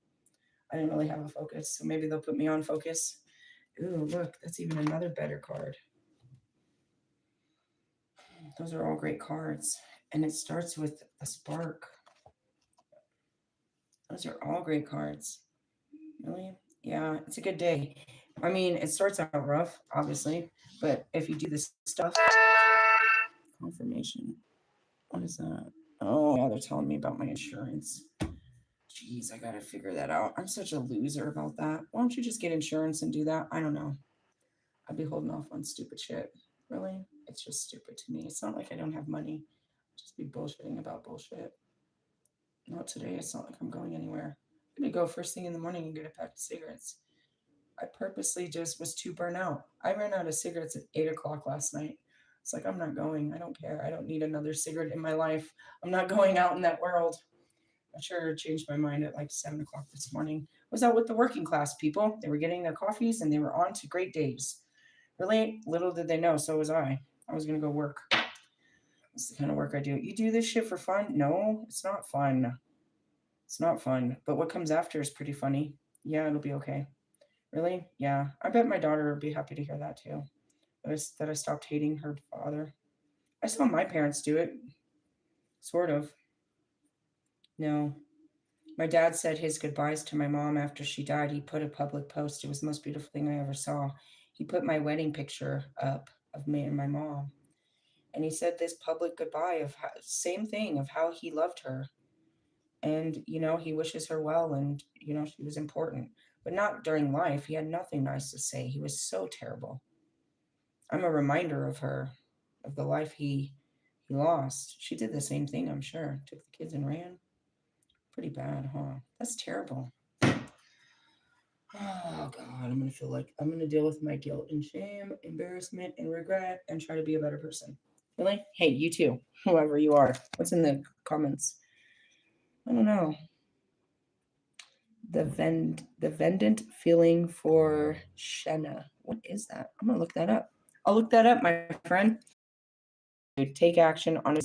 I didn't really have a focus. So maybe they'll put me on focus. Ooh, look, that's even another better card. Those are all great cards. And it starts with a spark. Those are all great cards. Really? Yeah, it's a good day. I mean, it starts out rough, obviously, but if you do this stuff, confirmation. What is that? Oh, yeah, they're telling me about my insurance. Jeez, I gotta figure that out. I'm such a loser about that. Why don't you just get insurance and do that? I don't know. I'd be holding off on stupid shit. Really? It's just stupid to me. It's not like I don't have money. Just be bullshitting about bullshit. Not today. It's not like I'm going anywhere. I'm gonna go first thing in the morning and get a pack of cigarettes. I purposely just was too burnt out. I ran out of cigarettes at 8 o'clock last night. It's like, I'm not going. I don't care. I don't need another cigarette in my life. I'm not going out in that world. I sure changed my mind at like 7 o'clock this morning. I was out with the working class people. They were getting their coffees and they were on to great days. Really, little did they know, so was I. I was going to go work. That's the kind of work I do. You do this shit for fun? No, it's not fun. It's not fun. But what comes after is pretty funny. Yeah, it'll be okay. Really? Yeah. I bet my daughter would be happy to hear that too. That I stopped hating her father. I saw my parents do it. Sort of. No. My dad said his goodbyes to my mom after she died. He put a public post. It was the most beautiful thing I ever saw. He put my wedding picture up of me and my mom. And he said this public goodbye of same thing of how he loved her. And, you know, he wishes her well and, you know, she was important. But not during life. He had nothing nice to say. He was so terrible. I'm a reminder of her, of the life he lost. She did the same thing, I'm sure. Took the kids and ran. Pretty bad, huh? That's terrible. Oh God, I'm gonna feel like I'm gonna deal with my guilt and shame, embarrassment and regret, and try to be a better person. Really? Hey, you too, whoever you are. What's in the comments? I don't know. The vendant feeling for Shenna. What is that? I'm gonna look that up. I'll look that up, my friend. Take action on his day.